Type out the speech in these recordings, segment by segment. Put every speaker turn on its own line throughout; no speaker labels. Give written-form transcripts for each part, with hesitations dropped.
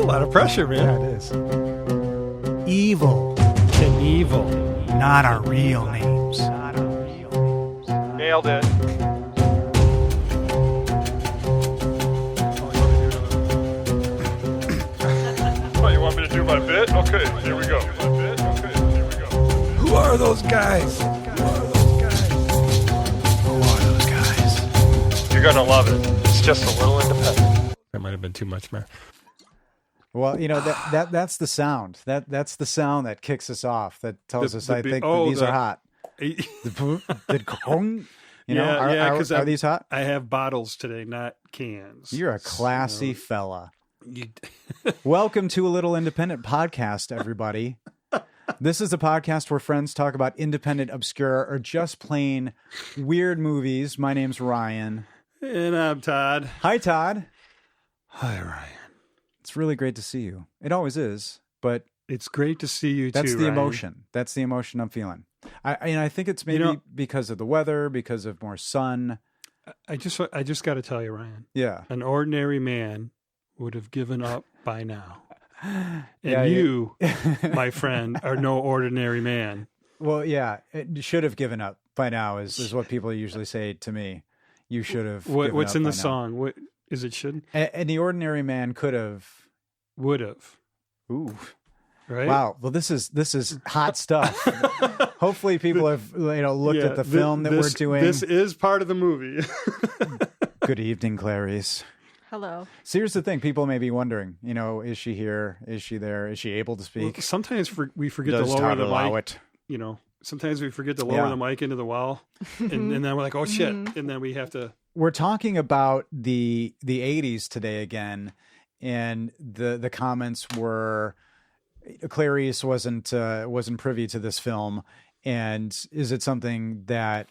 a lot of pressure, man.
Yeah, it is. Evil.
Knievel.
Not our real names.
Nailed it.
Oh, you want me to do my bit? Okay, here we go.
Who are those guys?
You're gonna love it. It's just a little independent.
That might have been too much, man.
Well, you know, that's the sound. That's the sound that kicks us off. That tells us, I think, that these are hot. The gong. You know, are these hot?
I have bottles today, not cans.
You're a classy fella. Welcome to A Little Independent Podcast, everybody. This is a podcast where friends talk about independent, obscure, or just plain weird movies. My name's Ryan.
And I'm Todd.
Hi, Todd.
Hi, Ryan.
It's really great to see you. It always is, but
it's great to see you too.
That's the
Ryan.
emotion. That's the emotion I'm feeling. I think it's maybe because of the weather, because of more sun.
I just got to tell you, Ryan.
Yeah.
An ordinary man would have given up by now. And you, my friend, are no ordinary man.
Well, yeah, it should have given up by now is what people usually say to me. You should have.
What's in the song? What is it? Shouldn't?
And the ordinary man could have.
Would have.
Ooh.
Right.
Wow. Well, this is hot stuff. Hopefully, people have looked at the film that we're doing.
This is part of the movie.
Good evening, Clarice.
Hello.
So here's the thing: people may be wondering, is she here? Is she there? Is she able to speak?
Well, sometimes we forget to
Does
lower
Todd
the
allow
mic.
it?
Sometimes we forget to lower the mic into the wall, and then we're like, oh shit, and then we have to.
We're talking about the 80s today again, and the comments were Clarice wasn't privy to this film, and is it something that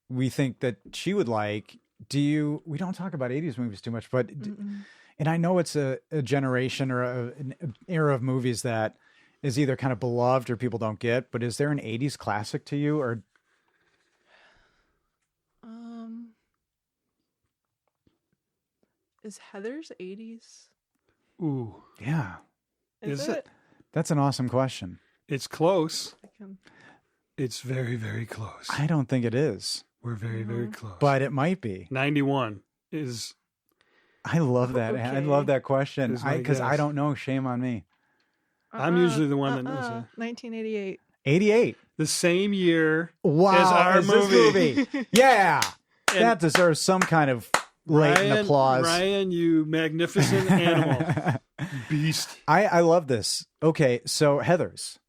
we think that she would like? We don't talk about 80s movies too much, but and I know it's a generation or an era of movies that is either kind of beloved or people don't get, but is there an 80s classic to you, or
is Heather's 80s?
Ooh.
Yeah.
Is it?
That's an awesome question.
It's close. It's very, very close.
I don't think it is.
We're very, very close.
But it might be.
91 is...
I love that. Okay. I love that question. Because I don't know. Shame on me.
I'm usually the one that knows it.
1988.
88.
The same year
as our movie.
This movie.
Yeah. That deserves some kind of latent applause.
Ryan, you magnificent animal. Beast.
I love this. Okay, so Heathers.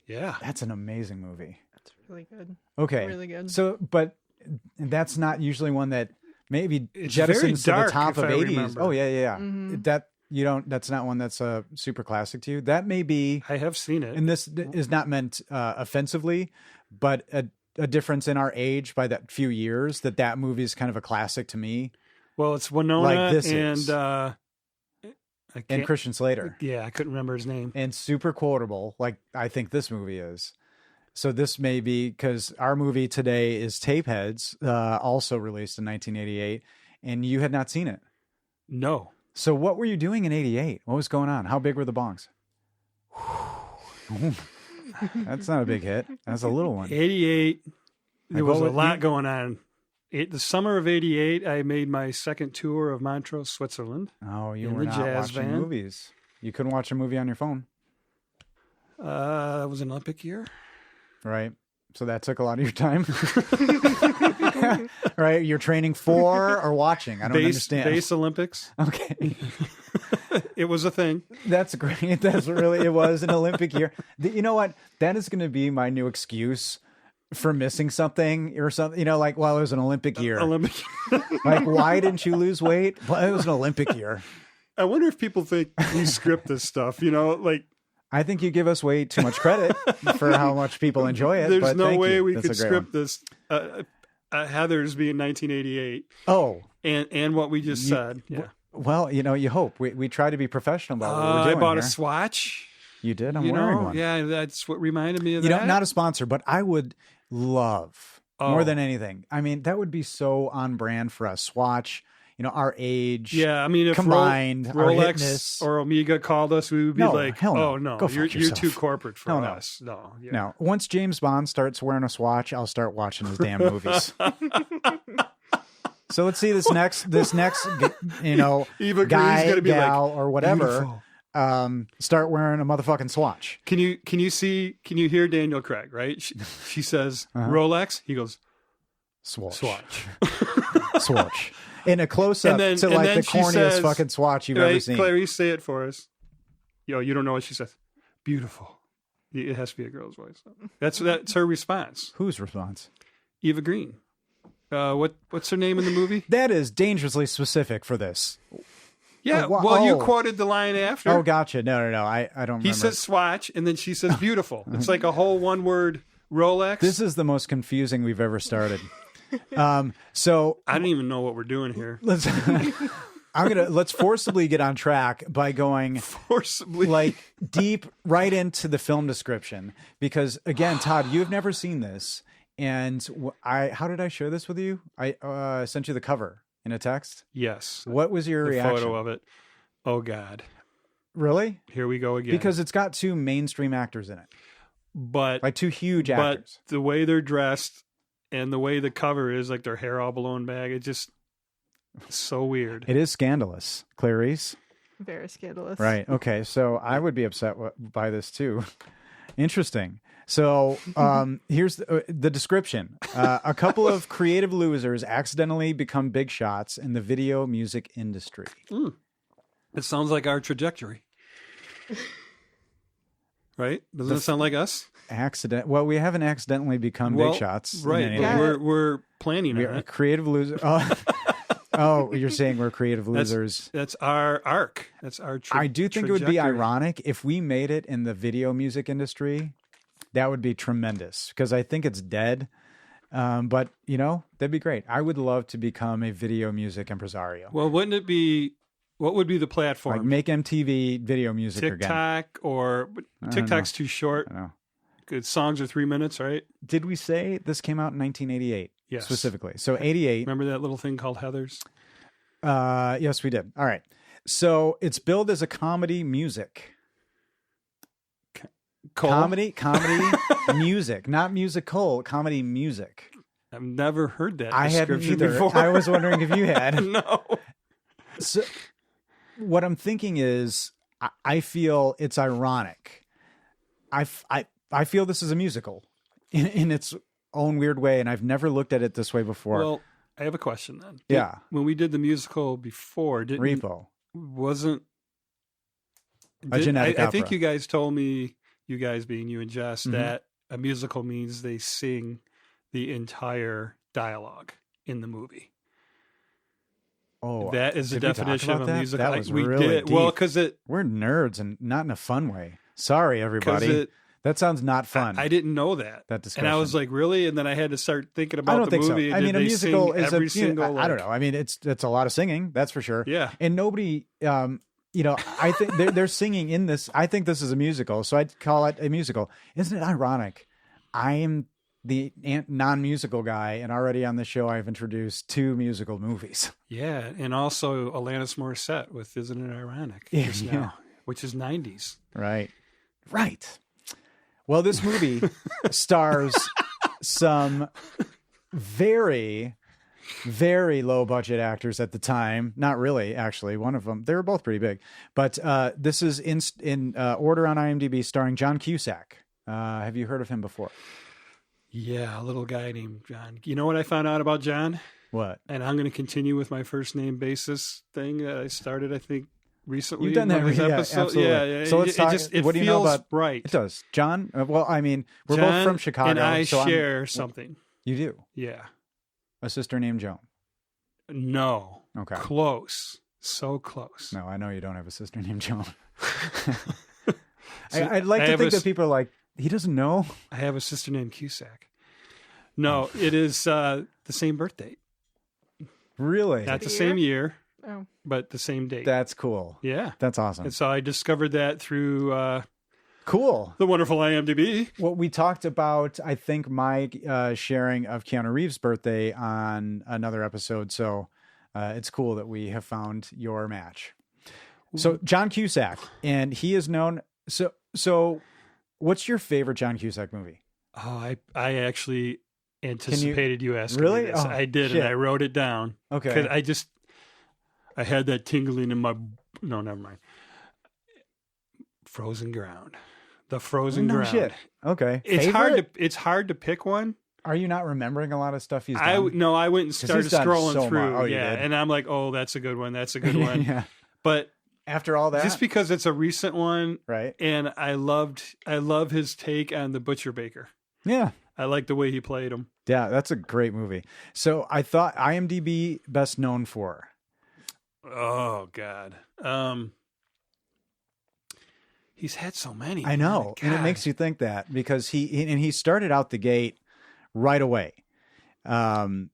Yeah.
That's an amazing movie.
That's really good.
Okay.
Really good.
So, but that's not usually one that maybe
it's
jettisons to the top of 80s.
Remember.
Oh, yeah.
Mm-hmm.
That's not one that's super classic to you. That may be.
I have seen it.
And this is not meant offensively, but a difference in our age by that few years that movie is kind of a classic to me.
Well, it's Winona
and Christian Slater.
Yeah, I couldn't remember his name.
And super quotable, like I think this movie is. So this may be, because our movie today is Tapeheads, also released in 1988, and you had not seen it.
No.
So what were you doing in 88? What was going on? How big were the bongs? That's not a big hit. That's a little one.
88. There was a lot going on. The summer of 88, I made my second tour of Montreux, Switzerland.
Oh, you were not watching movies. You couldn't watch a movie on your phone.
That was an Olympic year.
Right. So that took a lot of your time. Right. You're training for or watching? I don't understand.
Base Olympics.
Okay.
It was a thing.
That's great. It was an Olympic year. You know what? That is going to be my new excuse for missing something or something. Like, well, it was an Olympic year. Like, why didn't you lose weight? Well, it was an Olympic year.
I wonder if people think we script this stuff,
I think you give us way too much credit for how much people enjoy it.
There's no way we could script this. Heather's being 1988.
Oh.
And what we just said. Yeah.
Well, you hope. We try to be professional about what we're doing.
I bought
here.
a swatch.
You did? I'm wearing one.
Yeah, that's what reminded me of that.
Not a sponsor, but I would love more than anything. I mean, that would be so on brand for us. Swatch, our age.
Yeah, I mean, if
combined, our
Rolex
hitness.
or Omega called us, we would be
No,
like,
hell no.
"Oh no,
Go fuck
you're
yourself."
too corporate for
No.
us." No, yeah.
No, once James Bond starts wearing a swatch, I'll start watching his damn movies. So let's see this next,
Eva Green's
guy,
gonna be
gal,
like,
or whatever,
"Beautiful."
start wearing a motherfucking swatch.
Can you hear Daniel Craig? Right? She says Rolex. He goes
Swatch.
swatch.
In a close up to like
then
the
she
corniest
says,
fucking swatch you've ever seen.
Clarice, say it for us. You don't know what she says. Beautiful. It has to be a girl's voice. That's her response.
Whose response?
Eva Green. What's her name in the movie?
That is dangerously specific for this.
Yeah. You quoted the line after.
Oh, gotcha. No. I don't remember.
He says swatch, and then she says beautiful. It's like a whole one word Rolex.
This is the most confusing we've ever started. So
I don't even know what we're doing here.
let's forcibly get on track by going
Forcibly.
like deep right into the film description, because again, Todd, you've never seen this, and how did I share this with you? I sent you the cover in a text.
Yes.
What was your
The
reaction?
photo of it. Oh God.
Really?
Here we go again.
Because it's got two mainstream actors in it,
but
like two huge actors.
the way they're dressed and the way the cover is, like their hair all blown back, it just so weird.
It is scandalous, Clarice.
Very scandalous.
Right. Okay. So I would be upset by this too. Interesting. So here's the description. A couple of creative losers accidentally become big shots in the video music industry.
It sounds like our trajectory. Right? Doesn't it sound like us?
Well, we haven't accidentally become big shots.
Right. But we're planning on it.
Creative losers. Oh, you're saying we're creative losers.
That's our arc. That's our
I do think it would be
trajectory.
ironic if we made it in the video music industry. That would be tremendous, because I think it's dead. But, that'd be great. I would love to become a video music impresario.
Well, wouldn't it be, what would be the platform?
Like make MTV video music again.
TikTok TikTok's too short.
I know.
Good songs are 3 minutes, right?
Did we say this came out in 1988?
Yes.
Specifically. So 88.
Remember that little thing called Heathers?
Yes, we did. All right. So it's billed as a comedy music. Comedy music, not musical, comedy music.
I've never heard that
I hadn't
description
either.
before.
I was wondering if you had.
No.
So what I'm thinking is, I feel it's ironic. I feel this is a musical in its own weird way, and I've never looked at it this way before.
Well, I have a question then.
Yeah.
When we did the musical before,
Repo. A genetic
I think
opera.
you guys told me, you guys being you and Jess,
Mm-hmm.
that a musical means they sing the entire dialogue in the movie.
Oh,
That is the
did we talk
definition
about
of a
that?
musical.
That was
we
really
did.
deep.
Well, because
We're nerds, and not in a fun way. Sorry, everybody. That sounds not fun.
I didn't know that.
That discussion.
And I was like, really? And then I had to start thinking about
I don't
the
think
movie.
so. I
Did
mean, a
they
musical
sing
is
every single.
I don't know. I mean, it's a lot of singing, that's for sure.
Yeah.
And nobody, I think they're singing in this. I think this is a musical, so I'd call it a musical. Isn't it ironic? I am the non-musical guy, and already on the show I've introduced 2 musical movies.
Yeah, and also Alanis Morissette with "Isn't It Ironic?" just now, which is 90s.
Right. Well, this movie stars some very, very low budget actors at the time. Not really, actually. One of them, they were both pretty big. But this is in order on IMDb, starring John Cusack. Have you heard of him before?
Yeah, a little guy named John. You know what I found out about John?
What?
And I'm going to continue with my first name basis thing that I started, I think, recently.
You've done
in one
that,
of these
yeah,
episodes.
absolutely.
Yeah.
So let's talk.
It
what do you know
feels
about?
right.
It does. John. Well, I mean, we're
John
both from Chicago,
and I
so
share something.
You do.
Yeah.
A sister named Joan.
No.
Okay.
Close. So close.
No, I know you don't have a sister named Joan.
So
I'd like
I
to
have
think that people are like, he doesn't know.
I have a sister named Cusack. No, it is the same birth date.
Really?
Not the
The
same
year?
year,
Oh.
but the same date.
That's cool.
Yeah.
That's awesome.
And so I discovered that through
Cool.
the wonderful IMDb.
Well, we talked about, I think, my sharing of Keanu Reeves' birthday on another episode. So it's cool that we have found your match. So John Cusack, and he is known. So what's your favorite John Cusack movie?
Oh, I actually anticipated you asking
really?
me this.
Oh,
I did,
shit.
and I wrote it down.
Okay.
'Cause I had that tingling in my. No, never mind. Frozen Ground. The Frozen
no
Ground.
shit. Okay.
It's hard to pick one.
Are you not remembering a lot of stuff he's done?
I went and started
he's done
scrolling
so
through.
much. Oh, you
yeah,
did?
and I'm like, oh, that's a good one. That's a good one.
Yeah.
But
After all that,
just because it's a recent one,
right?
and I love his take on the Butcher Baker.
Yeah.
I like the way he played him.
Yeah, that's a great movie. So I thought IMDb best known for.
Oh God. He's had so many.
I know, and it
God.
makes you think that because he started out the gate right away.
88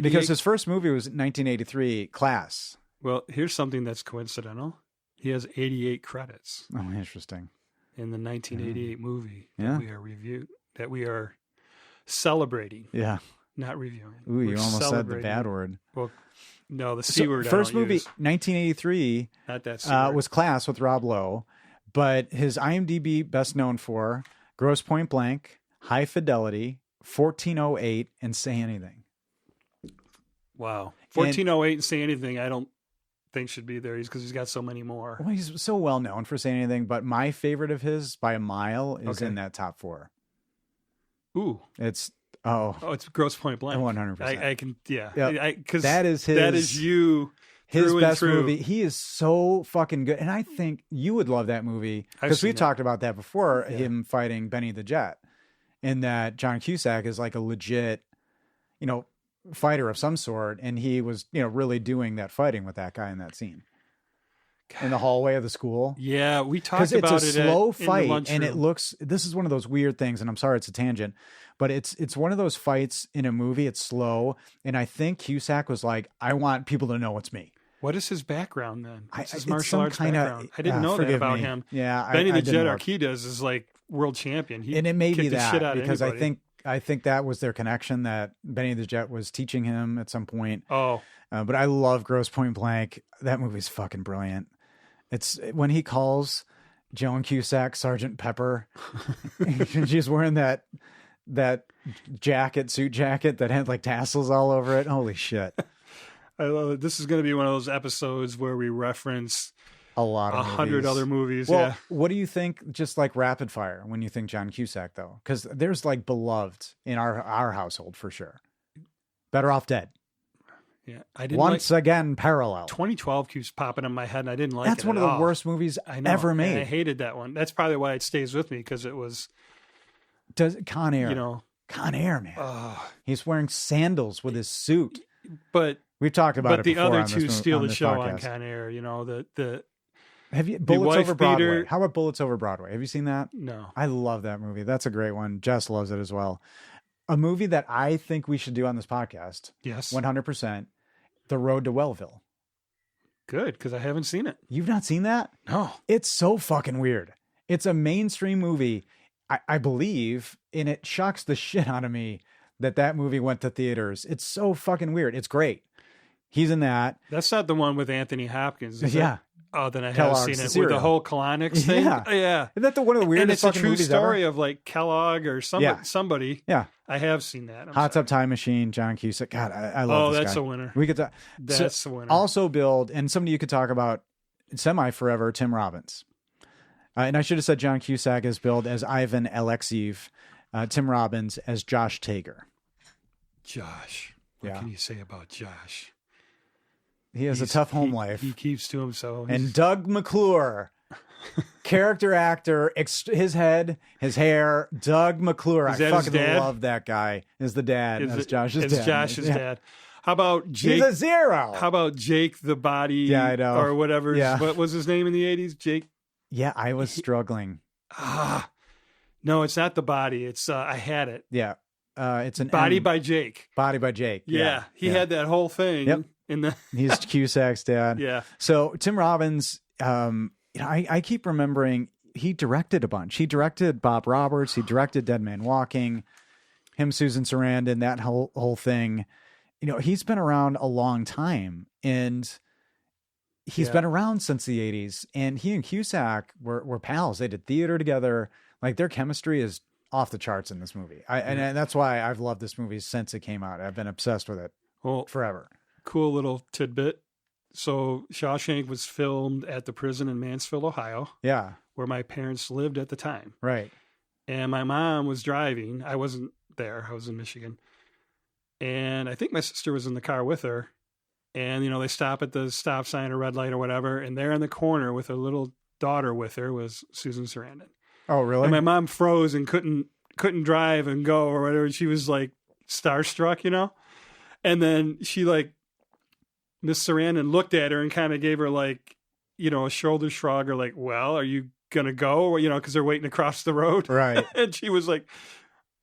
Because his first movie was 1983, Class.
Well, here's something that's coincidental. He has 88 credits
Oh, interesting.
in the 1988 movie
Yeah.
that we are celebrating,
Yeah.
not reviewing.
Ooh,
We're
you almost said the
celebrating.
bad word.
Well, no, the C word. I
First
don't
movie,
use.
1983,
Not that C word.
was Class with Rob Lowe, but his IMDb best known for Gross Point Blank, High Fidelity, 1408, and Say Anything.
Wow. 1408 and Say Anything, I don't think should be there because he's got so many more.
Well, he's so well known for Say Anything, but my favorite of his by a mile is
Okay.
in that top four.
Ooh.
It's
It's Gross Point Blank.
100%.
I can, yeah.
Yep.
Because
that is
that is you.
his
through and
best
through.
movie. He is so fucking good, and I think you would love that movie
I've
because
seen
we
it.
talked about that before.
Yeah.
Him fighting Benny the Jet, and that John Cusack is like a legit, fighter of some sort, and he was really doing that fighting with that guy in that scene in the hallway of the school.
Yeah, we
Because
talked
it's
about
a
it
slow
in the
fight,
lunchroom.
and it looks. This is one of those weird things, and I'm sorry it's a tangent, but it's one of those fights in a movie. It's slow, and I think Cusack was like, "I want people to know it's me."
What is his background then? What's his
It's
martial
some
arts
kinda-
background? I didn't know that
forgive
about
me.
him.
Yeah,
Benny the
didn't
Jet
look.
Arquidez is like world champion. He
And it may be
kicked the shit
that
out of
because
anybody.
I think that was their connection that Benny the Jet was teaching him at some point.
Oh,
But I love Gross Point Blank. That movie's fucking brilliant. It's when he calls Joan Cusack Sergeant Pepper. And she's wearing that suit jacket that had like tassels all over it. Holy shit.
I love it. This is going to be one of those episodes where we reference
A lot of
100
movies.
other movies.
Well,
Yeah.
what do you think, just like rapid fire, when you think John Cusack, though? Because there's like beloved in our household for sure. Better Off Dead.
Yeah. I didn't
Once again, parallel.
2012 keeps popping in my head and I didn't like it.
That's one
at
of the
all.
worst movies
I know,
ever
and I
made.
hated that one. That's probably why it stays with me because it was,
Con Air. Con Air, man. He's wearing sandals with his suit.
but
We've talked about
but
it
the
before
other
on
two
this,
steal
on
the
this
show
podcast.
on Con Air.
Have you
the
Bullets
wife
Over Broadway?
beater-
How about Bullets Over Broadway? Have you seen that?
no.
I love that movie. That's a great one. Jess loves it as well. A movie that I think we should do on this podcast,
Yes.
100%, The Road to Wellville.
Good because I haven't seen it.
You've not seen that?
No.
It's so fucking weird. It's a mainstream movie, I believe, and it shocks the shit out of me that movie went to theaters. It's so fucking weird. It's great. He's in that.
That's not the one with Anthony Hopkins. Is
Yeah.
it? Oh, then I have
Kellogg's
seen it with
cereal.
the whole colonics thing.
Yeah.
Yeah.
Isn't that one of the
And
weirdest
it's a
fucking
true
movies
story
ever?
of like Kellogg or somebody.
Yeah.
I have seen that. I'm
Hot
sorry.
Tub Time Machine, John Cusack. God, I love
Oh,
this
that's
guy.
a winner.
We could talk.
That's a winner.
Also build, and somebody you could talk about semi-forever, Tim Robbins. And I should have said John Cusack is billed as Ivan Alexiev, Tim Robbins as Josh Tager.
Josh. What
Yeah.
can you say about Josh?
He has a tough home life.
He keeps to himself.
And Doug McClure, character actor, his head, his hair, Doug McClure. I
Is that his
fucking
dad?
love that guy. Is the dad. That's Josh's
it's
dad.
Josh's
Yeah.
dad. How about Jake?
He's a zero.
How about Jake the Body?
Yeah, I know.
Or whatever.
Yeah.
What was his name in the 80s? Jake?
Yeah, I was struggling.
No, it's not the Body. It's I had it.
Yeah. It's an
Body
M.
by Jake.
Body by Jake.
Yeah. He
Yeah.
had that whole thing
Yep.
in the
He's Cusack's dad.
Yeah.
So Tim Robbins, I keep remembering he directed a bunch. He directed Bob Roberts. He directed Dead Man Walking. Him, Susan Sarandon, that whole thing. he's been around a long time, and he's been around since the 80s, and he and Cusack were pals. They did theater together. Like, their chemistry is off the charts in this movie. And that's why I've loved this movie since it came out. I've been obsessed with it forever.
Cool little tidbit. So Shawshank was filmed at the prison in Mansfield, Ohio.
Yeah.
Where my parents lived at the time.
Right.
And my mom was driving. I wasn't there. I was in Michigan. And I think my sister was in the car with her. And, they stop at the stop sign or red light or whatever. And there in the corner with her little daughter with her was Susan Sarandon.
Oh, really?
And my mom froze and couldn't drive and go or whatever. She was like starstruck, And then she Miss Sarandon looked at her and kind of gave her a shoulder shrug or well, are you going to go? Because they're waiting across the road.
Right.
And she was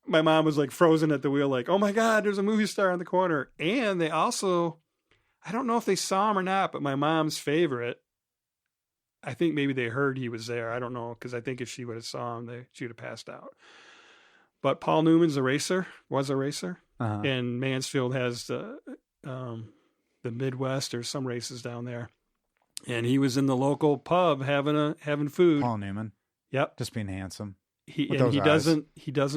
my mom was frozen at the wheel, oh my God, there's a movie star on the corner. And they also, I don't know if they saw him or not, but my mom's favorite, I think maybe they heard he was there. I don't know. Because I think if she would have saw him, she would have passed out. But Paul Newman's was a racer.
Uh-huh.
And Mansfield has the Midwest or some races down there, and he was in the local pub having food.
Paul Newman.
Yep,
just being handsome.
He doesn't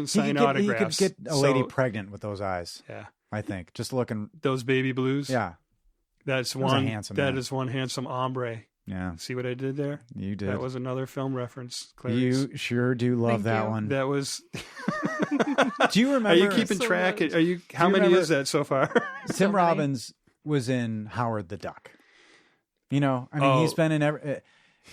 sign autographs.
He could get a lady pregnant with those eyes.
Yeah,
I think just looking
those baby blues.
Yeah,
that's one handsome. That is one handsome hombre.
Yeah,
see what I did there?
You did.
That was another film reference.
Clarice. You sure do love that one.
That was.
Do you remember?
Are you keeping track? Much. Are you? How many is that so far?
Tim Robbins was in Howard the Duck. He's been in every.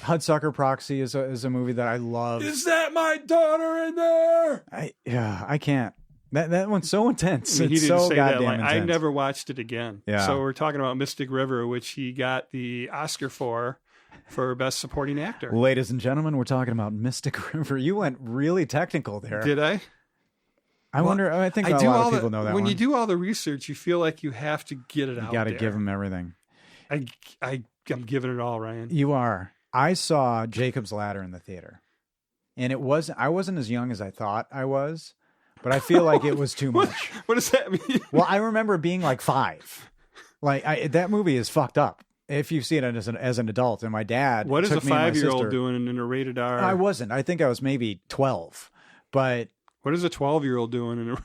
Hudsucker Proxy is a movie that I love.
Is that my daughter in there?
I can't. That one's so intense.
He
it's
didn't
so
say
goddamn
that
intense.
I never watched it again.
Yeah.
So we're talking about Mystic River, which he got the Oscar for Best Supporting Actor.
Ladies and gentlemen, we're talking about Mystic River. You went really technical there.
Did I?
I wonder. I think a lot of people know that
when
one.
you do all the research, you feel like you have to get it out.
You got to give them everything.
I'm giving it all, Ryan.
You are. I saw Jacob's Ladder in the theater, and I wasn't as young as I thought I was, but I feel like it was too much.
What does that mean?
Well, I remember being 5. That movie is fucked up if you see it as an adult. And my dad.
What is
took
a
me and my
5-year-old
sister.
doing in a rated R?
I wasn't. I think I was maybe 12, but.
What is a 12-year-old doing in a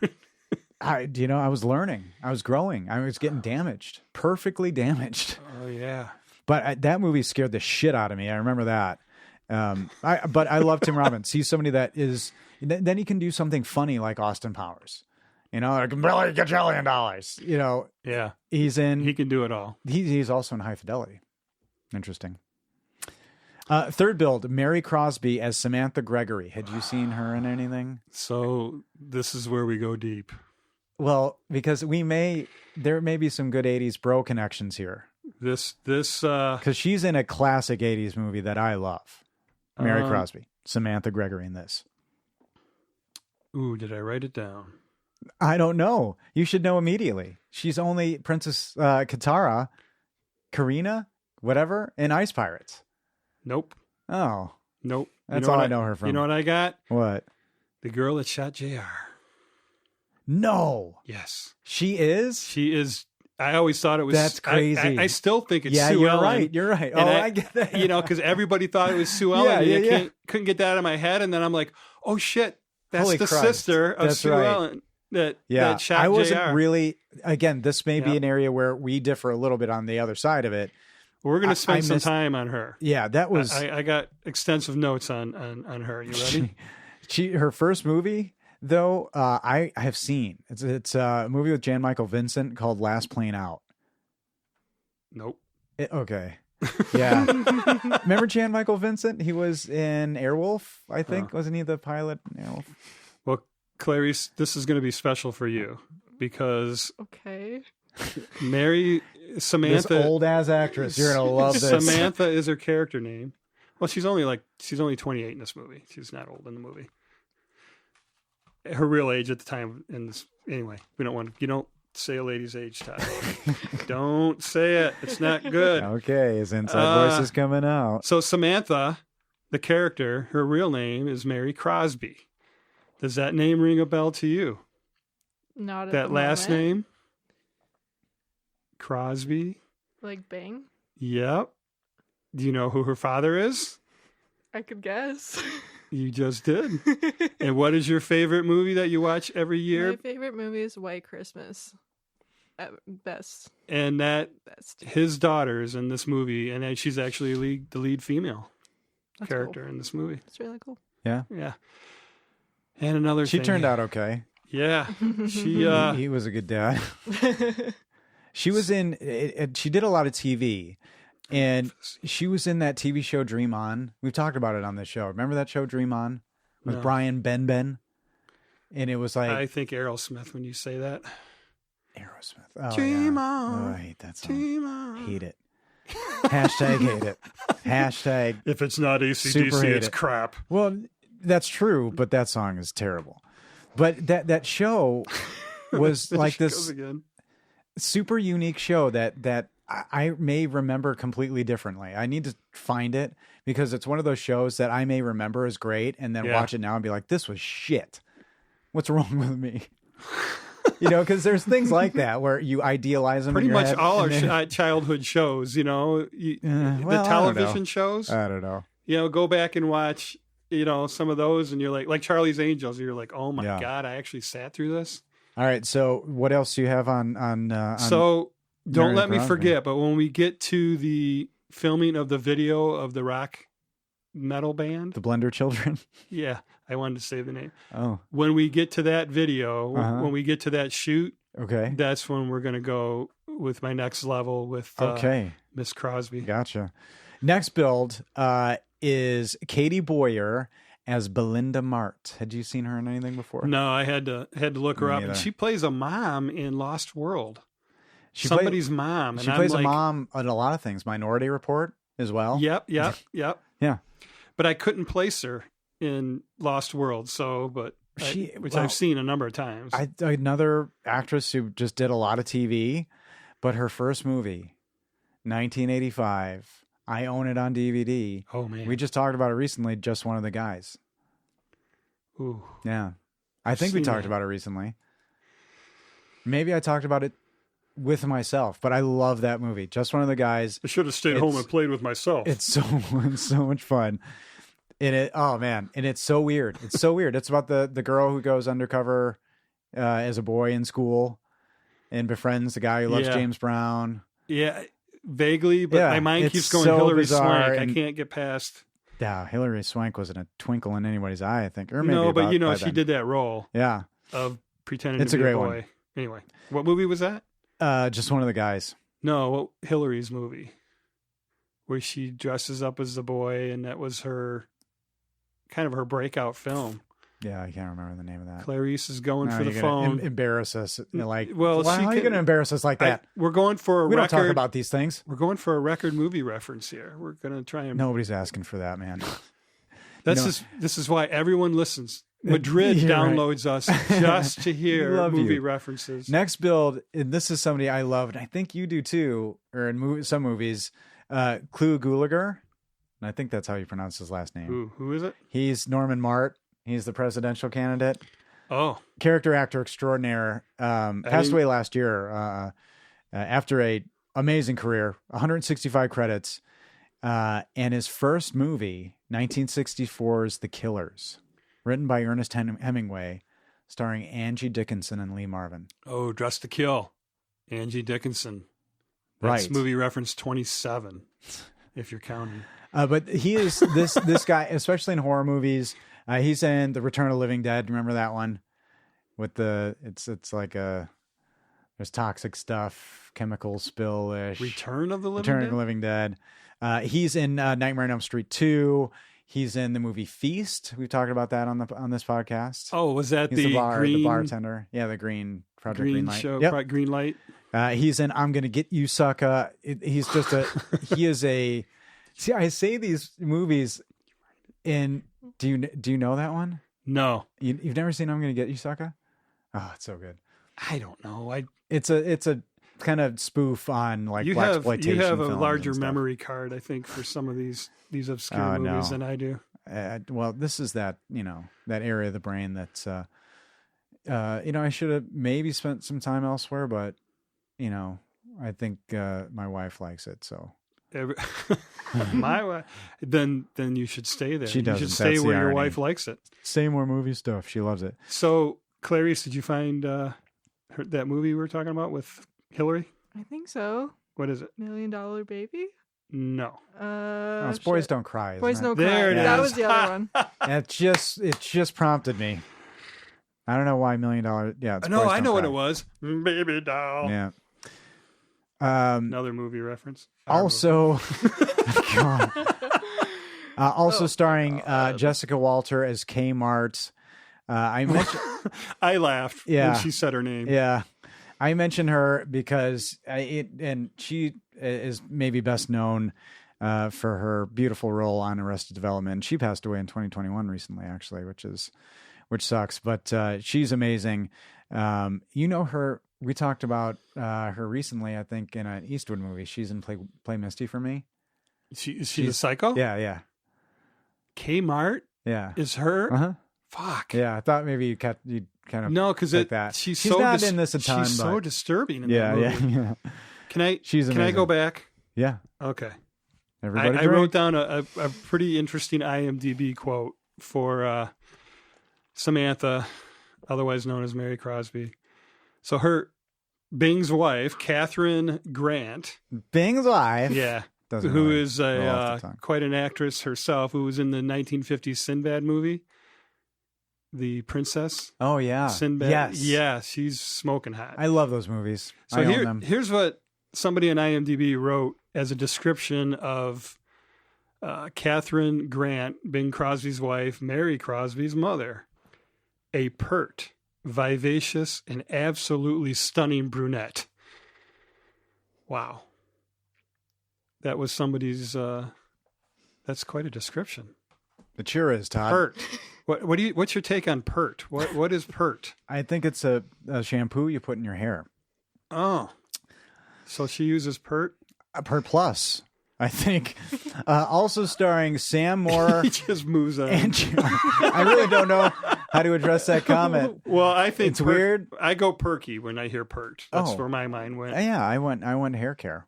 I was learning. I was growing. I was getting damaged. Perfectly damaged.
Oh, yeah.
But that movie scared the shit out of me. I remember that. But I love Tim Robbins. He's somebody that is... Then he can do something funny like Austin Powers. Like, $1 gajillion.
Yeah.
He's in...
He can do it all.
He's also in High Fidelity. Interesting. Third build, Mary Crosby as Samantha Gregory. Had you seen her in anything?
So this is where we go deep.
Well, because there may be some good 80s bro connections here.
Because
she's in a classic 80s movie that I love. Mary Crosby, Samantha Gregory in this.
Ooh, did I write it down?
I don't know. You should know immediately. She's only Princess Katara, Karina, whatever, in Ice Pirates.
Nope.
Oh.
Nope.
That's all I know her from.
You know what I got?
What?
The girl that shot JR.
No.
Yes.
She is?
She is. I always thought it was.
That's crazy.
I still think it's Sue
you're
Ellen.
Right. You're right.
And
I get that.
Because everybody thought it was Sue Ellen. I couldn't get that out of my head. And then I'm like, oh, shit. That's
Holy
the
Christ.
sister of Sue Ellen that shot
I wasn't
JR.
really, again, this may be an area where we differ a little bit on the other side of it.
We're going to spend some time on her.
Yeah, that was...
I got extensive notes on her. You ready?
Her first movie, though, I have seen. It's a movie with Jan Michael Vincent called Last Plane Out.
Nope.
Okay. Yeah. Remember Jan Michael Vincent? He was in Airwolf, I think. Wasn't he the pilot in Airwolf?
Well, Clarice, this is going to be special for you because...
Okay.
Samantha,
this old ass actress. You're gonna love this.
Samantha is her character name. Well, she's only 28 in this movie. She's not old in the movie. Her real age at the time in this. Anyway, you don't say a lady's age, Todd. Don't say it. It's not good.
Okay, his inside voice is coming out.
So Samantha, the character, her real name is Mary Crosby. Does that name ring a bell to you?
Not at
that
the
last
moment.
name. Crosby.
Like Bang?
Yep. Do you know who her father is?
I could guess.
You just did. And what is your favorite movie that you watch every year?
My favorite movie is White Christmas. Best.
And that
Best.
his daughter is in this movie, and then she's actually the lead female
That's
character
cool.
in this movie.
It's really cool.
Yeah.
Yeah. And another
She
thing.
turned out okay.
Yeah. She
He was a good dad. She was in she did a lot of TV. And she was in that TV show Dream On. We've talked about it on this show. Remember that show Dream On with
No.
Brian Benben? And it was like
I think Aerosmith when you say that.
Aerosmith. Oh,
Dream
yeah.
on.
Oh, I hate that song.
Dream on.
Hate it. Hashtag hate it. Hashtag.
If it's not
Super
ACDC,
hate
it's
it.
crap.
Well, that's true, but that song is terrible. But that show was
There
like
she
this
goes again.
super unique show that I may remember completely differently. I need to find it because it's one of those shows that I may remember as great and then
Yeah.
watch it now and be like, this was shit. What's wrong with me? You know, because there's things like that where you idealize them.
Pretty
in your
much
head,
all our
and then-
childhood shows, you know,
well, I
the
don't
television
know.
shows,
I don't know.
you know, go back and watch, you know, some of those and you're like Charlie's Angels. You're like, oh my
Yeah.
God, I actually sat through this.
All right. So what else do you have on
So don't
Mary
let me
Crosby?
forget, but when we get to the filming of the video of the rock metal band,
the Blender Children?
yeah, I wanted to say the name.
Oh,
When we get to that video,
Uh-huh.
when we get to that shoot,
okay.
that's when we're going to go with my next level with
Okay.
Miss Crosby.
Gotcha. Next build is Katie Boyer as Belinda Mart. Had you seen her in anything before?
No, I had to look her
Me
up,
neither.
and she plays a mom in Lost World.
She
Somebody's mom. And
She
I'm
plays
like,
a mom in a lot of things. Minority Report as well.
Yep.
Yeah.
But I couldn't place her in Lost World, which
well,
I've seen a number of times.
Another actress who just did a lot of TV, but her first movie, 1985. I own it on DVD.
Oh man,
We just talked about it recently. Just One of the Guys.
Ooh.
Yeah. I think we
seen
talked
that.
about it recently. Maybe I talked about it with myself, but I love that movie. Just One of the Guys.
I should have stayed home and played with myself.
It's so much fun. Oh man, and it's so weird. It's so weird. It's about the girl who goes undercover as a boy in school and befriends the guy who loves
Yeah.
James Brown.
Yeah, vaguely, but
Yeah,
my mind
it's
keeps going
so
Hillary
bizarre,
Swank. I
and-
can't get past.
Yeah, Hilary Swank wasn't a twinkle in anybody's eye, I think. Or maybe
No, but
about
you know
by
she
then.
did that role
Yeah,
of pretending
It's
to
a
be
great
a
one.
boy. Anyway, what movie was that?
Just One of the Guys.
No, Hillary's movie, where she dresses up as the boy, and that was her kind of her breakout film.
Yeah, I can't remember the name of that.
Clarice is going
No,
for the
you're gonna
phone.
embarrass us. Like,
Well,
why
she
are you
can-
going to embarrass us like that?
We're going for a
We don't
record.
talk about these things.
We're going for a record movie reference here. We're going to try and.
Nobody's asking for that, man.
This is why everyone listens. Madrid
You're right.
downloads us just to hear
Love
movie
you.
references.
Next build, and this is somebody I love, and I think you do too, or in some movies, Clu Gulager. And I think that's how you pronounce his last name.
Who is it?
He's Norman Mart. He's the presidential candidate.
Oh,
Character actor extraordinaire. Passed away last year after a amazing career, 165 credits. And his first movie, 1964's The Killers, written by Ernest Hemingway, starring Angie Dickinson and Lee Marvin.
oh, Dress to Kill, Angie Dickinson. That's
Right.
movie reference 27, if you're counting.
But he is this guy, especially in horror movies. He's in The Return of the Living Dead. Remember that one? With it's like there's toxic stuff, chemical spill-ish.
Return of the Living
Return
Dead?
of the Living Dead. He's in Nightmare on Elm Street 2. He's in the movie Feast. We've talked about that on this podcast.
Oh, was that
He's
the green
bartender. Yeah, the green Project
green
Greenlight.
show?
Yep.
Green Light.
He's in I'm Gonna Get You, Sucker. He's just he is a. See, I say these movies in. Do you know that one?
No,
You've never seen I'm Gonna Get You, Sucker? Oh, it's so good.
I don't know.
It's a kind of spoof on like
You
blaxploitation
have a
films
larger
and stuff.
memory card, I think, for some of these obscure
Oh,
movies
no.
than I do.
Well, this is that that area of the brain that's I should have maybe spent some time elsewhere, but I think my wife likes it. So
Every- my wife. Then you should stay there.
She
You
doesn't.
should stay
That's the
where your
irony.
wife likes it.
say more movie stuff. She loves it.
So, Clarice, did you find that movie we were talking about with Hillary?
I think so.
What is it?
$1 Million Baby.
No.
Oh, it's Boys
Shit.
Don't Cry.
Boys
Isn't
Don't
it?
Cry.
There it
That
is.
was the other one.
It just prompted me. I don't know why $1 Million. Yeah, it's
No,
Boys
I
Don't
know what
Cry.
it was. Baby doll.
Yeah.
Another movie reference. Our
Also, God. Also
Oh,
starring
God.
Jessica Walter as Kmart. I mentioned,
movie. I laughed
Yeah.
when she said her name.
yeah, I mentioned her because she is maybe best known for her beautiful role on Arrested Development. She passed away in 2021 recently, actually, which sucks. But she's amazing. You know her. We talked about her recently, I think, in an Eastwood movie. She's in Play Misty for Me.
Is she the
She's-
psycho?
Yeah.
Kmart
Yeah.
is her?
Uh-huh.
Fuck.
Yeah, I thought maybe you'd kind of
No, because
like that.
she's
not
so
in this a ton,
she's so
but
disturbing in
yeah,
that movie.
yeah.
Can I
She's
can I go
amazing.
back?
Yeah.
Okay.
Everybody
I
drink.
wrote down a pretty interesting IMDb quote for Samantha, otherwise known as Mary Crosby. So her Bing's wife, Catherine Grant,
Bing's wife.
yeah,
Doesn't
who
really
is
roll off the tongue.
quite an actress herself, who was in the 1950s Sinbad movie, The Princess
Oh yeah.
Sinbad.
Yes.
Yeah, she's smoking hot.
I love those movies.
So
I own them.
here's what somebody on IMDb wrote as a description of Catherine Grant, Bing Crosby's wife, Mary Crosby's mother. A pert, vivacious, and absolutely stunning brunette. Wow. That was somebody's, that's quite a description.
It sure is, Todd.
Pert. What's your take on pert? What is pert?
I think it's a shampoo you put in your hair.
Oh. So she uses pert?
Per plus, I think. Also starring Sam Moore
He just moves on.
and I really don't know how to address that comment.
Well, I think
It's weird.
I go perky when I hear pert. That's
Oh.
where my mind went.
Yeah, I went hair care.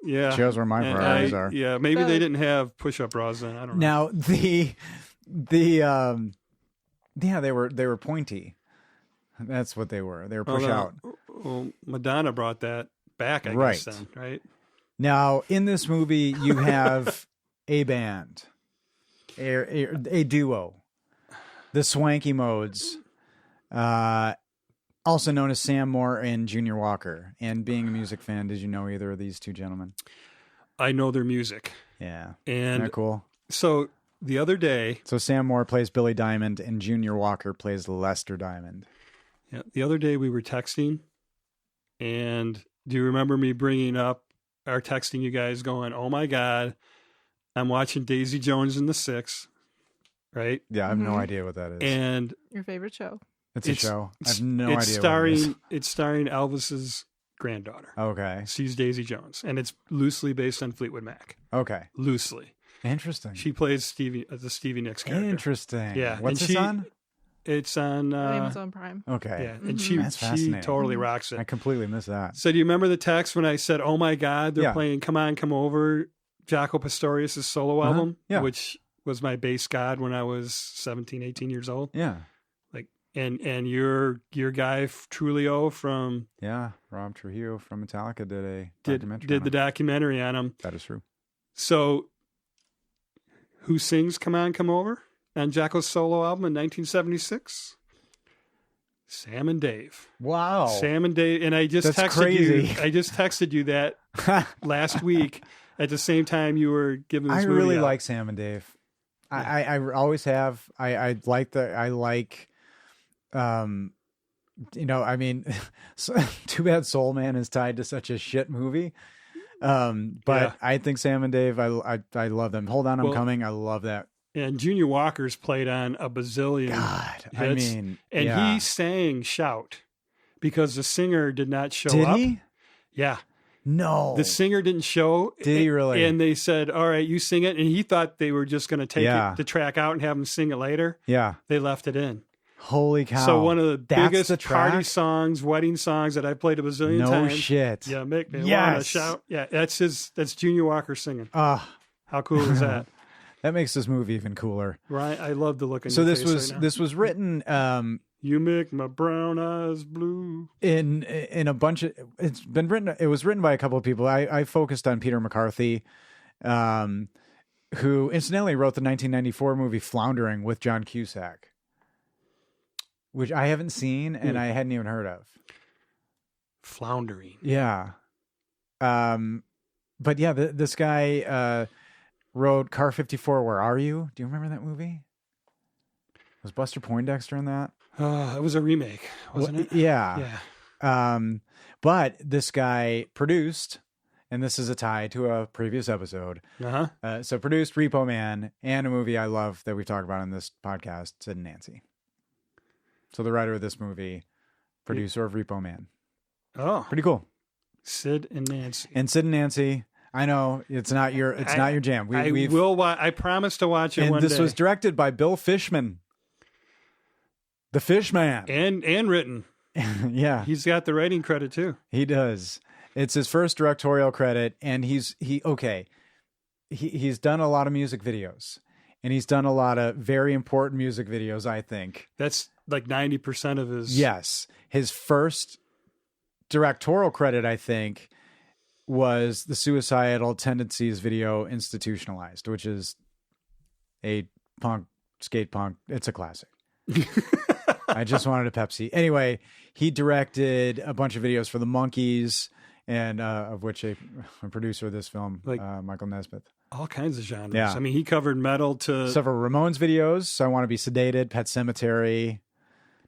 Yeah,
Shows where my
And
priorities are.
Yeah, maybe
But-
they didn't have push-up bras then. I don't know.
Now they were pointy. That's what they were. They were push out.
Well, Madonna brought that back, I
Right.
guess. Then, right?
Now, in this movie, you have a band, a duo, the Swanky Modes, also known as Sam Moore and Junior Walker. And being a music fan, did you know either of these two gentlemen?
I know their music,
Yeah.
and
Isn't that cool?
so the other day,
So Sam Moore plays Billy Diamond and Junior Walker plays Lester Diamond.
the other day we were texting, and do you remember me bringing up our texting? You guys going, "Oh my God, I'm watching Daisy Jones and the Six," right?
Yeah, I have no
Mhm.
idea what that is.
And
Your favorite show.
it's a show. I have no
it's
idea
starring
what it is.
it's starring Elvis's granddaughter.
Okay.
She's Daisy Jones, and it's loosely based on Fleetwood Mac.
Okay.
Loosely,
Interesting.
she plays the Stevie Nicks character.
Interesting.
Yeah,
What's
and
this
she-
on?
It's on.
Amazon Prime.
Okay.
Yeah, and she
That's
she
fascinating.
totally
Mhm.
rocks
I
it.
completely missed that.
So do you remember the text when I said, "Oh my God, they're
Yeah.
playing Come On, Come Over," Jaco Pastorius' solo
Uh-huh.
album,
Yeah.
which was my bass god when I was 17, 18 years old.
Yeah.
And your guy Trulio from
Yeah. Rob Trujillo from Metallica did a
did
documentary. on
the
him.
documentary on him.
That is true.
So, who sings "Come On, Come Over" on Jaco's solo album in 1976? Sam and Dave.
Wow.
Sam and Dave, and I just
That's
texted
crazy.
you. I just texted you that last week at the same time you were giving this
I
movie
really
out.
like Sam and Dave. I always have. I like I mean, too bad Soul Man is tied to such a shit movie. But
Yeah.
I think Sam and Dave, I love them. Hold on, I'm
Well,
coming. I love that.
And Junior Walker's played on a bazillion.
God, I
hits,
mean,
and
yeah.
he sang "Shout" because the singer did not show
Did
up.
he?
Yeah,
No.
the singer didn't show.
Did he really?
And they said, "All right, you sing it." And he thought they were just going to take
Yeah.
the track out and have him sing it later.
Yeah.
They left it in.
Holy cow.
So one of the
That's
biggest
the track?
party songs, wedding songs that I've played a bazillion
No
times.
shit.
Yeah, make me wanna
Yes.
shout. Yeah, that's Junior Walker singing.
Ah,
How cool is that?
that makes this movie even cooler.
Right? I love the look in
So
your
this
face
was
right now.
this was written
You make my brown eyes blue.
in a bunch of it was written by a couple of people. I focused on Peter McCarthy, who incidentally wrote the 1994 movie Floundering with John Cusack, which I haven't seen and I hadn't even heard of.
Floundering.
Yeah. But yeah, this guy wrote Car 54, Where Are You? Do you remember that movie? Was Buster Poindexter in that?
It was a remake, wasn't it?
Yeah.
Yeah.
But this guy produced, and this is a tie to a previous episode.
Uh-huh.
So produced Repo Man and a movie I love that we've talked about in this podcast, Sid and Nancy. So the writer of this movie, producer of Repo Man.
Oh,
Pretty cool.
Sid and Nancy.
And Sid and Nancy, I know it's not your jam.
I promise to watch it
and
one
this
day.
was directed by Bill Fishman, the Fish Man.
and written.
Yeah,
He's got the writing credit too.
he does. It's his first directorial credit, and he's done a lot of music videos, and he's done a lot of very important music videos. I think
That's like 90% of his.
yes, his first directorial credit, I think, was the Suicidal Tendencies video Institutionalized, which is a skate punk. It's a classic. I just wanted a Pepsi. Anyway, he directed a bunch of videos for the Monkees, and of which a producer of this film,
Like-
Michael Nesmith.
All kinds of genres.
Yeah.
I mean, he covered metal to.
Several Ramones videos, I Want to Be Sedated, Pet Sematary,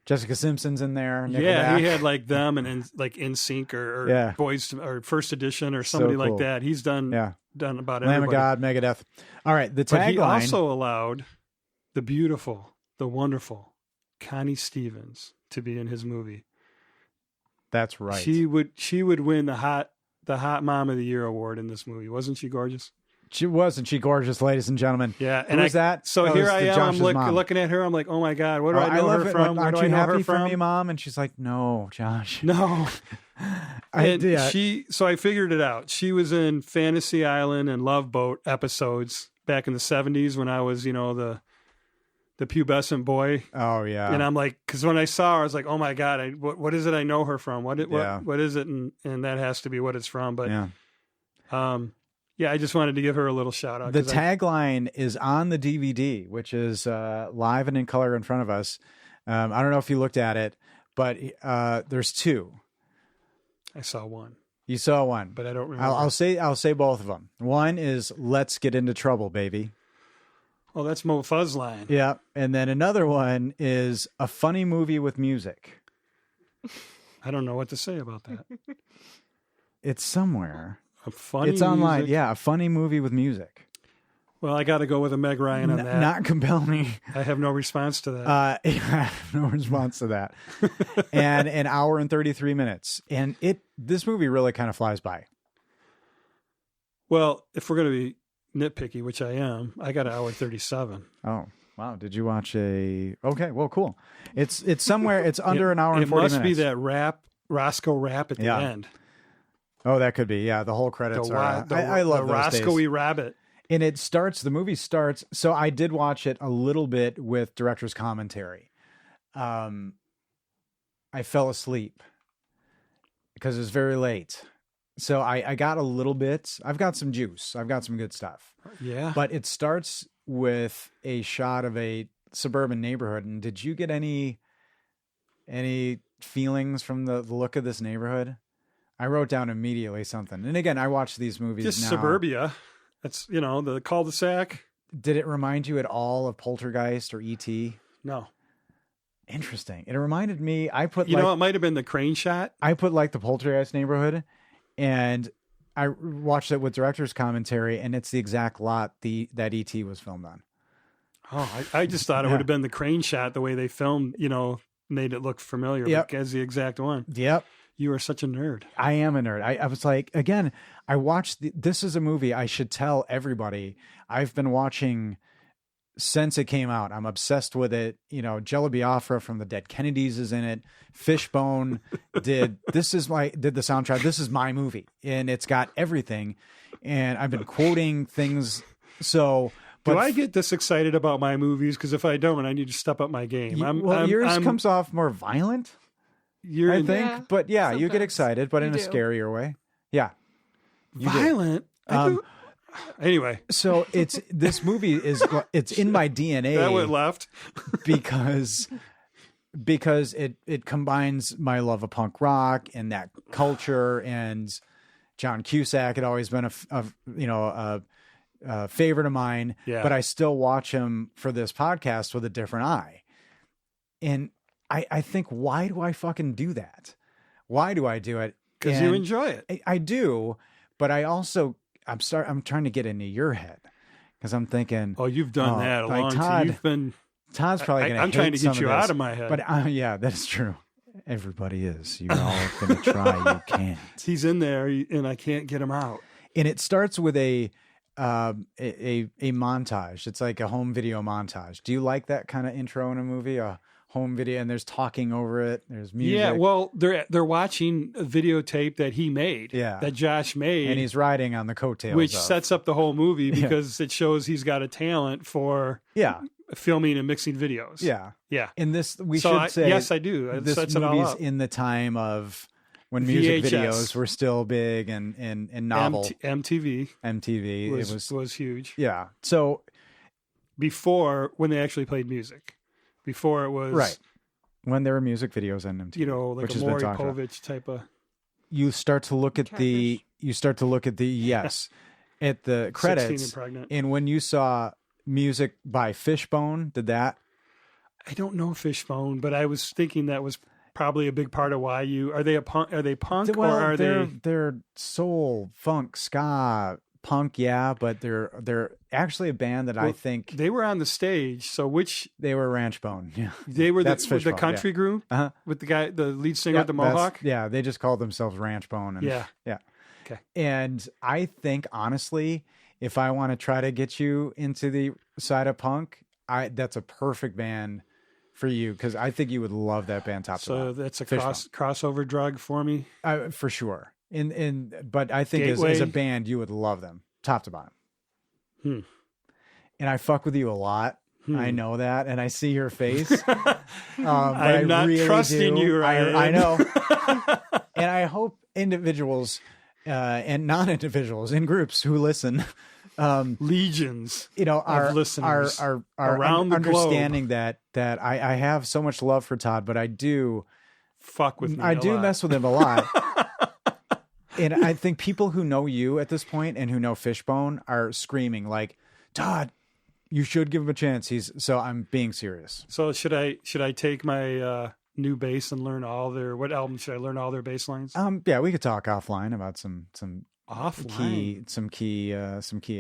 Jessica Simpson's in there.
Yeah, he
Nickelback.
had like them and like NSYNC or
Yeah.
Boys or First Edition or somebody
cool.
like that. He's done
Yeah.
about
Lamb of
everybody.
God, Megadeth. All right, the
But he
tagline.
also allowed the beautiful, the wonderful Connie Stevens to be in his movie.
That's right.
She would win the hot mom of the year award in this movie. Wasn't she gorgeous?
She wasn't she gorgeous, ladies and gentlemen?
Yeah.
Who was that?
So
Oh,
here
it's
I
the
am. I'm
Josh's mom.
looking at her. I'm like, oh my God, what do I know
love
her
it.
from?
Like,
Where
aren't
do
you
I know
happy
her
for
from?
me, Mom? And she's like, no, Josh.
No. And
yeah.
so I figured it out. She was in Fantasy Island and Love Boat episodes back in the 70s when I was, the pubescent boy.
Oh yeah.
And I'm like, because when I saw her, I was like, oh my God, what is it I know her from? What
Yeah.
what is it? And that has to be what it's from. But
yeah.
yeah, I just wanted to give her a little shout out.
The tagline is on the DVD, which is live and in color in front of us. I don't know if you looked at it, but there's two.
I saw one,
You saw one,
but I don't remember.
I'll say both of them. One is "Let's Get Into Trouble, Baby."
Oh, that's Mo Fuzzline.
Yeah, and then another one is "A Funny Movie with Music."
I don't know what to say about that.
It's somewhere.
A funny
It's online.
music.
Yeah, a funny movie with music.
Well, I got to go with a Meg Ryan on that.
Not compelling.
I have no response to that.
I have no response to that. And an hour and 33 minutes. And this movie really kind of flies by.
Well, if we're going to be nitpicky, which I am, I got an hour 37.
Oh, wow. Did you watch okay, well, cool. It's somewhere, it's under an hour and 40 minutes.
It must be that Roscoe rap at the
Yeah.
end.
Oh, that could be. Yeah, the whole credits are.
The
I love those days.
Roscoe-y rabbit.
And the movie starts. So I did watch it a little bit with director's commentary. I fell asleep because it was very late. So I got a little bit. I've got some juice. I've got some good stuff.
Yeah.
But it starts with a shot of a suburban neighborhood. And did you get any feelings from the look of this neighborhood? I wrote down immediately something. And again, I watch these movies
Just
now.
suburbia. That's, the cul-de-sac.
Did it remind you at all of Poltergeist or E.T.?
No.
Interesting. It reminded me. I put
It might have been the crane shot.
I put like the Poltergeist neighborhood, and I watched it with director's commentary, and it's the exact lot that E.T. was filmed on.
Oh, I just thought it
Yeah.
would have been the crane shot, the way they filmed, made it look familiar,
Yep.
like as the exact one.
Yep.
You are such a nerd.
I am a nerd. I was like, again, I watched this is a movie I should tell everybody. I've been watching since it came out. I'm obsessed with it. You know, Jello Biafra from the Dead Kennedys is in it. Fishbone did the soundtrack. This is my movie, and it's got everything. And I've been quoting things. So, but
do I get this excited about my movies? Because if I don't, I need to step up my game.
Yours comes off more violent, I think.
Yeah,
but yeah, you get
sometimes.
excited, but in a
do.
scarier way. Yeah, you do.
violent. Anyway,
So this movie is it's in my DNA.
that went left.
because it combines my love of punk rock and that culture, and John Cusack had always been a favorite of mine.
Yeah.
But I still watch him for this podcast with a different eye, and I think, why do I fucking do that? Why do I do it?
Because you
And
enjoy it.
I do, but I'm trying to get into your head, because I'm thinking,
Oh, you've done that a
like
long
Todd-
time. You've been.
Todd's probably going to.
I'm trying to get you out of my head.
But yeah, that's true. Everybody is. You're all going to try. You can't.
He's in there, and I can't get him out.
And it starts with a montage. It's like a home video montage. Do you like that kind of intro in a movie? A home video, and there's talking over it. There's music.
Yeah, well, they're watching a videotape that he made.
Yeah.
That Josh made,
and he's riding on the coattails,
which
of.
sets up the whole movie
Yeah.
because it shows he's got a talent for
Yeah,
filming and mixing videos.
yeah.
Yeah.
In this, we
So
should say,
yes, I do. It
this
sets it all
movie's
up.
in the time of when music
VHS.
videos were still big and novel.
MTV
MTV. It
was huge.
yeah. So
Before, when they actually played music. Before it was,
right when there were music videos on MTV,
like
which
a
has been
Maury
talked about.
Povich type of
You start to look at the yes at the
16
credits,
and pregnant.
and when you saw music by Fishbone, did that?
I don't know Fishbone, but I was thinking that was probably a big part of why are they punk
Well,
or are
they're soul, funk, ska, punk, yeah, but they're actually a band that I think
they were on the stage? So
they were Ranch Bone. Yeah,
they were
That's
the
Fishbone,
country group
uh-huh.
with the lead singer
Yeah,
with the mohawk?
yeah, they just called themselves Ranch Bone. And,
Yeah.
yeah.
Okay.
And I think, honestly, if I want to try to get you into the side of punk, that's a perfect band for you, because I think you would love that band top to
So
bottom.
that's a
Fishbone.
crossover drug for me.
For sure. But I think as a
Gateway.
band, you would love them top to bottom.
Hmm.
And I fuck with you a lot. I know that, and I see your face. But
I'm not
really
trusting
do.
you, Ryan.
I know. And I hope individuals and non-individuals in groups who listen,
Legions.
are
listeners
are
around the globe.
understanding that I have so much love for Todd, but I do
Fuck with me.
I
a
do
lot.
mess with him a lot. And I think people who know you at this point and who know Fishbone are screaming like, Todd, you should give him a chance. So I'm being serious.
So should I take my new bass and learn what album should I learn all their bass lines?
Yeah, we could talk offline about some
Offline.
some key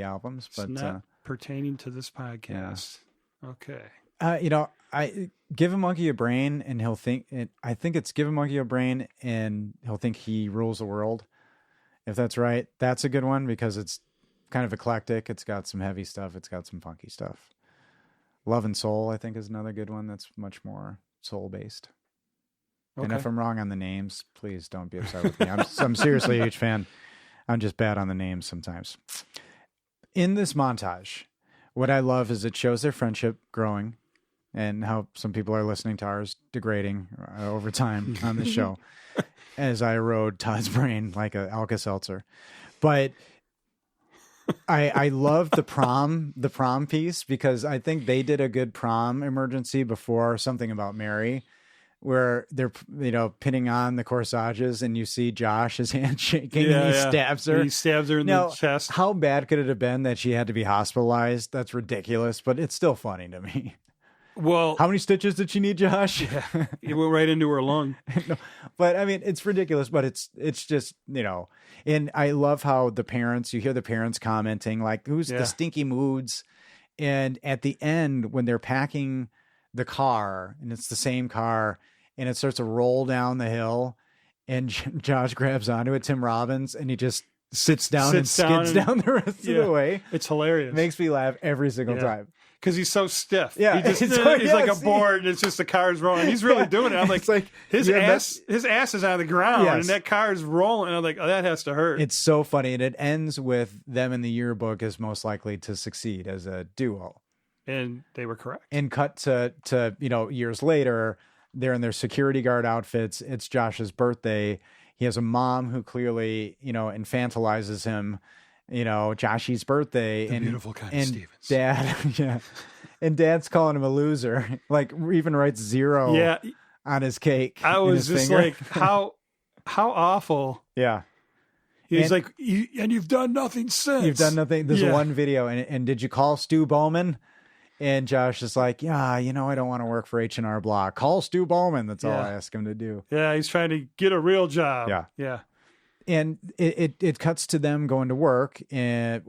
albums,
It's
but
not pertaining to this podcast. Okay.
I give a monkey a brain and he'll think it. I think it's give a monkey a brain and he'll think he rules the world. If that's right, that's a good one because it's kind of eclectic. It's got some heavy stuff. It's got some funky stuff. Love and Soul, I think, is another good one that's much more soul-based.
Okay.
And if I'm wrong on the names, please don't be upset with me. I'm seriously a huge fan. I'm just bad on the names sometimes. In this montage, what I love is it shows their friendship growing and how some people are listening to ours degrading over time on this show as I erode Todd's brain like an Alka-Seltzer. But I love the prom piece because I think they did a good prom emergency before Something About Mary, where they're pinning on the corsages and you see Josh's hand shaking and he stabs her.
He stabs her in the chest.
How bad could it have been that she had to be hospitalized? That's ridiculous, but it's still funny to me.
Well,
How many stitches did she need, Josh?
it went right into her lung.
No, but I mean, it's ridiculous, but it's just, and I love how you hear the parents commenting like, who's the stinky moods? And at the end, when they're packing the car and it's the same car and it starts to roll down the hill and Josh grabs onto it, Tim Robbins, and he just sits down and
Sits down
skids
and-
down the rest
Yeah.
of the way.
It's hilarious.
Makes me laugh every single
Yeah.
time.
Because he's so stiff.
Yeah,
he's
it's so-
like a
yes,
board, and it's just the car's rolling. He's really doing it. I'm like,
It's like,
his
yeah,
ass is on the ground,
Yes.
and that car's rolling. And I'm like, oh, that has to hurt.
It's so funny, and it ends with them in the yearbook as most likely to succeed as a duo.
And they were correct.
And cut to years later, they're in their security guard outfits. It's Josh's birthday. He has a mom who clearly, infantilizes him. Joshy's birthday, and
beautiful kind of
and
Stevens.
Dad, yeah, and Dad's calling him a loser. Like even writes 0
Yeah,
on his cake.
I
in
was
his
just
finger.
like, how awful.
Yeah.
He's
And-
like, and you've done nothing since.
You've done nothing. There's
Yeah.
one video, and did you call Stu Bowman? And Josh is like, yeah, I don't want to work for H&R Block. Call Stu Bowman. That's all
Yeah.
I ask him to do.
Yeah, he's trying to get a real job.
Yeah.
Yeah.
And it cuts to them going to work, and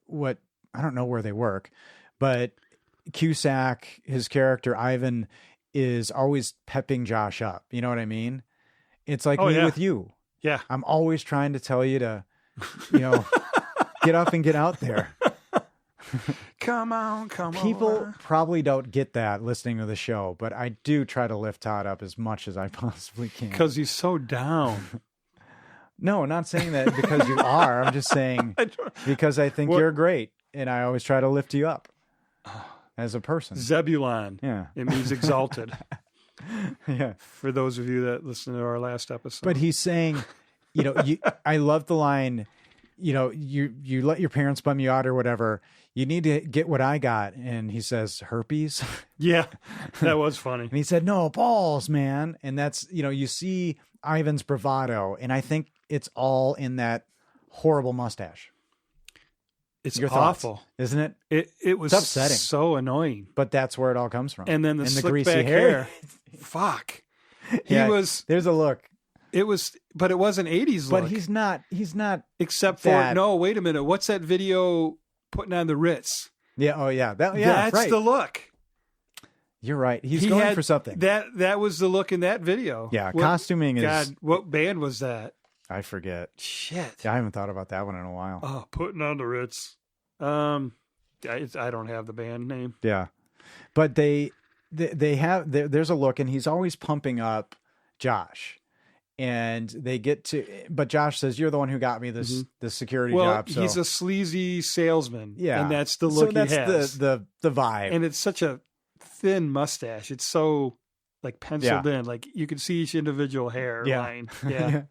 I don't know where they work, but Cusack, his character Ivan, is always pepping Josh up. You know what I mean? It's like me
yeah.
with you.
Yeah.
I'm always trying to tell you to, get up and get out there.
Come on.
People probably don't get that listening to the show, but I do try to lift Todd up as much as I possibly can.
Because he's so down.
No, not saying that because you are. I'm just saying because I think you're great, and I always try to lift you up as a person.
Zebulon.
Yeah.
It means exalted.
Yeah.
For those of you that listened to our last episode.
But he's saying, I love the line, you let your parents bum you out or whatever. You need to get what I got. And he says, herpes.
Yeah, that was funny.
And he said, no, balls, man. And that's, you see Ivan's bravado. And I think it's all in that horrible mustache.
It's
Your thoughts,
awful.
isn't it?
It was
It's upsetting.
so annoying.
But that's where it all comes from.
And then the
and
slick
greasy
back hair. Fuck.
Yeah,
He was,
there's a look.
but it wasn't 80s look.
But he's not
Except for,
that-
no, wait a minute. What's that video putting on the Ritz?
Yeah. Oh yeah. That's
That's the look.
You're right. He's
He
going
had
for something.
That was the look in that video.
Yeah.
What-
Costuming is,
God, what band was that?
I forget.
Shit.
Yeah, I haven't thought about that one in a while.
Oh, putting on the Ritz. I don't have the band name.
Yeah. But they have, there's a look, and he's always pumping up Josh. And they get to, but Josh says, you're the one who got me this security
Well,
job. So
he's a sleazy salesman.
yeah.
And that's the look
so that's
he has.
the vibe.
And it's such a thin mustache. It's so like penciled in. Like you can see each individual hair line. Yeah.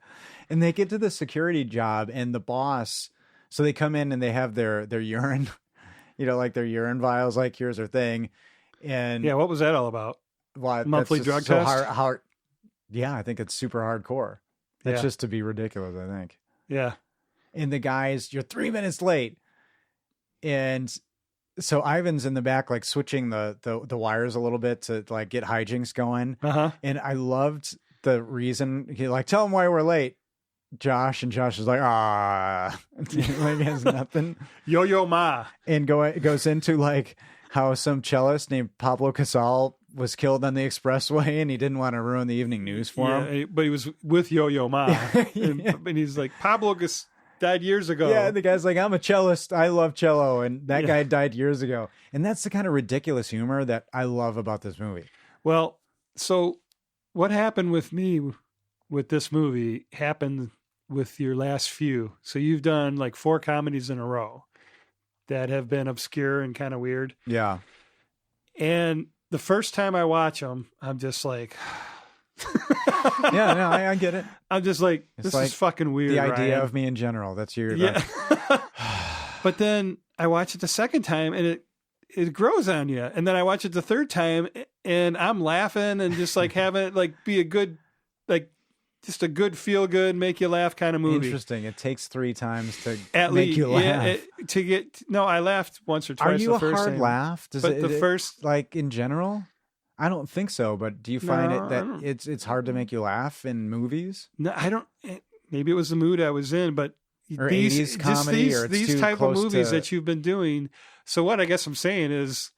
And they get to the security job, and the boss, so they come in and they have their urine, like their urine vials, like here's their thing. And
Yeah. What was that all about?
well,
Monthly
that's
drug
just so
test?
hard. Yeah, I think it's super hardcore. That's
Yeah.
just to be ridiculous, I think.
Yeah.
And the guys, you're 3 minutes late. And so Ivan's in the back, like switching the wires a little bit to like get hijinks going.
Uh-huh.
And I loved the reason he like, tell him why we're late, Josh. And Josh is like, like he has nothing.
Yo-Yo Ma.
And goes into like how some cellist named Pablo Casal was killed on the expressway, and he didn't want to ruin the evening news for him.
But he was with Yo-Yo Ma.
Yeah.
And he's like, Pablo died years ago.
Yeah, the guy's like, I'm a cellist. I love cello. And that guy died years ago. And that's the kind of ridiculous humor that I love about this movie.
Well, so what happened with me with this movie happened with your last few. So you've done like 4 comedies in a row that have been obscure and kind of weird.
Yeah.
And the first time I watch them, I'm just like,
Yeah, no, I get it.
I'm just like,
It's
this
like
is fucking weird.
The idea
Ryan.
of me in general. That's your,
Yeah. But then I watch it the second time and it grows on you. And then I watch it the third time and I'm laughing and just like having it like be a good, like just a good feel good, make you laugh kind of movie.
interesting. It takes 3 times to
At
make
least,
you laugh.
no, I laughed once or
Are
twice.
you
the
a
first
hard
time.
laugh? Does
But
it,
the first,
like in general? I don't think so, but do you find
No,
it
I
that
don't.
it's hard to make you laugh in movies?
no, I don't. Maybe it was the mood I was in, but
Or
these
80s
just
comedy, or it's
these
too
type of
close
movies
to-
that you've been doing. So what I guess I'm saying is,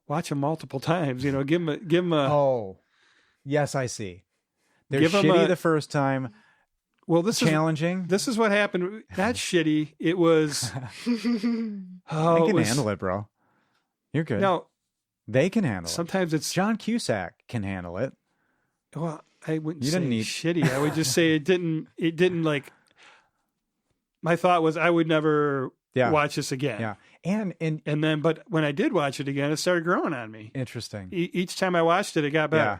watch them multiple times. You know, give them a.
Oh, yes, I see. They're
Give 'em
shitty
a-
the first time.
Well, this
challenging.
This is what happened. Not shitty. It was.
I can handle it, bro. You're good.
No,
they can handle it.
sometimes it's.
John Cusack can handle it.
Well, I wouldn't
You
say
didn't need-
shitty. I would just say it didn't. It didn't like. My thought was I would never
Yeah.
watch this again.
Yeah. And
And then, but when I did watch it again, it started growing on me.
interesting.
Each time I watched it, it got better.
Yeah.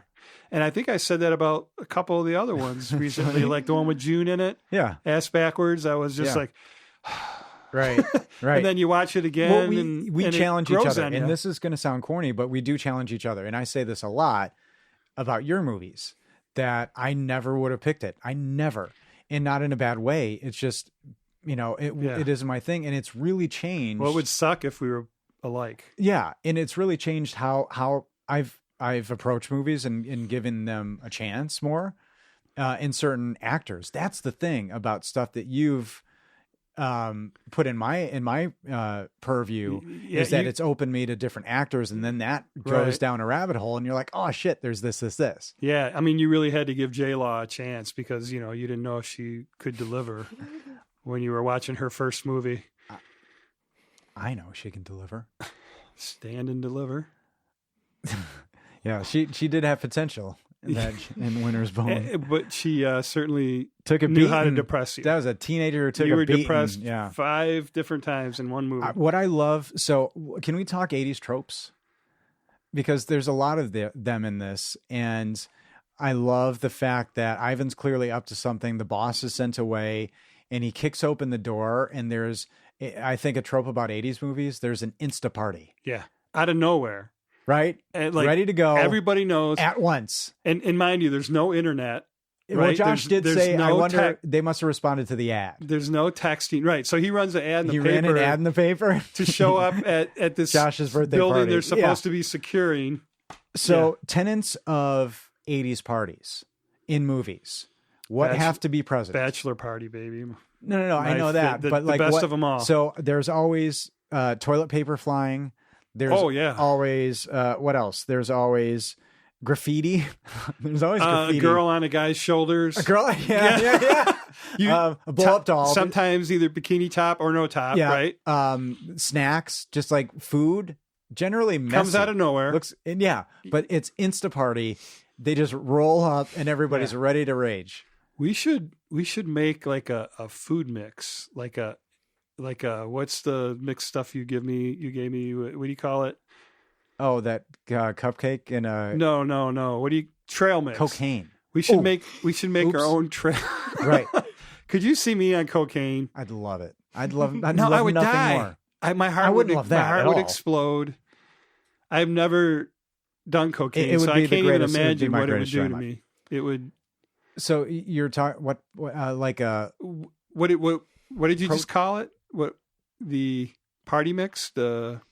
And I think I said that about a couple of the other ones recently, like the one with June in it,
Yeah.
ass backwards. I was just
Yeah.
like,
Right. Right.
and then you watch it again.
Well,
and
we
and it
challenge each
grows
other.
on
And
you.
this is going to sound corny, but we do challenge each other. And I say this a lot about your movies, that I never would have picked it. I never. And not in a bad way. It's just, it isn't my thing. And it's really changed.
Well, it would suck if we were alike.
Yeah. And it's really changed how I've approached movies and given them a chance more in certain actors. That's the thing about stuff that you've put in my purview
Yeah,
is that it's opened me to different actors, and then that goes
Right.
down a rabbit hole, and you're like, oh shit, there's this.
Yeah, I mean, you really had to give J-Law a chance because you didn't know if she could deliver when you were watching her first movie,
I know she can deliver.
Stand and Deliver.
Yeah, she did have potential in that in Winter's Bone.
But she certainly
Took a
knew
beating.
how to depress you.
That was a teenager who took
You
a
were
beating.
depressed
Yeah.
5 different times in one movie.
What I love, so can we talk 80s tropes? Because there's a lot of them in this, and I love the fact that Ivan's clearly up to something. The boss is sent away, and he kicks open the door, and there's, I think, a trope about 80s movies. There's an Insta party,
Yeah, out of nowhere.
right?
And, like,
Ready to go
Everybody knows.
at once.
And mind you, there's no internet.
Well,
Right?
Josh did
There's
say, I
no
wonder, they must have responded to the ad.
There's no texting. Right. So he runs an ad in the
He
paper
ran an ad in the paper
to show up at this
Josh's birthday
building
party.
they're supposed
Yeah.
to be securing.
So, tenets of 80s parties in movies. What have to be present?
Bachelor party, baby.
No. I know that,
the
but like
best
what,
of them all.
So there's always toilet paper flying. There's always what else? There's always graffiti. There's always
A
graffiti.
girl on a guy's shoulders.
A girl, yeah. A blow up doll.
Sometimes either bikini top or no top.
Yeah.
Right.
Snacks, just like food. Generally messy.
Comes out of nowhere.
But it's Insta party. They just roll up and everybody's ready to rage.
We should make like a food mix, like a what's the mixed stuff you gave me? What do you call it?
Oh, that cupcake and a
No. What do you trail mix?
cocaine.
We should
Oh.
make
Oops.
our own trail.
Right.
Could you see me on cocaine?
I'd love it. I'd love
No,
love
I would
nothing
die.
more.
My heart
I
would
wouldn't love that
my heart
at
would
all.
explode. I've never done cocaine,
It would
so
be
I
the
can't even
greatest- it would be
imagine
my
what it would
greatest
do
joy
to
in
me. It would.
So you're talking what like a
What did you
Pro-
just call it? What the party mix?
trail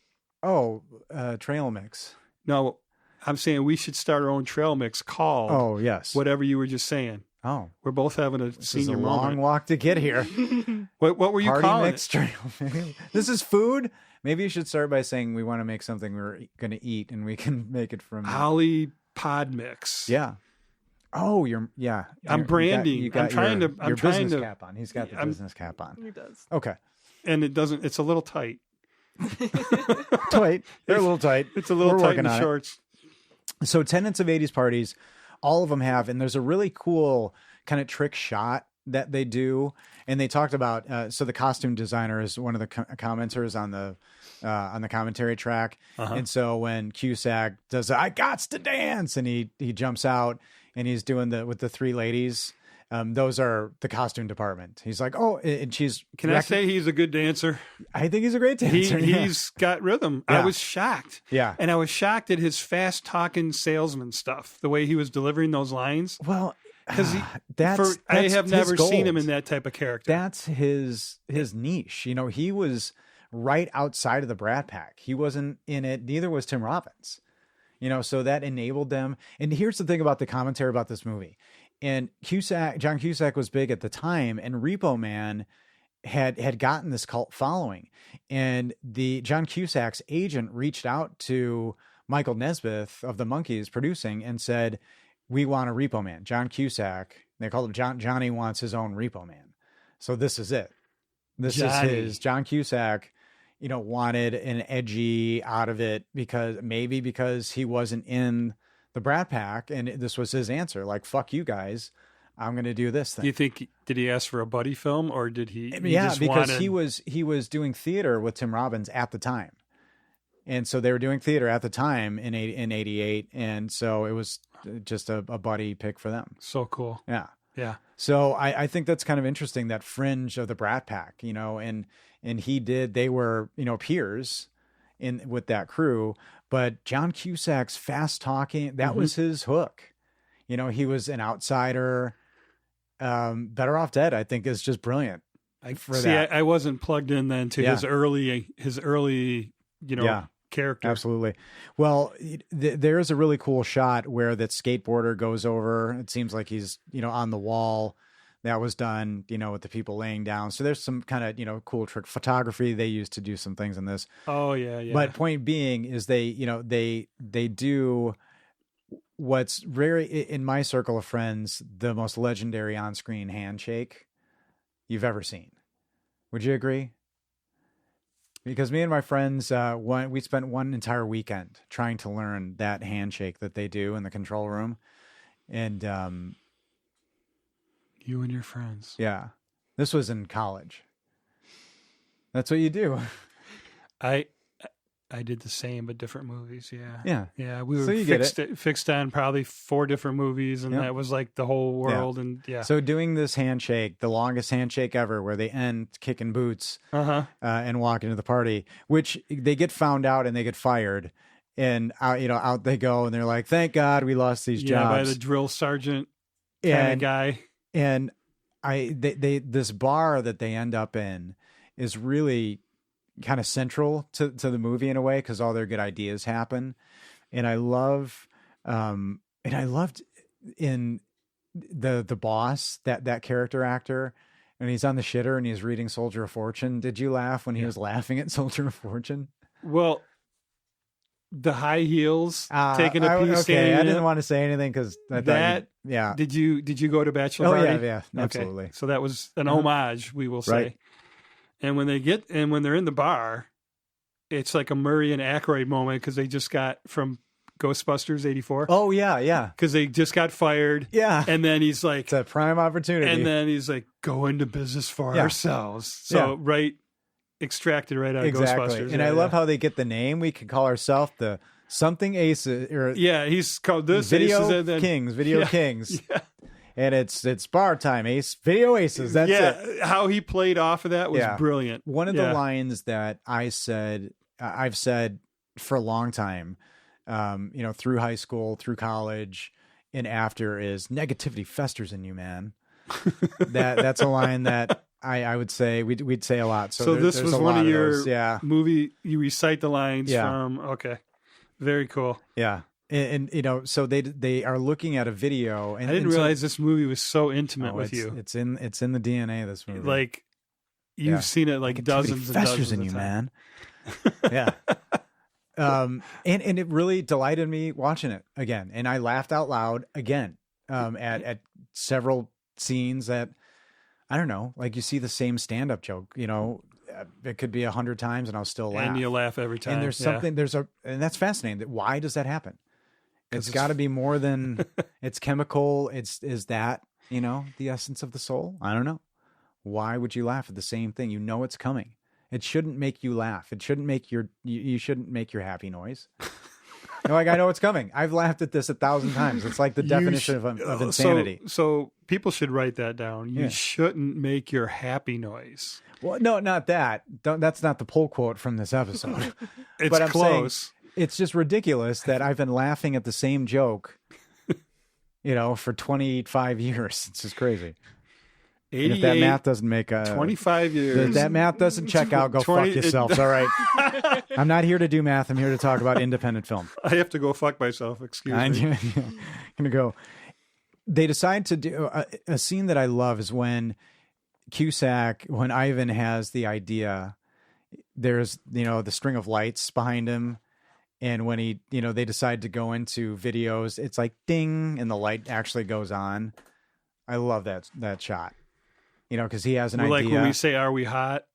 mix.
No, I'm saying we should start our own trail mix called
Oh yes.
whatever you were just saying.
Oh,
We're both having a
this is
senior
a long
moment.
walk to get here.
What were you
Party
calling
mix
it?
trail. This is food. Maybe you should start by saying we want to make something we're going to eat, and we can make it from.
Holly Pod Mix.
Yeah. Oh,
I'm branding.
You got
I'm trying
your,
to- I'm
your
trying
business
to-
cap on. He's got the
I'm-
business cap on.
He does.
Okay.
And it doesn't. It's a little tight.
Tight. They're a little tight.
It's a little
We're
tight
working
in the
on it.
shorts.
So tenets of 80s parties, all of them have, and there's a really cool kind of trick shot that they do. And they talked about, so the costume designer is one of the commenters on the commentary track. And so when Cusack does, I gots to dance, and he jumps out and he's doing with the 3 ladies. Those are the costume department. He's like, oh, and she's.
Can I say he's a good dancer?
I think he's a great dancer.
He's got rhythm.
Yeah.
I was shocked.
Yeah.
And I was shocked at his fast talking salesman stuff, the way he was delivering those lines.
Well,
Because
that's
I have
his
never seen him
gold.
in that type of character.
That's his niche. He was right outside of the Brat Pack. He wasn't in it. Neither was Tim Robbins. So that enabled them. And here's the thing about the commentary about this movie. And John Cusack was big at the time, and Repo Man had gotten this cult following. And John Cusack's agent reached out to Michael Nesbitt of the Monkees producing and said, we want a Repo Man. John Cusack They called him Johnny wants his own Repo Man. So this is it. This is his John Cusack, wanted an edgy out of it because he wasn't in the Brat Pack. And this was his answer. Like, fuck you guys. I'm going to do this thing.
Do you think, did he ask for a buddy film or did he
because he was doing theater with Tim Robbins at the time. And so they were doing theater at the time in 88. And so it was just a buddy pick for them.
So cool.
Yeah.
Yeah.
So I think that's kind of interesting, that fringe of the Brat Pack, and they were, peers with that crew, but John Cusack's fast talking, that was his hook. He was an outsider. Better Off Dead, I think, is just brilliant.
I wasn't plugged in then to his early, character.
Absolutely. Well, there is a really cool shot where that skateboarder goes over. It seems like he's, on the wall. That was done, with the people laying down. So there's some kind of, cool trick photography they used to do some things in this.
Oh yeah, yeah.
But point being is they do what's very, in my circle of friends, the most legendary on-screen handshake you've ever seen. Would you agree? Because me and my friends, we spent one entire weekend trying to learn that handshake that they do in the control room. And
you and your friends.
Yeah. This was in college. That's what you do.
I did the same, but different movies. Yeah.
Yeah.
Yeah. We were fixed on probably 4 different movies, and that was like the whole world. And
So doing this handshake, the longest handshake ever, where they end kicking boots and walk into the party, which they get found out and they get fired, and out they go, and they're like, "Thank God we lost these jobs."
By the drill sergeant kind of guy.
And this bar that they end up in is really kind of central to the movie in a way, because all their good ideas happen. And I loved in the boss, that character actor, and he's on the shitter and he's reading Soldier of Fortune. Did you laugh when he was laughing at Soldier of Fortune?
Well, the high heels taking a piece.
Okay, I didn't want to say anything because yeah.
Did you go to Bachelor Party?
Yeah, absolutely.
Okay. So that was an homage, we will say. Right. And when they're in the bar, it's like a Murray and Aykroyd moment, because they just got from Ghostbusters '84.
Oh yeah.
Because they just got fired.
Yeah.
And then he's like,
it's a prime opportunity.
And then he's like, go into business for ourselves. So extracted right out of Ghostbusters.
And I love how they get the name. We could call ourselves the something Aces, or
he's called this
Video
Aces, and then,
Kings, Video Kings.
Yeah.
And it's bar time, Video Aces. That's it.
How he played off of that was brilliant.
One of the lines that I've said for a long time, through high school, through college, and after, is negativity festers in you, man. That's a line that I would say we'd say a lot. So
this was one of your movie. You recite the lines from. Okay, very cool.
Yeah. And so they are looking at a video, and
I didn't realize this movie was so intimate with you.
It's in the DNA of this movie.
Like, you've seen it like dozens and dozens
in
of
you,
times.
Man. Yeah. And it really delighted me watching it again, and I laughed out loud again at several scenes that, I don't know, like you see the same stand-up joke, it could be 100 times and I'll still laugh.
And you'll laugh every time.
And there's something, and that's fascinating. Why does that happen? It's got to be more than it's chemical. Is that, the essence of the soul? I don't know. Why would you laugh at the same thing? It's coming. It shouldn't make you laugh. It shouldn't make you shouldn't make your happy noise. Like, I know it's coming. I've laughed at this 1,000 times. It's like the definition of insanity.
So people should write that down. You shouldn't make your happy noise.
Well, no, not that. That's not the pull quote from this episode.
But I'm close.
Saying, it's just ridiculous that I've been laughing at the same joke, for 25 years. It's just crazy. And if that math doesn't make
25 years.
If that math doesn't check out, go fuck yourselves. All right. I'm not here to do math. I'm here to talk about independent film.
I have to go fuck myself. Excuse me.
I'm gonna go. They decide to do a scene that I love is when Ivan has the idea. There's the string of lights behind him, and when they decide to go into videos, it's like ding, and the light actually goes on. I love that shot. You know, because he has an
Well,
idea.
like when we say, "Are we hot?"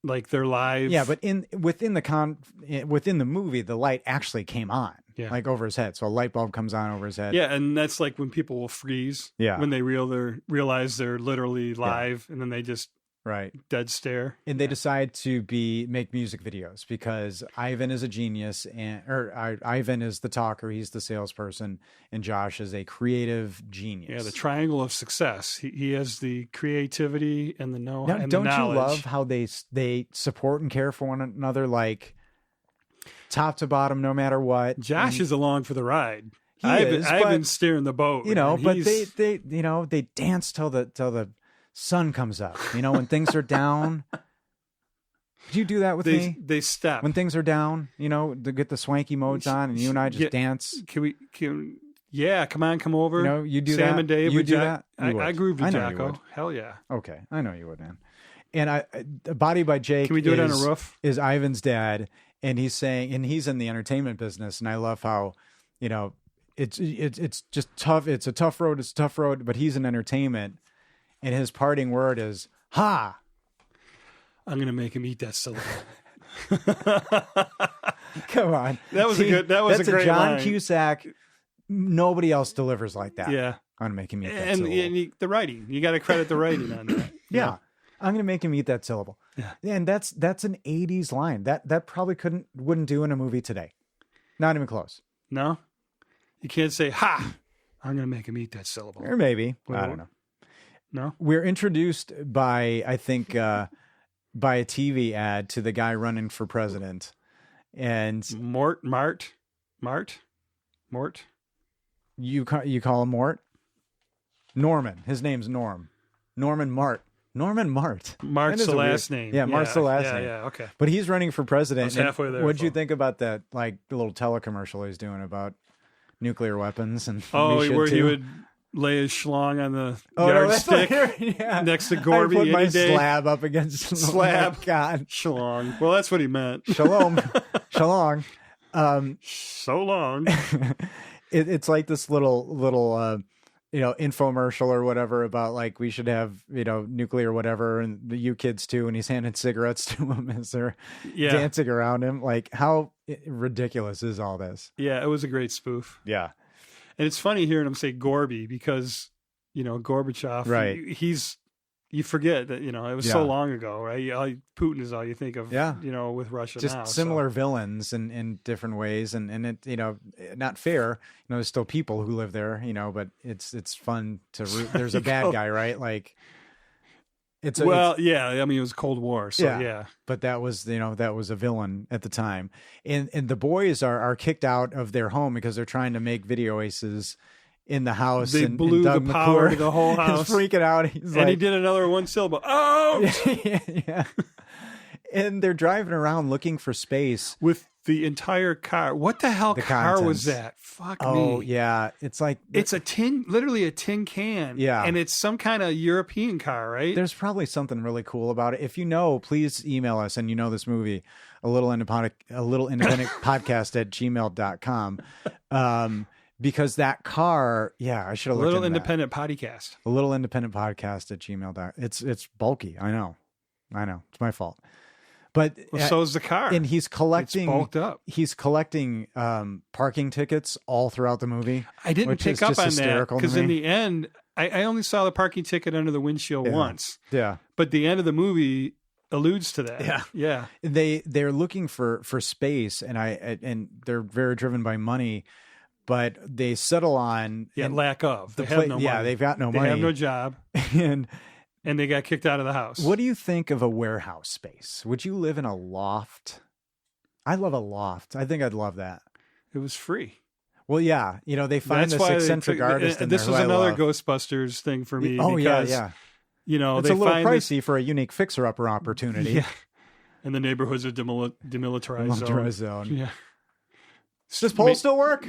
Like they're live.
Yeah, but within the movie, the light actually came on, like over his head. So a light bulb comes on over his head.
Yeah, and that's like when people will freeze.
Yeah.
When they realize they're literally live, and then they just dead stare.
And they decide to make music videos because Ivan is a genius, Ivan is the talker, he's the salesperson, and Josh is a creative genius.
Yeah, the triangle of success. He has the creativity and the know-how and
don't
the knowledge.
you love how they support and care for one another, like top to bottom, no matter what?
Josh is along for the ride.
I've
been steering the boat.
You know, but they dance till the sun comes up. You know, when things are down. Do you do that with me?
They step
when things are down. You know, to get the swanky modes on, and you and I just dance.
Yeah, come on, come over.
You know, you do
Sam
that.
and Dave.
You do that.
I groove with
I know you
Jocko.
would.
Hell yeah.
Okay, I know you would, man. And Body by Jake.
Can we do it on a roof?
Is Ivan's dad, and he's saying, and he's in the entertainment business, and I love how, you know, it's just tough. It's a tough road. It's a tough road, but he's in entertainment, and his parting word is "Ha."
I'm gonna make him eat that syllable.
Come on,
that's a great
John
line.
Cusack. Nobody else delivers like that.
Yeah,
I'm gonna make him eat that
and
syllable.
the writing. You got to credit the writing on that.
Yeah. I'm gonna make him eat that syllable.
Yeah,
and that's an '80s line that probably wouldn't do in a movie today. Not even close.
No, you can't say "Ha." I'm gonna make him eat that syllable.
Or maybe. I don't know.
No,
we're introduced by I think by a TV ad to the guy running for president, and
Mort.
You call him Mort? Norman. His name's Norm. Norman Mart.
Mart's the last name.
Yeah, Mart's the last name.
Yeah, okay.
But he's running for president.
I was halfway there.
What'd you think about that, like, the little telecommercial he's doing about nuclear weapons? And
he would lay his schlong on the yardstick next to Gorby.
I put my slab up against slab. Oh God,
schlong. Well, that's what he meant.
Shalom, shalom.
So long.
It's like this little infomercial or whatever about like we should have nuclear whatever, and the you kids too, and he's handing cigarettes to them as they're dancing around him. Like, how ridiculous is all this?
Yeah, it was a great spoof.
Yeah,
and it's funny hearing him say Gorby because Gorbachev.
Right.
You forget that it was so long ago, right? Putin is all you think of.
Yeah.
With Russia
just
now.
Similar villains in different ways, and it not fair. There's still people who live there, but it's fun to root. There's a bad guy, right? Like it was Cold War, so yeah. But that was that was a villain at the time, and the boys are kicked out of their home because they're trying to make Video Aces in the house.
They blew the power to the whole house.
He's freaking out. He
did another one syllable. Oh,
yeah. And they're driving around looking for space
with the entire car. What the hell car was that? Fuck me.
Oh yeah, it's like
it's literally a tin can.
Yeah,
and it's some kind of European car, right?
There's probably something really cool about it. If you know, please email us. And this movie, a little independent podcast at gmail.com. Because that car, I should have looked into
independent podcast.
A little independent podcast at gmail.com. It's bulky. I know. It's my fault. But
so is the car.
And he's collecting.
It's bulked up.
He's collecting parking tickets all throughout the movie.
I didn't pick up on that because in the end, I only saw the parking ticket under the windshield once.
Yeah.
But the end of the movie alludes to that. Yeah.
They're looking for space, and they're very driven by money. But they settle on
lack of. They have no money.
Yeah, they've got no money.
They have no job, and they got kicked out of the house.
What do you think of a warehouse space? Would you live in a loft? I love a loft. I think I'd love that.
It was free.
Well, yeah, they find this eccentric artist.
This was another Ghostbusters thing for me.
Oh
because,
yeah.
It's
a little pricey for a unique fixer-upper opportunity.
Yeah, and the neighborhoods are demilitarized zone. Yeah.
Does poll still work?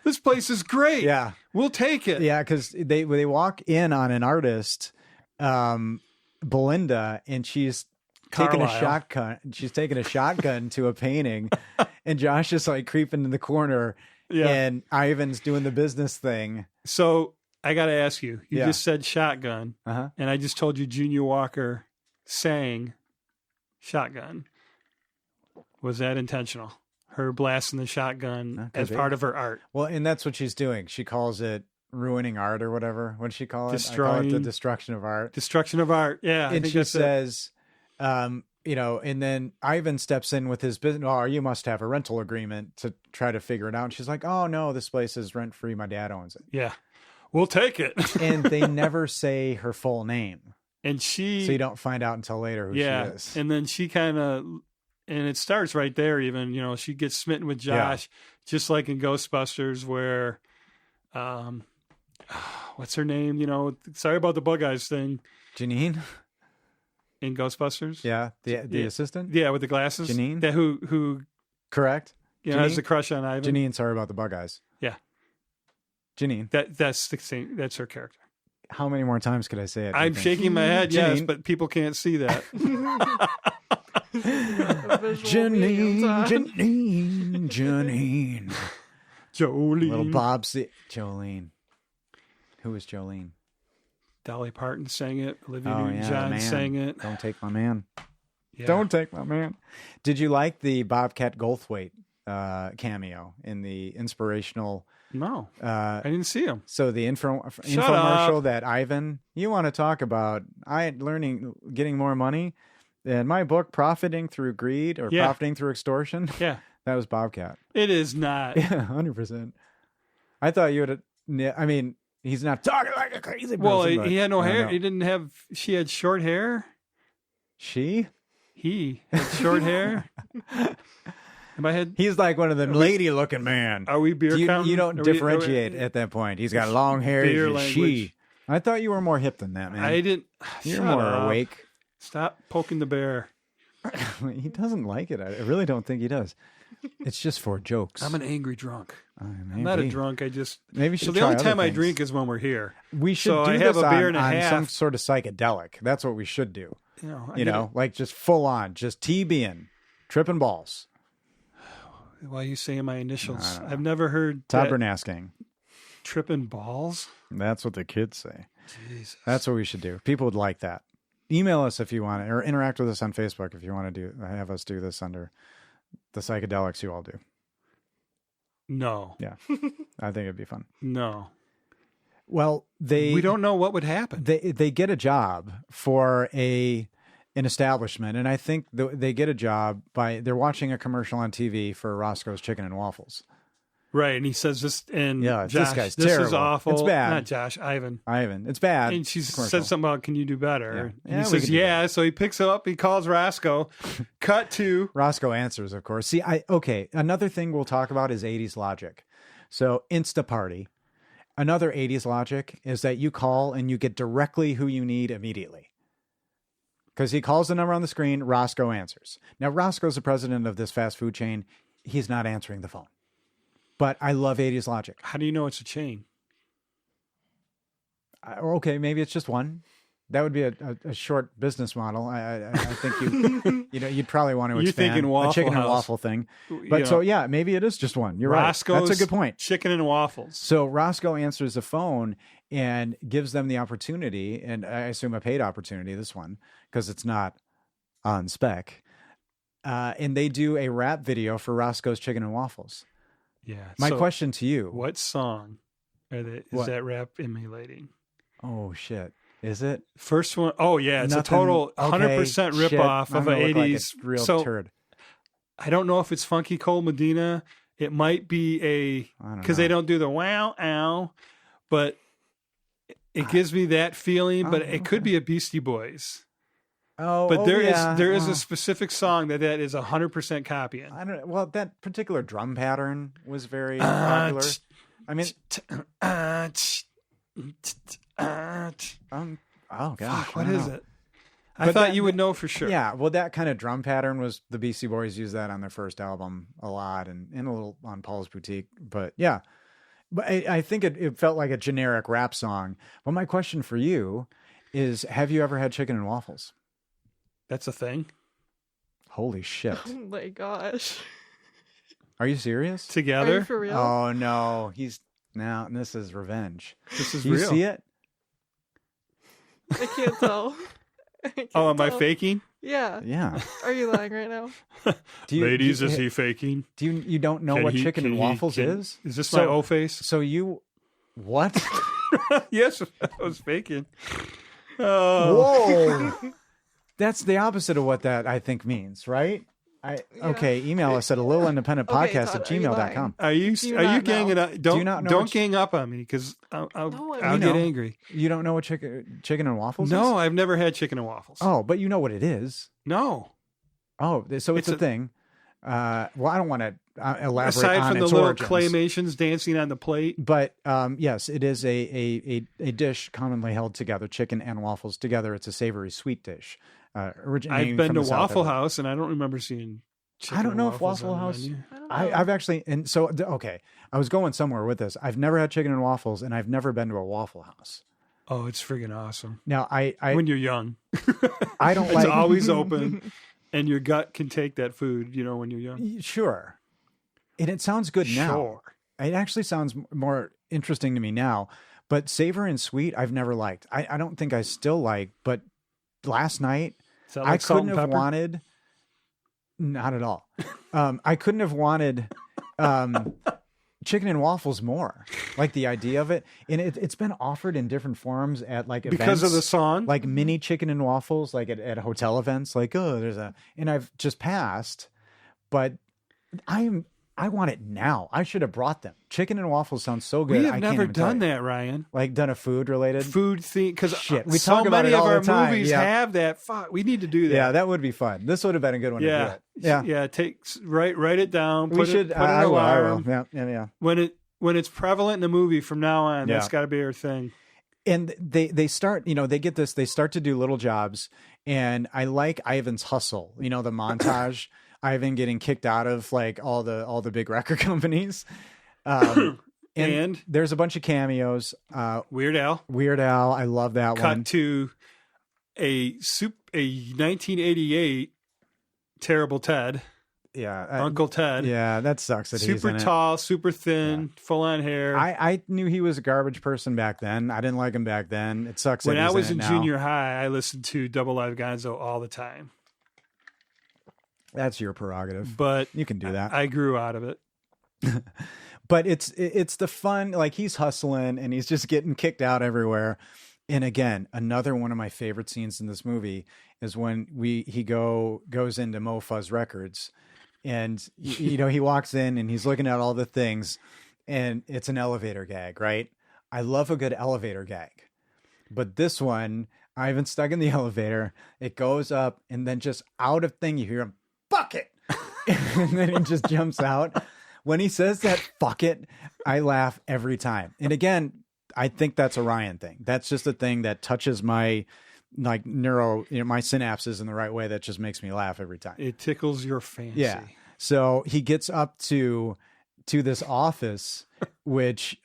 This place is great.
Yeah.
We'll take it.
Yeah, because they walk in on an artist, Belinda, and she's taking a shotgun. She's taking a shotgun to a painting, and Josh is like creeping in the corner, and Ivan's doing the business thing.
So I got to ask you. You
Yeah.
just said shotgun,
Uh-huh.
and I just told you Junior Walker sang shotgun. Was that intentional? Her blasting the shotgun
Could
as
be.
part of her art.
Well, and that's what she's doing. She calls it ruining art or whatever. What does she call it? I call it the
Destroying-
destruction of art.
Destruction of art. Yeah. I
And
think
she
that's it.
says, you know, and then Ivan steps in with his business. Oh, you must have a rental agreement to try to figure it out. And she's like, oh, no, this place is rent free. My dad owns it.
Yeah. We'll take it.
And they never say her full name.
And she.
So you don't find out until later who she is.
And then she kind of, and it starts right there even, you know, she gets smitten with Josh, just like in Ghostbusters where, what's her name? You know, sorry about the Bug Eyes thing
Janine?
in Ghostbusters.
Yeah. The
Yeah.
assistant?
Yeah, with the glasses.
Janine?
That who
Correct.
you know, has
Janine?
the crush on Ivan.
Janine, sorry about the bug eyes.
Yeah.
Janine.
That's the thing. That's her character.
How many more times could I say it? do you
I'm
think?
shaking my head, yes,
Janine.
but people can't see that.
A visual medium time.
Janine.
Jolene.
Little Bobsy. Jolene. Who is Jolene?
Dolly Parton sang it. Olivia
Oh, yeah, the
Newton-John
man.
sang it.
Don't take my man.
Yeah.
Don't take my man. Did you like the Bobcat Goldthwait cameo in the inspirational?
No, I didn't see him.
So the infomercial
up.
that Ivan, you want to talk about getting more money, and my book Profiting Through Greed or
Yeah.
Profiting Through Extortion.
Yeah,
That was Bobcat.
it is not.
Yeah, 100%. I thought you would. I mean, he's not talking like a crazy person.
Well,
but
he had no
I don't
hair.
know.
He didn't have. She had short hair.
She.
He had short hair. Am I had?
He's like one of them lady-looking man.
Are we beer?
You
counting?
don't
Are we-
differentiate at that point. He's got long hair.
Beer
He's a she.
language.
I thought you were more hip than that, man.
I didn't.
You're
Shut
more
up.
awake.
Stop poking the bear.
He doesn't like it. I really don't think he does. It's just for jokes.
I'm an angry drunk.
Maybe.
I'm not a drunk. I just.
Maybe we should
So the
try
only
other
time I
things.
drink is when we're here.
We should
so
do
I
this
have a beer
on,
and a
on
half.
some sort of psychedelic. That's what we should do.
You know. I
You
get
know, like just full on, just TBing, tripping balls,
it. Why are you saying my initials?
I don't
I've never heard that.
tabernasking.
Tripping balls.
That's what the kids say.
Jesus.
That's what we should do. People would like that. Email us if you want to, or interact with us on Facebook if you want to have us do this under the psychedelics you all do.
No.
Yeah, I think it'd be fun.
No.
Well,
We don't know what would happen.
they get a job for an establishment, and I think they get a job they're watching a commercial on TV for Roscoe's Chicken and Waffles.
Right, and he says this, and
Yeah, this
Josh,
guy's
this is
terrible.
awful.
It's bad.
Not Josh, Ivan.
Ivan, it's bad.
And she
It's a commercial.
says something about, can you do better?
Yeah.
And
Yeah,
he
we
says,
can do
yeah. So he picks up, he calls Roscoe. Cut to,
Roscoe answers, of course. See, okay. Another thing we'll talk about is 80s logic. So Instaparty. Another 80s logic is that you call and you get directly who you need immediately. Because he calls the number on the screen, Roscoe answers. Now, Roscoe's the president of this fast food chain. He's not answering the phone. But I love 80s logic.
how do you know it's a chain?
Okay, maybe it's just one. That would be a short business model. I think you'd probably want to
You're
expand
thinking
a
Waffle
chicken and
House.
waffle thing.
You
But
know,
so yeah, maybe it is just one. You're
Roscoe's
right. That's a good point.
Chicken and waffles.
So Roscoe answers the phone and gives them the opportunity, and I assume a paid opportunity, this one, because it's not on spec. And they do a rap video for Roscoe's Chicken and Waffles.
Yeah.
My
so
question to you.
what song is
What?
that rap emulating?
Oh, shit. Is it?
First one, oh yeah, it's
Nothing-
a total 100%
okay, shit.
ripoff
I'm
of an
gonna look like a
80s.
real
so
turd.
I don't know if it's Funky Cole Medina. It might be
I don't
because
know.
they don't do the wow ow, but it gives me that feeling. But it could be a Beastie Boys.
Oh,
But there is
yeah.
a specific song that is 100% copying.
I don't. Well, that particular drum pattern was very popular. I mean, oh gosh,
Fuck, what
I don't
is
know.
it? I
But
thought
that-
you would know for sure.
Yeah, well, that kind of drum pattern was the Beastie Boys used that on their first album a lot, and a little on Paul's Boutique. But yeah, but I think it felt like a generic rap song. But my question for you is: have you ever had chicken and waffles?
That's a thing.
Holy shit!
Oh my gosh.
Are you serious?
Are
Together.
you for real?
Oh no, he's Now this is revenge.
This is
Do you
real.
see it?
I can't tell. I can't
Oh, am I
tell.
faking?
Yeah.
Yeah.
Are you lying right now?
Ladies, is he faking?
Do you don't know
Can
what
he-
chicken and
can he-
waffles
can-
is?
Is this
So-
my O face?
So you what?
Yes, I was faking. Oh.
Whoa. That's the opposite of what that I think means, right? Okay, email us at a little independent
Okay,
podcast
Todd,
at
are you
gmail.com.
Are you
Do you
are you
not
ganging
know?
up?
Do you not know
Don't
what
gang up on me because I'll
No,
I'll
you
get
know.
angry.
You don't know what chicken and waffles is?
No, I've never had chicken and waffles.
Oh, but you know what it is.
No.
Oh, so it's
It's
a
a-
thing. Well, I don't want to elaborate
Aside
on
from the
its
little
origins.
claymations dancing on the plate.
But yes, it is a dish commonly held together, chicken and waffles together. It's a savory sweet dish. Originating
I've been
from
to
the South
Waffle
Italy.
House and I don't remember seeing chicken
I don't
and
know if
waffles
Waffle
on the
House.
menu.
I don't know.
I've actually, and so okay, I was going somewhere with this. I've never had chicken and waffles, and I've never been to a Waffle House.
Oh, it's friggin' awesome.
Now, I
When you're young.
I don't
It's
like
always open and your gut can take that food, when you're young.
Sure, and it sounds good now.
Sure.
It actually sounds more interesting to me now. But savory and sweet, I've never liked. I don't think I still like. But last night,
Is that
I
like salt
couldn't
and
have
pepper?
wanted. Not at all. I couldn't have wanted chicken and waffles more. Like the idea of it, and it's been offered in different forms at like events.
Because of the song?
like mini chicken and waffles, like at hotel events. Like, oh, there's a, and I've just passed. But I want it now. I should have brought them. Chicken and waffles sounds so good.
We have
I
never
can't even tell
done
you.
that, Ryan.
Like done a food related.
Food theme, because
Shit, we
so
talk about
many
it
of
all
our
the time.
movies
Yeah.
have that. Fuck, we need to do that.
Yeah, that would be fun. This would have been a good one to do
yeah,
it. Yeah.
yeah. Write it down.
We should.
Put an
I will.
alarm.
Yeah.
When it's prevalent in the movie from now on.
Yeah.
That's got to be our thing.
And they start, they get this, they start to do little jobs. And I like Ivan's hustle, the montage, Ivan getting kicked out of like all the big record companies. And there's a bunch of cameos.
Weird Al.
Weird Al, I love that
Cut
one.
to a 1988 Terrible Ted,
Yeah.
Uncle Ted.
Yeah, that sucks that he's
Super
in it.
tall, super thin, full on hair.
I knew he was a garbage person back then. I didn't like him back then. It sucks
when
that
I
he's
was
in
in
it now.
junior high, I listened to Double Live Gonzo all the time.
That's your prerogative.
But
You can do that.
I grew out of it.
But it's the fun, like he's hustling and he's just getting kicked out everywhere. And again, another one of my favorite scenes in this movie is when he goes into Mo Fuzz Records, and he walks in and he's looking at all the things, and it's an elevator gag, right? I love a good elevator gag, but this one, Ivan's stuck in the elevator. It goes up, and then just out of thing, you hear him, "Fuck it," and then he just jumps out. When he says that, "fuck it," I laugh every time. And again, I think that's a Ryan thing. That's just a thing that touches my my synapses in the right way. That just makes me laugh every time.
It tickles your fancy.
Yeah. So he gets up to this office, which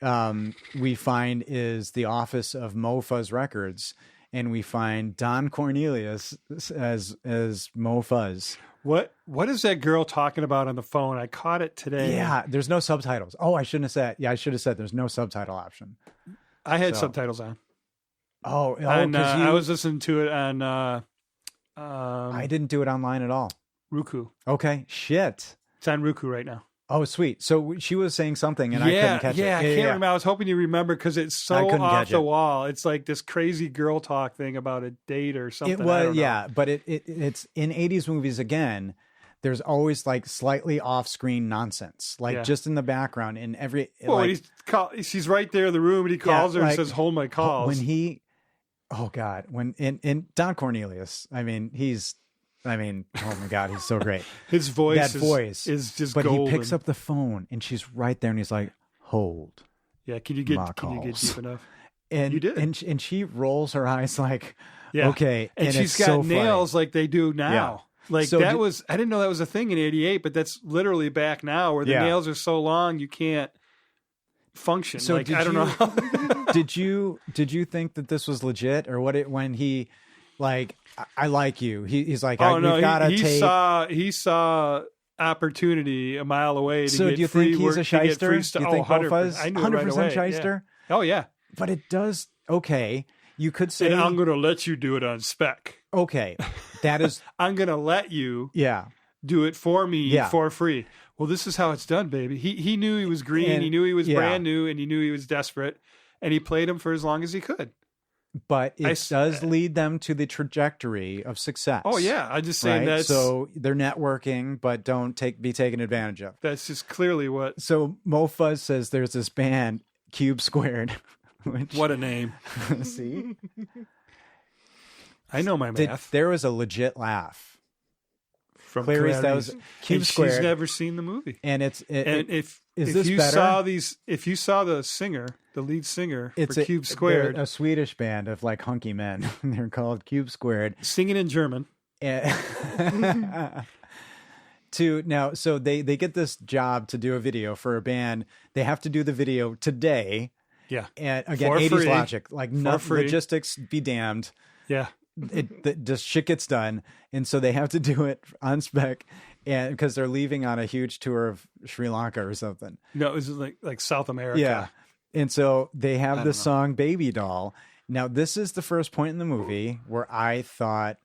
we find is the office of Mo Fuzz Records, and we find Don Cornelius as Mo Fuzz.
What is that girl talking about on the phone? I caught it today.
Yeah, there's no subtitles. Oh, I shouldn't have said. Yeah, I should have said there's no subtitle option.
I had
So-
subtitles on.
And
I was listening to it on
I didn't do it online at all.
Roku.
Okay, shit.
It's on Roku right now.
Oh, sweet. So she was saying something, and I couldn't catch it.
I can't remember. I was hoping you remember because it's
I
so
couldn't
off
catch
the
it.
wall. It's like this crazy girl talk thing about a date or something.
It
I
was,
don't know.
yeah, but it's in 80s movies again. There's always like slightly off-screen nonsense, like
Yeah.
just in the background. In every
Well, she's right there in the room, and he calls her and
like,
says, "Hold my calls."
when he, oh god, when in Don Cornelius, oh my god, he's so great.
His voice,
That voice
is just
But
golden.
he picks up the phone, and she's right there, and he's like, "Hold."
Yeah, can you
my
get
calls.
deep enough?
And
You did.
and she rolls her eyes like,
Yeah.
okay,
And she's
it's
got
so
nails like they do now.
Yeah.
Like
So
that
did-
was I didn't know that was a thing in '88, but that's literally back now where the
Yeah.
nails are so long you can't function.
So
like
did
I don't
you-
know. How,
did you think that this was legit, or when he like, I like you? He's like,
oh
we've
no,
got a
he
tape.
saw opportunity a mile away to
So
get
do you
free
think he's
work,
a
to get
shyster?
free
Do
stuff.
you think
100%.
Mofuz?
I knew it right
100%
away.
shyster?
Yeah. Oh, yeah.
But it does, okay. You could say,
And I'm going to let you do it on spec.
okay, that is,
I'm going to let you
yeah.
do it for me
Yeah.
for free. Well, this is how it's done, baby. He knew he was green.
And-
he knew he was
yeah.
brand new, and he knew he was desperate. And he played him for as long as he could.
But it does lead them to the trajectory of success.
Oh, yeah. I'm just saying
right? So they're networking, but don't be taken advantage of.
that's just clearly what.
So Mofuz says there's this band, Cube Squared. Which,
What a name.
see?
I know my math.
There was a legit laugh.
From
Clarice, that
Clarice.
was Cube
And
Squared.
she's never seen the movie.
And
And if
this
you
better?
if you saw the singer, the lead singer
it's
for Cube Squared,
they're a Swedish band of like hunky men. They're called Cube Squared.
singing in German.
And so they get this job to do a video for a band. They have to do the video today.
Yeah.
And again,
For
80s
free.
logic, like no
free.
logistics be damned.
Yeah.
Just shit gets done. And so they have to do it on spec, and because they're leaving on a huge tour of Sri Lanka or something.
No, it was like South America.
Yeah. And so they have
I
this
don't know.
song Baby Doll. Now, this is the first point in the movie where I thought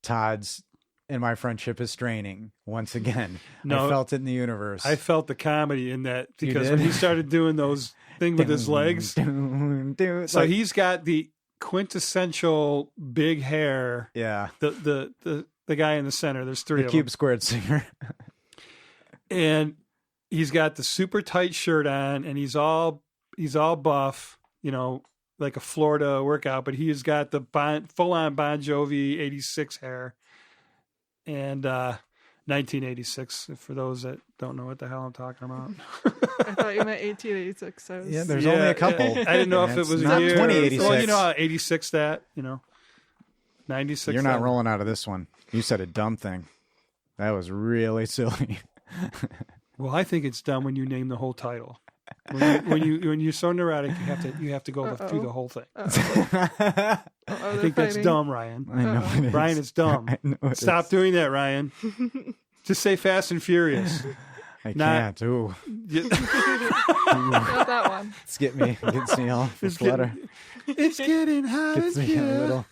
Todd's and my friendship is straining once again.
No,
I felt it in the universe.
I felt the comedy in that
You
because
did?
when he started doing those thing with his legs, so
Like,
he's got the quintessential big hair.
yeah,
The guy in the center. There's three
the
of
Cube
them,
Squared singer.
and he's got the super tight shirt on, and he's all buff, like a Florida workout. But he's got the full on Bon Jovi '86 hair, and 1986. For those that don't know what the hell I'm talking about.
I thought you meant 1886.
Yeah, there's only a couple.
I didn't know if it
It's
was
not
a year.
2086.
Well, you know how 86 that, 96.
You're not
that.
rolling out of this one. You said a dumb thing. That was really silly.
Well, I think it's dumb when you name the whole title. When you're so neurotic, you have to go through the whole thing.
I
I think that's dumb, Ryan.
I know it is.
Ryan, it's dumb.
I know it
Stop
is.
doing that, Ryan. Just say Fast and Furious.
I
not-
can't. Ooh,
Not that one.
it's gets me all
It's
flutter.
It's getting hot
Gets
as
me a
hell.
little.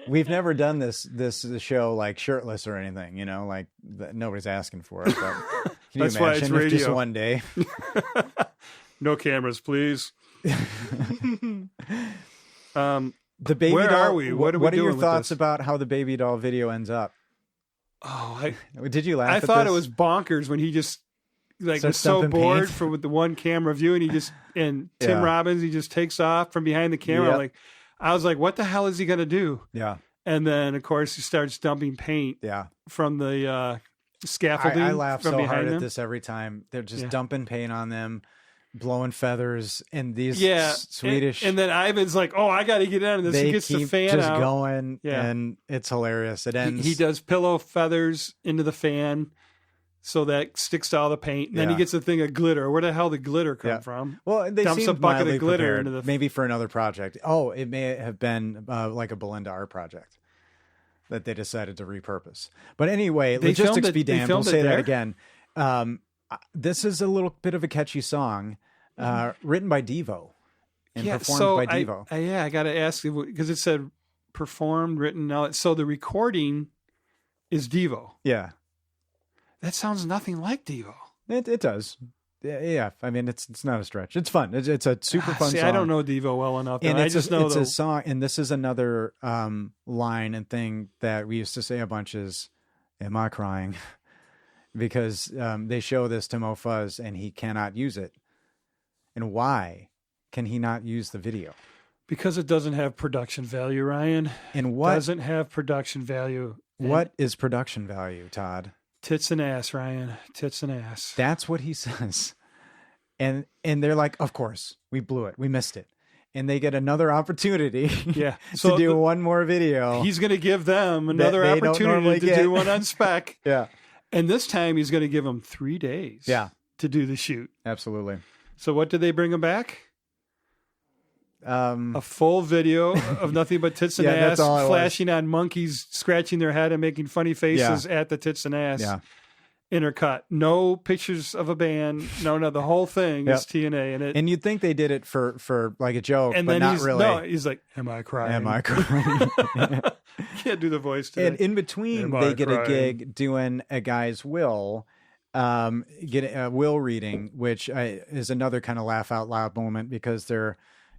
We've never done this show like shirtless or anything, like nobody's asking for it. But can you
That's why it's
imagine if just
radio.
one day?
No cameras, please.
The baby
Where
doll.
are we? What are we
your
doing with
thoughts
this?
about how the baby doll video ends up?
Oh,
Did you laugh?
I
at
thought
this?
it was bonkers when he just was
Starts
so
dumping
bored
paint.
with the one camera view, and Tim
Yeah.
Robbins, he just takes off from behind the camera.
Yep.
I was like, what the hell is he gonna do?
Yeah,
And then of course he starts dumping paint
yeah.
from the scaffolding.
I laugh
from
so
behind
hard
them.
at this every time. They're just
Yeah.
dumping paint on them, blowing feathers, and these
Yeah,
Swedish.
And then Ivan's like, "Oh, I got to get on this."
they
He gets
keep
the fan
just
out.
going,
Yeah.
and it's hilarious. It ends.
He does pillow feathers into the fan, so that sticks to all the paint. And then he
Yeah.
gets a thing of glitter. Where the hell did glitter come
Yeah.
from?
Well, they
dumps a
seemed
bucket of
mildly
glitter
prepared,
into the-
maybe for another project. Oh, it may have been like a Belinda art project that they decided to repurpose. But anyway,
They
logistics
filmed it-
be
they
damned. We'll
filmed it
say that
there?
again. This is a little bit of a catchy song, written by Devo and performed by Devo.
I got to ask you because it said performed, written. All that. So the recording is Devo.
Yeah,
That sounds nothing like Devo.
it does. Yeah, I mean it's not a stretch. It's fun. It's a super fun
See,
song.
I don't know Devo well enough.
And
I
it's
just know
it's
the
a song, and this is another line and thing that we used to say a bunch is, "Am I crying?" Because they show this to Mofuz and he cannot use it. And why can he not use the video?
because it doesn't have production value, Ryan.
And what
Doesn't have production value.
what is production value, Todd?
Tits and ass, Ryan. Tits and ass.
That's what he says. And they're like, "Of course, we blew it. We missed it." And they get another opportunity
Yeah.
to
So
do one more video.
he's going to give them another
they don't normally
opportunity to
get.
do one on spec.
Yeah.
And this time he's going to give them 3 days
Yeah.
to do the shoot.
Absolutely.
So what did they bring him back? A full video of nothing but tits and
Yeah,
ass,
that's all it was.
flashing on monkeys scratching their head and making funny faces at the tits and ass.
Yeah.
intercut. No pictures of a band. No. The whole thing is TNA,
and you'd think they did it for like a joke,
and
but
then
not really.
No, he's like, "Am I crying?
Am I crying?"
Can't do the voice today.
And in between, they get a gig doing a guy's will, get a will reading, which is another kind of laugh out loud moment because they're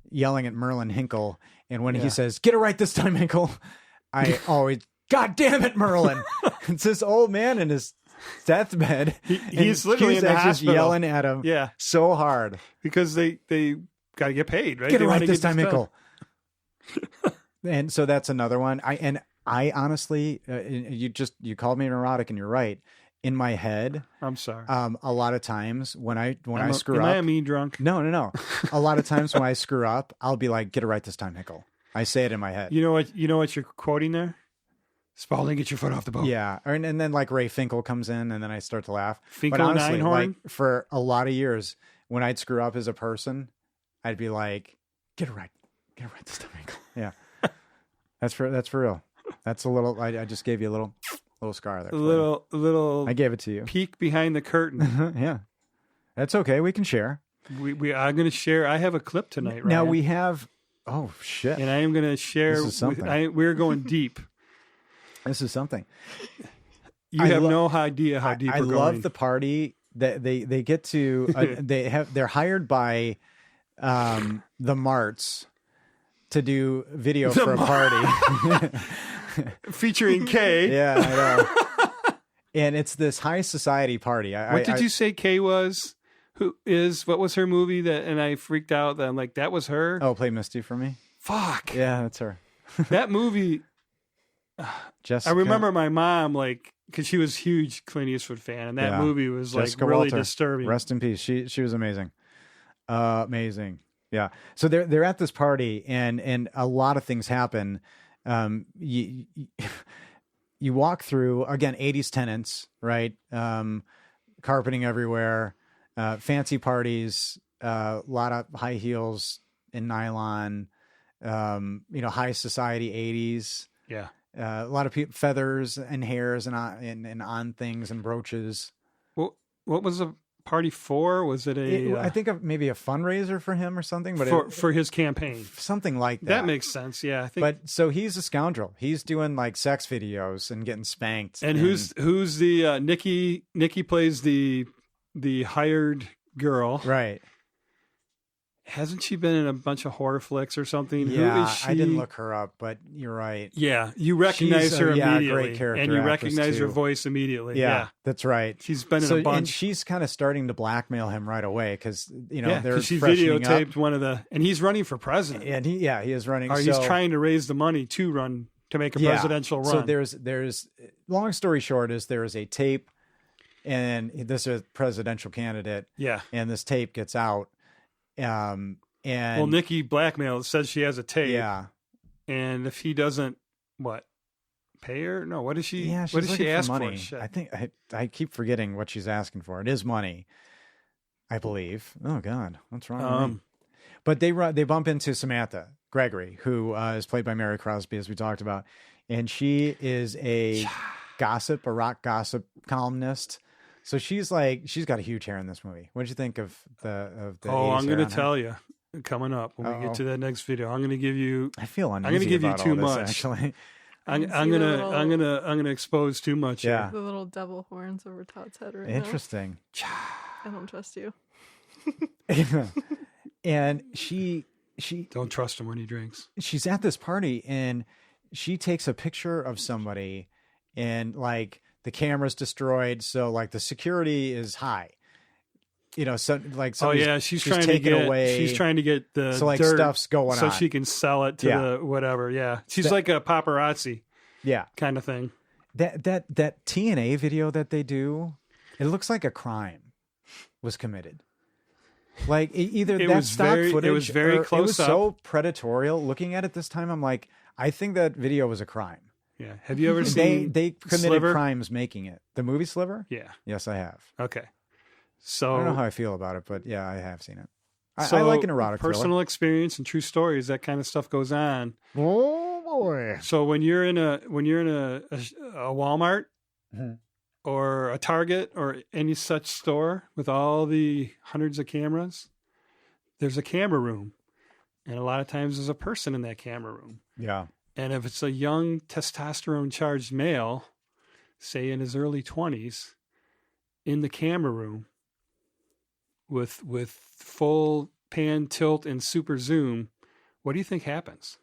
yelling at Merlin Hinkle, and when he says, "Get it right this time, Hinkle," I always, God damn it, Merlin! It's this old man in his deathbed.
He's literally in the
just
hospital,
yelling at him, so hard
because they got to get paid, right?
Get it right this time, Hinkle. And so that's another one. I honestly, you called me neurotic, and you're right. In my head,
I'm sorry.
A lot of times when I screw up,
am I a mean drunk?
No. A lot of times when I screw up, I'll be like, "Get it right this time, Hinkle." I say it in my head.
You know what you're quoting there? Spalding, get your foot off the boat.
Yeah, and then like Ray Finkel comes in, and then I start to laugh.
Finkel
but honestly,
and Einhorn?
like, for a lot of years, when I'd screw up as a person, I'd be like, "Get it right this time, Hinkle." Yeah, that's for real. That's a little. I just gave you a little scar there.
A little.
I gave it to you.
Peek behind the curtain.
Yeah, that's okay. We can share.
We are going to share. I have a clip tonight.
Now
Ryan,
we have. Oh shit!
and I am going to share.
This is something.
We're going deep.
This is something.
You have no idea how deep we're going.
I love the party that they get to. They're hired by the Marts to do video for a party.
Featuring Kay.
Yeah, I know. And it's this high society party.
What did you say Kay was? What was her movie that? And I freaked out that I'm like, that was her.
Oh, Play Misty for Me.
Fuck.
Yeah, that's her.
That movie.
Jessica,
I remember my mom, like, because she was a huge Clint Eastwood fan, and that movie was
Jessica
like really
Walter.
disturbing.
Rest in peace. She was amazing. Amazing. Yeah. So they're at this party, and a lot of things happen. You walk through, again, 80s tenants, right? Carpeting everywhere, fancy parties, a lot of high heels and nylon, high society 80s.
Yeah.
A lot of people, feathers and hairs and on things and brooches.
What was the party for? Was it
I think maybe a fundraiser for him or something, but
for his campaign,
something like that.
That makes sense. Yeah, I think.
But so he's a scoundrel. He's doing like sex videos and getting spanked.
And who's the Nikki? Nikki plays the hired girl,
right?
Hasn't she been in a bunch of horror flicks or something?
Yeah,
Who is she?
I didn't look her up, but you're right.
Yeah, you recognize her immediately,
great character,
and you
actress
recognize her
too.
voice immediately.
Yeah, that's right.
She's been in a bunch.
And she's kind of starting to blackmail him right away because they're
she
freshening
videotaped
up.
one of the, and he's running for president.
And he is running.
Or he's trying to raise the money to make a presidential run.
So there's long story short is there is a tape, and this is a presidential candidate.
Yeah,
and this tape gets out. And
Nikki blackmail says she has a tape.
Yeah,
and if he doesn't, pay her? No, what is she?
Yeah,
what does she ask for?
Money. I think I keep forgetting what she's asking for. It is money, I believe. Oh God, what's wrong with me? But they bump into Samantha Gregory, who is played by Mary Crosby, as we talked about, and she is a rock gossip columnist. So she's got a huge hair in this movie. What did you think of the?
Oh, I'm going to tell you coming up when we get to that next video. I'm going to give you.
I feel uneasy.
I'm going to give you too much.
Actually,
I'm gonna expose too much.
Yeah,
the little devil horns over Todd's head right
Interesting.
now. I don't trust you.
And she
don't trust him when he drinks.
She's at this party and she takes a picture of somebody, and like the camera's destroyed, so like the security is high. So like
she's trying to get away. She's trying to get the dirt
stuff's going
so
on,
she can sell it to the whatever. Yeah, she's like a paparazzi.
Yeah,
kind of thing.
That TNA video that they do, it looks like a crime was committed. Like either
it
that
was
stock
very,
footage,
it was very
or
close
it was
up.
so predatorial. Looking at it this time, I'm like, I think that video was a crime.
Yeah. Have you ever seen?
They committed
Sliver?
crimes making it. The movie Sliver.
Yeah.
Yes, I have.
Okay. So
I don't know how I feel about it, but yeah, I have seen it.
So
I like an erotic
personal experience and true stories. That kind of stuff goes on.
Oh boy!
So when you're in a Walmart,
mm-hmm.
or a Target or any such store with all the hundreds of cameras, there's a camera room. And a lot of times there's a person in that camera room.
Yeah.
And if it's a young testosterone charged male, say in his early 20s, in the camera room with full pan, tilt, and super zoom, what do you think happens?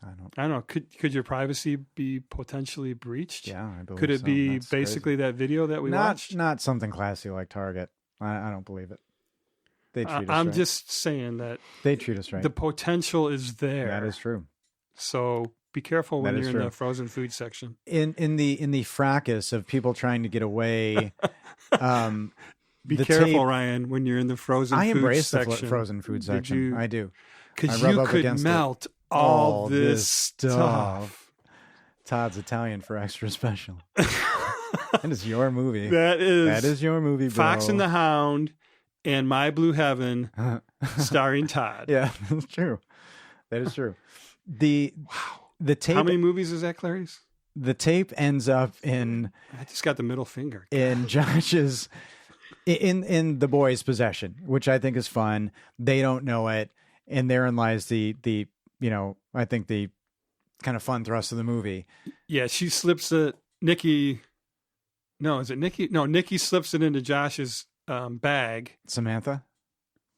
I don't know. Could your privacy be potentially breached?
Yeah, I believe
Could it
so.
be
That's
basically
crazy.
that video that we watched?
Not something classy like Target. I don't believe it. They treat us
I'm
right.
just saying that
They treat us right.
the potential is there.
That is true.
So be careful when
That is
you're in
true.
the frozen food section.
In the fracas of people trying to get away,
Be
the
careful,
tape-
Ryan, when you're in the frozen
I
food
embrace the
section.
frozen food
Did
section.
you-
I do.
Because
I rub
you
up
could
against it.
melt all this stuff.
Todd's Italian for extra special. That is your movie.
That
is your movie, bro.
Fox and the Hound and My Blue Heaven, starring Todd.
Yeah, that's true. That is true. The tape.
How many movies is that, Clarice?
The tape ends up in
I just got the middle finger.
Josh's in the boys' possession, which I think is fun. They don't know it, and therein lies the I think the kind of fun thrust of the movie.
Yeah, she slips it. Nikki. No, is it Nikki? No, Nikki slips it into Josh's bag.
Samantha.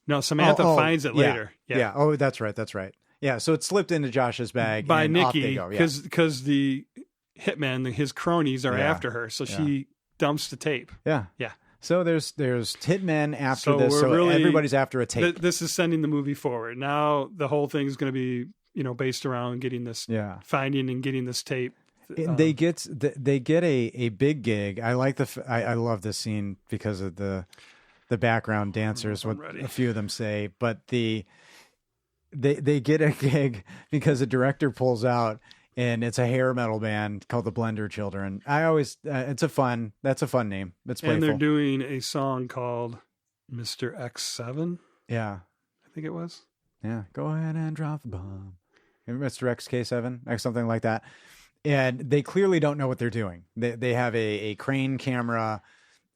No, Samantha finds it later.
Yeah. Oh, that's right. That's right. Yeah. So it slipped into Josh's bag
By
and off they
Nikki
go. Yeah.
because the hitmen, his cronies, are
Yeah.
after her. So
Yeah.
she dumps the tape.
Yeah.
Yeah.
So there's hitmen after
So
this.
we're
So
really-
everybody's after a tape.
This is sending the movie forward. Now the whole thing is going to be based around getting this finding and getting this tape.
They get a big gig. I like I love this scene because of the background dancers. What a few of them say, but they get a gig because the director pulls out, and it's a hair metal band called the Blender Children. That's a fun name. It's playful.
And they're doing a song called Mr. X7.
Yeah,
I think it was.
Yeah, go ahead and drop the bomb. Mr. XK7, X something like that. And they clearly don't know what they're doing. They have a crane camera.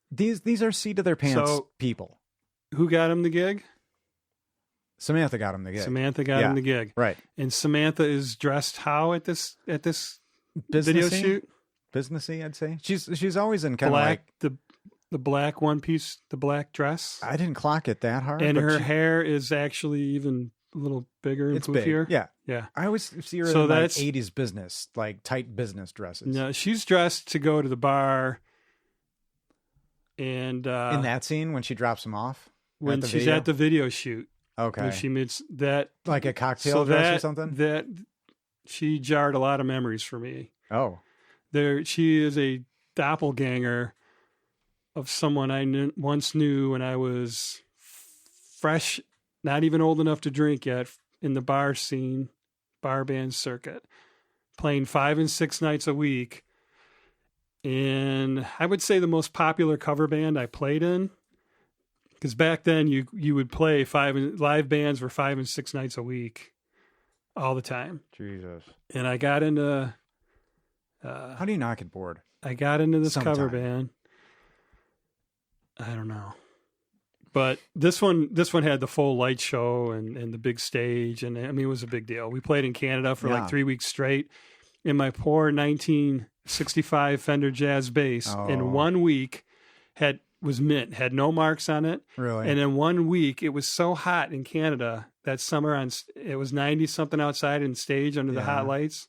These are seat of their pants people.
Who got him the gig?
Samantha got him the gig.
Samantha got him the gig.
Right.
And Samantha is dressed how at this
Businessy?
video shoot?
Businessy, I'd say. She's always in kind
Black,
of like
the black one piece, the black dress.
I didn't clock it that hard.
And
but
her hair is actually even a little bigger and
it's big.
poofier.
Yeah.
Yeah.
I always see her
So
in like
that's-
80s business, like tight business dresses.
No, she's dressed to go to the bar. And
in that scene when she drops him off?
when
the
she's
video?
at the video shoot.
Okay.
Where she meets that
Like a cocktail dress or something?
That she jarred a lot of memories for me.
Oh.
She is a doppelganger of someone I once knew when I was fresh, not even old enough to drink yet, in the bar scene, bar band circuit, playing 5 and 6 nights a week. And I would say the most popular cover band I played in, because back then you would play live bands were 5 and 6 nights a week, all the time.
Jesus.
And I got into.
How do you not get bored?
I got into this
Sometime.
cover band. I don't know. But this one had the full light show and the big stage. And I mean, it was a big deal. We played in Canada for like 3 weeks straight in my poor 1965 Fender Jazz bass. In 1 week was mint, had no marks on it.
Really?
And in 1 week, it was so hot in Canada that summer it was 90 something outside in stage under the hot lights.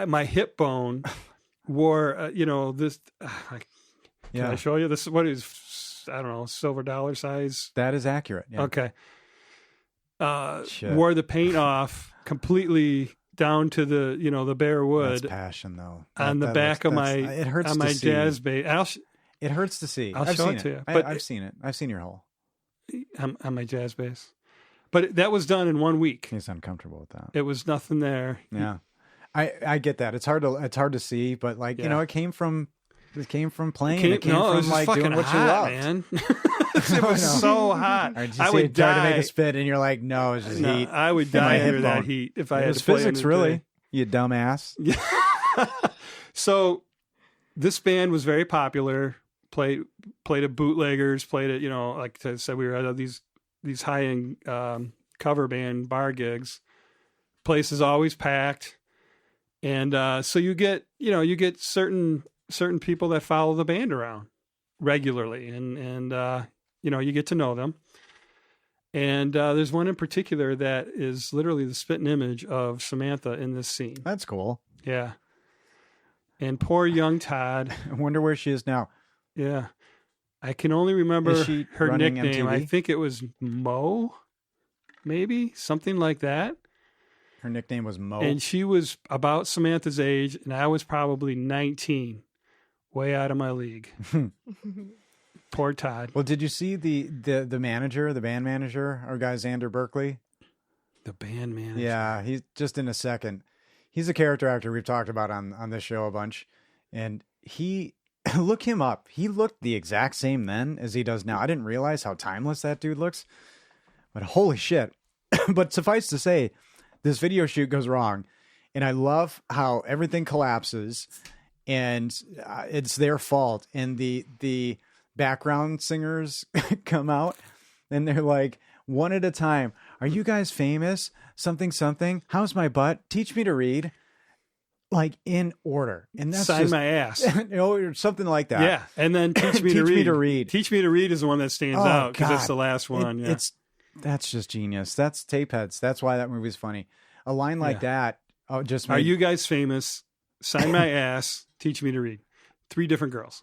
My hip bone wore, this. Can I show you? This is what is, I don't know, silver dollar size.
That is accurate. Yeah.
Okay. Wore the paint off completely down to the, the bare wood.
That's passion, though.
On the back of
it hurts
on
to
my
see.
jazz bass.
It hurts to see.
I'll
I've
show
seen
it to you.
But
But
I've seen it. I've seen your hole.
On my jazz bass. But that was done in 1 week.
He's uncomfortable with that.
It was nothing there.
Yeah. I get that. It's hard to see, but like, it came from playing. It came
it
from
was
like
fucking
doing what you
hot,
loved.
man. It was so hot.
Or did you
I
say
would
try
die.
to make a spit and you're like, no, it's just heat.
I would
in my
die
hip
under that
bone.
heat if I
It
had
was
to play
physics,
under the
really.
day.
You dumbass.
So this band was very popular. Played at bootleggers. Played at like I said, we were at these high end cover band bar gigs. Place is always packed, and so you get certain people that follow the band around regularly, and you get to know them. And there's one in particular that is literally the spitting image of Samantha in this scene.
That's cool.
Yeah. And poor young Todd.
I wonder where she is now.
Yeah. I can only remember
Is she
her
running
nickname.
MTV?
I think it was Mo, maybe something like that.
Her nickname was Mo.
And she was about Samantha's age, and I was probably 19. Way out of my league. Poor Todd.
Well, did you see the manager, the band manager, our guy Xander Berkeley?
The band manager.
Yeah, he's just in a second. He's a character actor we've talked about on this show a bunch. And he, look him up. He looked the exact same then as he does now. I didn't realize how timeless that dude looks. But holy shit. But suffice to say, this video shoot goes wrong. And I love how everything collapses. And it's their fault. And the background singers come out. And they're like, one at a time. Are you guys famous? Something, something. How's my butt? Teach me to read. Like in order. And that's
Sign
just,
my ass.
or something like that.
Yeah. And then teach me
Teach
to read.
me to read.
Teach me to read is the one that stands
Oh,
out because it's
God.
the last one. Yeah.
That's just genius. That's Tapeheads. That's why that movie's funny. A line like that just
Are
made,
you guys famous? Sign my ass. Teach me to read. 3 different girls.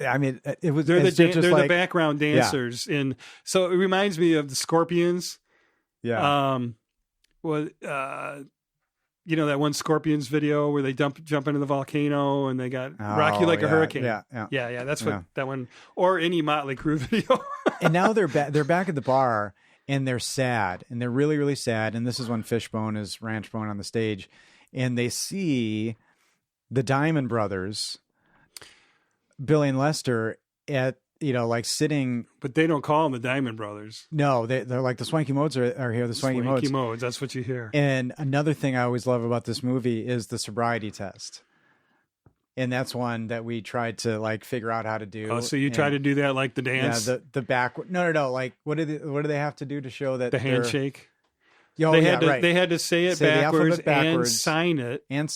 I mean, it was
They're
it's just
they're
like,
the background dancers in. So it reminds me of the Scorpions.
Yeah.
That one Scorpions video where they jump into the volcano and they got rock you like a hurricane.
Yeah.
That's what that one, or any Motley Crue video.
And now they're back at the bar and they're sad and they're really, really sad. And this is when Fishbone is Ranchbone on the stage and they see the Diamond Brothers, Billy and Lester at, like sitting.
But they don't call them the Diamond Brothers.
No, they're like the Swanky Modes are here. The Swanky Modes.
That's what you hear.
And another thing I always love about this movie is the sobriety test. And that's one that we tried to like figure out how to do.
Oh, so you try to do that like the dance?
Yeah, the back. No. Like, what do they have to do to show that
the handshake?
They
had to say it
the
backwards,
alphabet backwards and sign it
in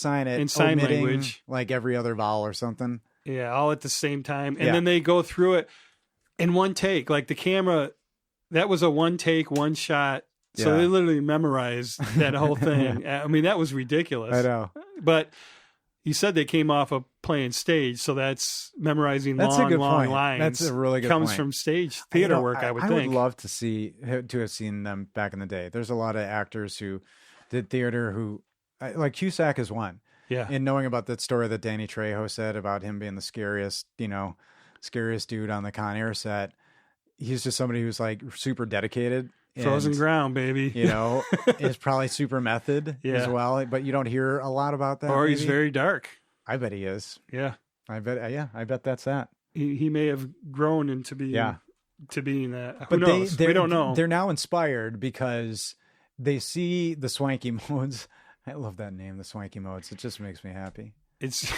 sign
omitting,
language,
like every other vowel or something.
Yeah, all at the same time, and then they go through it in one take. Like the camera, that was a one take, one shot. So they literally memorized that whole thing. I mean, that was ridiculous.
I know,
but he said they came off of playing stage, so that's memorizing
that's
long
a good
lines.
point. That's a really good
comes
point.
from stage theater work. I would think.
I would love to have seen them back in the day. There's a lot of actors who did theater who, like Cusack is one.
Yeah.
And knowing about that story that Danny Trejo said about him being the scariest dude on the Con Air set, he's just somebody who's like super dedicated.
Frozen ground, baby.
Is probably super method as well, but you don't hear a lot about that.
Or he's very dark.
I bet he is.
Yeah.
I bet that's that.
He may have grown into being that. Who
But
knows? We don't know.
They're now inspired because they see the Swanky Modes. I love that name, the Swanky Modes. It just makes me happy.
It's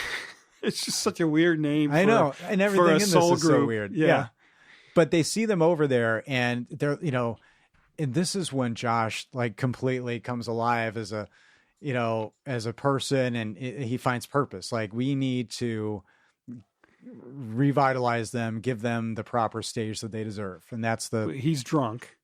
just such a weird name.
I know, and everything in this is so weird. Yeah. But they see them over there, and they're and this is when Josh like completely comes alive as a person, and he finds purpose. Like, we need to revitalize them, give them the proper stage that they deserve, and that's
he's drunk.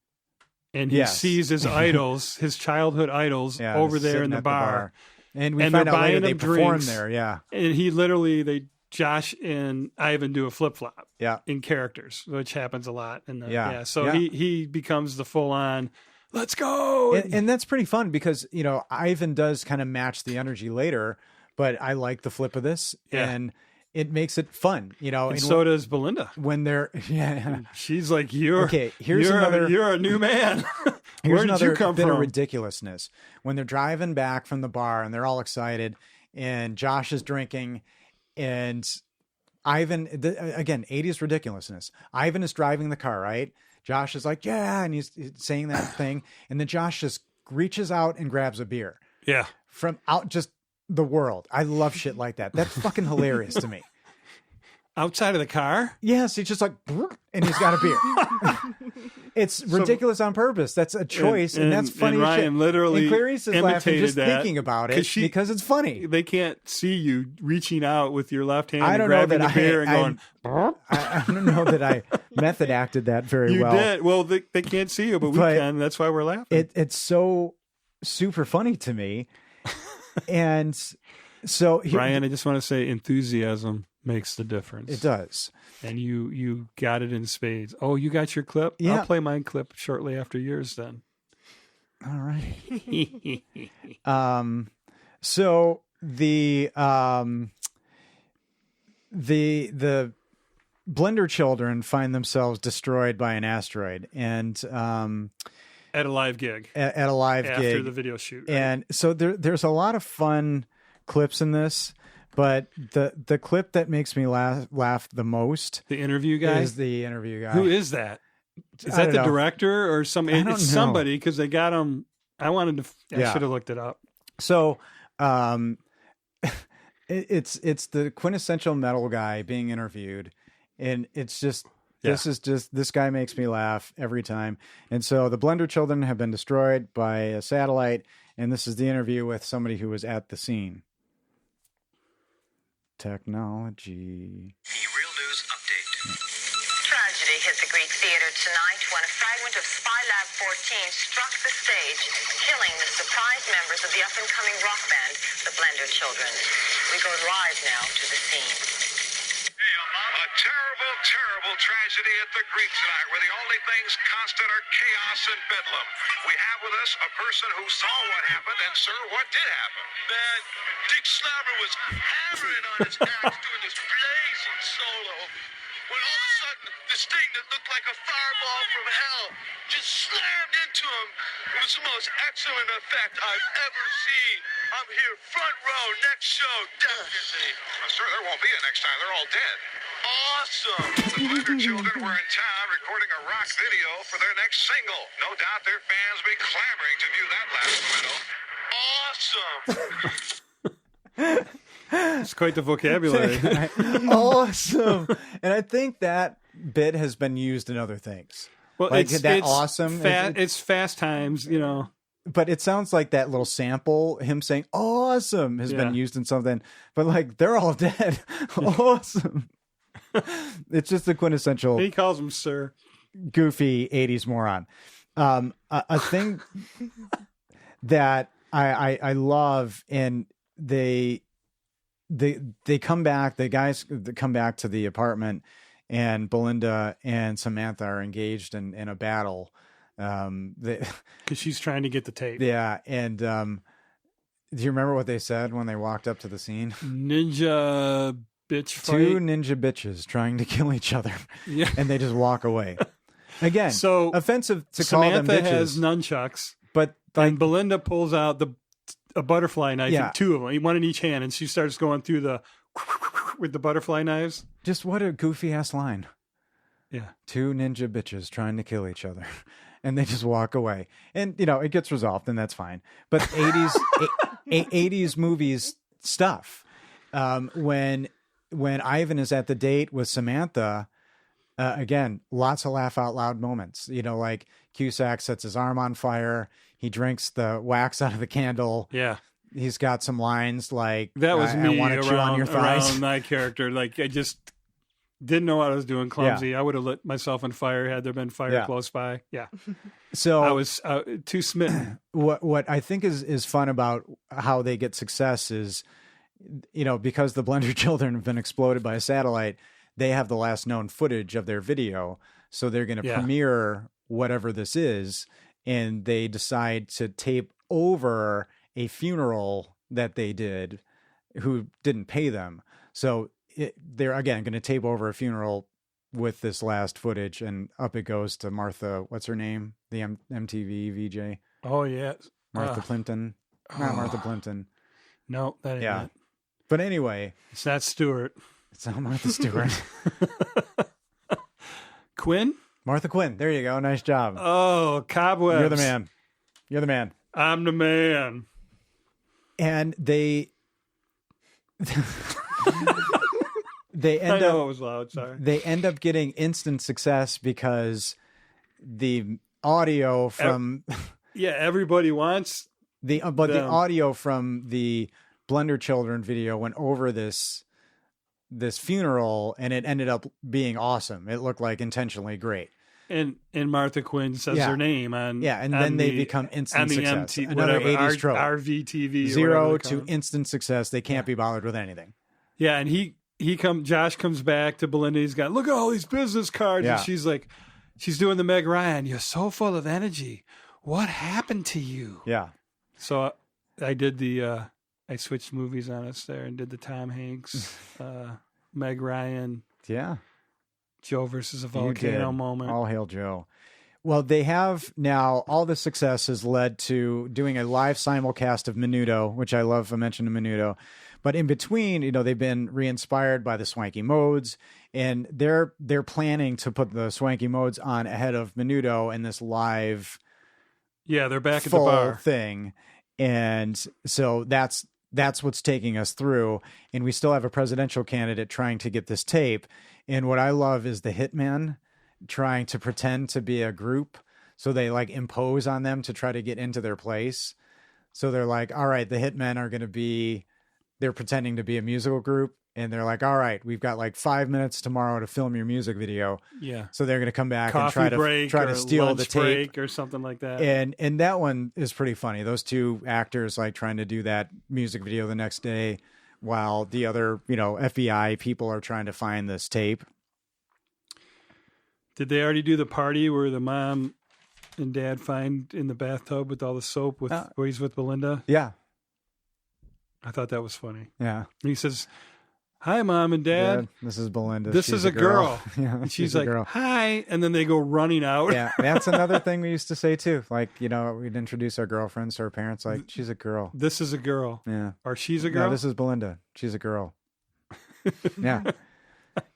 And he sees his idols, his childhood idols, over there in the bar.
And we find out later they perform there,
And Josh and Ivan do a flip-flop in characters, which happens a lot. He becomes the full-on, let's go!
And that's pretty fun because, Ivan does kind of match the energy later, but I like the flip of this.
Yeah.
And it makes it fun,
And so does Belinda.
When they're,
she's like, you're a new man.
Here's
Where did you come
bit
from?
of ridiculousness. When they're driving back from the bar and they're all excited and Josh is drinking and Ivan, again, 80s ridiculousness. Ivan is driving the car, right? Josh is like, yeah, and he's saying that thing. And then Josh just reaches out and grabs a beer.
Yeah.
From out, just the world. I love shit like that. That's fucking hilarious to me.
Outside of the car?
Yes, he's just like, and he's got a beer. It's ridiculous on purpose. That's a choice, and that's funny
and
as shit.
Ryan literally
and Clarice is laughing
imitated
just
that
thinking about it because it's funny.
They can't see you reaching out with your left hand
I
and
don't know
grabbing
that
the beer and going.
I don't know that I method acted that very
You
well.
did. Well, they can't see you, but we can. That's why we're laughing.
It's so super funny to me. And so
Ryan, I just want to say enthusiasm makes the difference.
It does.
And you got it in spades. Oh, you got your clip?
Yeah.
I'll play my clip shortly after yours then.
All right. So the Blender children find themselves destroyed by an asteroid and
at a live gig.
At a live gig.
After the video shoot. Right?
And so there's a lot of fun clips in this, but the clip that makes me laugh the most,
the interview guy,
is the interview guy.
Who is that? Is
I
that the
don't know.
director or some?
I don't
It's
know.
somebody because they got him. I wanted to. I should have looked it up.
So, it's the quintessential metal guy being interviewed, and it's just. This guy makes me laugh every time. And so the Blender children have been destroyed by a satellite, and this is the interview with somebody who was at the scene. Technology.
The Real News Update. Tragedy hit the Greek theater tonight when a fragment of Spylab 14 struck the stage, killing the surprise members of the up-and-coming rock band, the Blender Children. We go live now to the scene.
A terrible, terrible tragedy at the Greek tonight, where the only things constant are chaos and bedlam. We have with us a person who saw what happened, and sir, what did happen?
Man, Dick Slobber was hammering on his axe doing this blazing solo, when all of a sudden, this thing that looked like a fireball from hell just slammed into him. It was the most excellent effect I've ever seen. I'm here front row, next show, definitely.
Well, sir, there won't be a next time. They're all dead.
Awesome.
The Blender Children were in town recording a rock video for their next single. No doubt their fans will be clamoring to view that last memento.
Awesome.
It's quite the vocabulary.
Awesome. And I think that bit has been used in other things.
Well,
like
it's
awesome.
It's Fast Times, you know.
But it sounds like that little sample, him saying awesome, has been used in something. But like, they're all dead. Awesome. It's just the quintessential.
He calls him sir.
Goofy 80s moron. A thing that I love, and they come back, the guys come back to the apartment, and Belinda and Samantha are engaged in a battle.
Because she's trying to get the tape.
Yeah. And do you remember what they said when they walked up to the scene?
Ninja bitch fight.
Two ninja bitches trying to kill each other.
Yeah.
And they just walk away. Again,
so
offensive to
Samantha
call them bitches.
has nunchucks,
but
and Belinda pulls out a butterfly knife,
Yeah.
two of them, one in each hand, and she starts going through with the butterfly knives.
Just what a goofy ass line.
Yeah.
Two ninja bitches trying to kill each other. And they just walk away. And, you know, it gets resolved, and that's fine. But 80s movies stuff. When Ivan is at the date with Samantha, again, lots of laugh out loud moments. You know, like Cusack sets his arm on fire. He drinks the wax out of the candle.
Yeah.
He's got some lines like,
that was me
I want to chew on your thighs.
around my character. Like, I just didn't know what I was doing, clumsy.
Yeah.
I would have lit myself on fire had there been fire
Yeah.
close by. Yeah.
So
I was too smitten.
What I think is fun about how they get success is, you know, because the Blender Children have been exploded by a satellite, they have the last known footage of their video. So they're going to premiere whatever this is, and they decide to tape over a funeral that they did who didn't pay them. So they're, again, going to tape over a funeral with this last footage, and up it goes to Martha. What's her name? The MTV VJ.
Oh, yeah.
Martha Plimpton. Not Martha Plimpton.
No, that ain't it.
But anyway.
It's not Stewart.
It's not Martha Stewart.
Quinn?
Martha Quinn. There you go. Nice job.
Oh, Cobwebs.
You're the man.
I'm the man.
And they they
I
end
know
up
it was loud. Sorry.
they end up getting instant success because the audio from
Yeah, everybody wants.
the audio from the Blender Children video went over this funeral, and it ended up being awesome. It looked like intentionally great.
And Martha Quinn says
Yeah.
their name on
And
on
then they
the-
become
on
instant
the
success.
MT,
Another
whatever,
80s trope.
RVTV, or
Zero
whatever
to
they call it.
instant success. They can't be bothered with anything.
Yeah, and Josh comes back to Belinda. He's got, look at all these business cards,
Yeah.
and she's like, she's doing the Meg Ryan. You're so full of energy. What happened to you?
Yeah.
So I did I switched movies on us there and did the Tom Hanks, Meg Ryan,
Yeah.
Joe versus a
You
volcano
did.
moment.
All hail Joe. Well, they have now, all the success has led to doing a live simulcast of Menudo, which I love. I mentioned Menudo. But in between, they've been re-inspired by the Swanky Modes, and they're planning to put the Swanky Modes on ahead of Menudo in this live
Yeah, they're back at the
full
bar.
thing. And so that's what's taking us through. And we still have a presidential candidate trying to get this tape. And what I love is the hitman trying to pretend to be a group. So they like impose on them to try to get into their place. So they're like, all right, the hitmen are going to be, they're pretending to be a musical group. And they're like, all right, we've got like 5 minutes tomorrow to film your music video.
Yeah.
So they're going to come back
Coffee
and
break
try
or
to steal
lunch
the tape.
break or something like that.
And that one is pretty funny. Those two actors like trying to do that music video the next day while the other, FBI people are trying to find this tape.
Did they already do the party where the mom and dad find in the bathtub with all the soap where he's with Belinda?
Yeah.
I thought that was funny.
Yeah.
And he says, hi, Mom and Dad.
This is Belinda.
This
She's
is a girl.
Yeah,
And she's
a
like,
girl.
hi. And then they go running out.
Yeah, that's another thing we used to say too. Like, we'd introduce our girlfriends to our parents. Like, she's a girl.
This is a girl.
Yeah.
Or she's a girl.
No, this is Belinda. She's a girl. Yeah.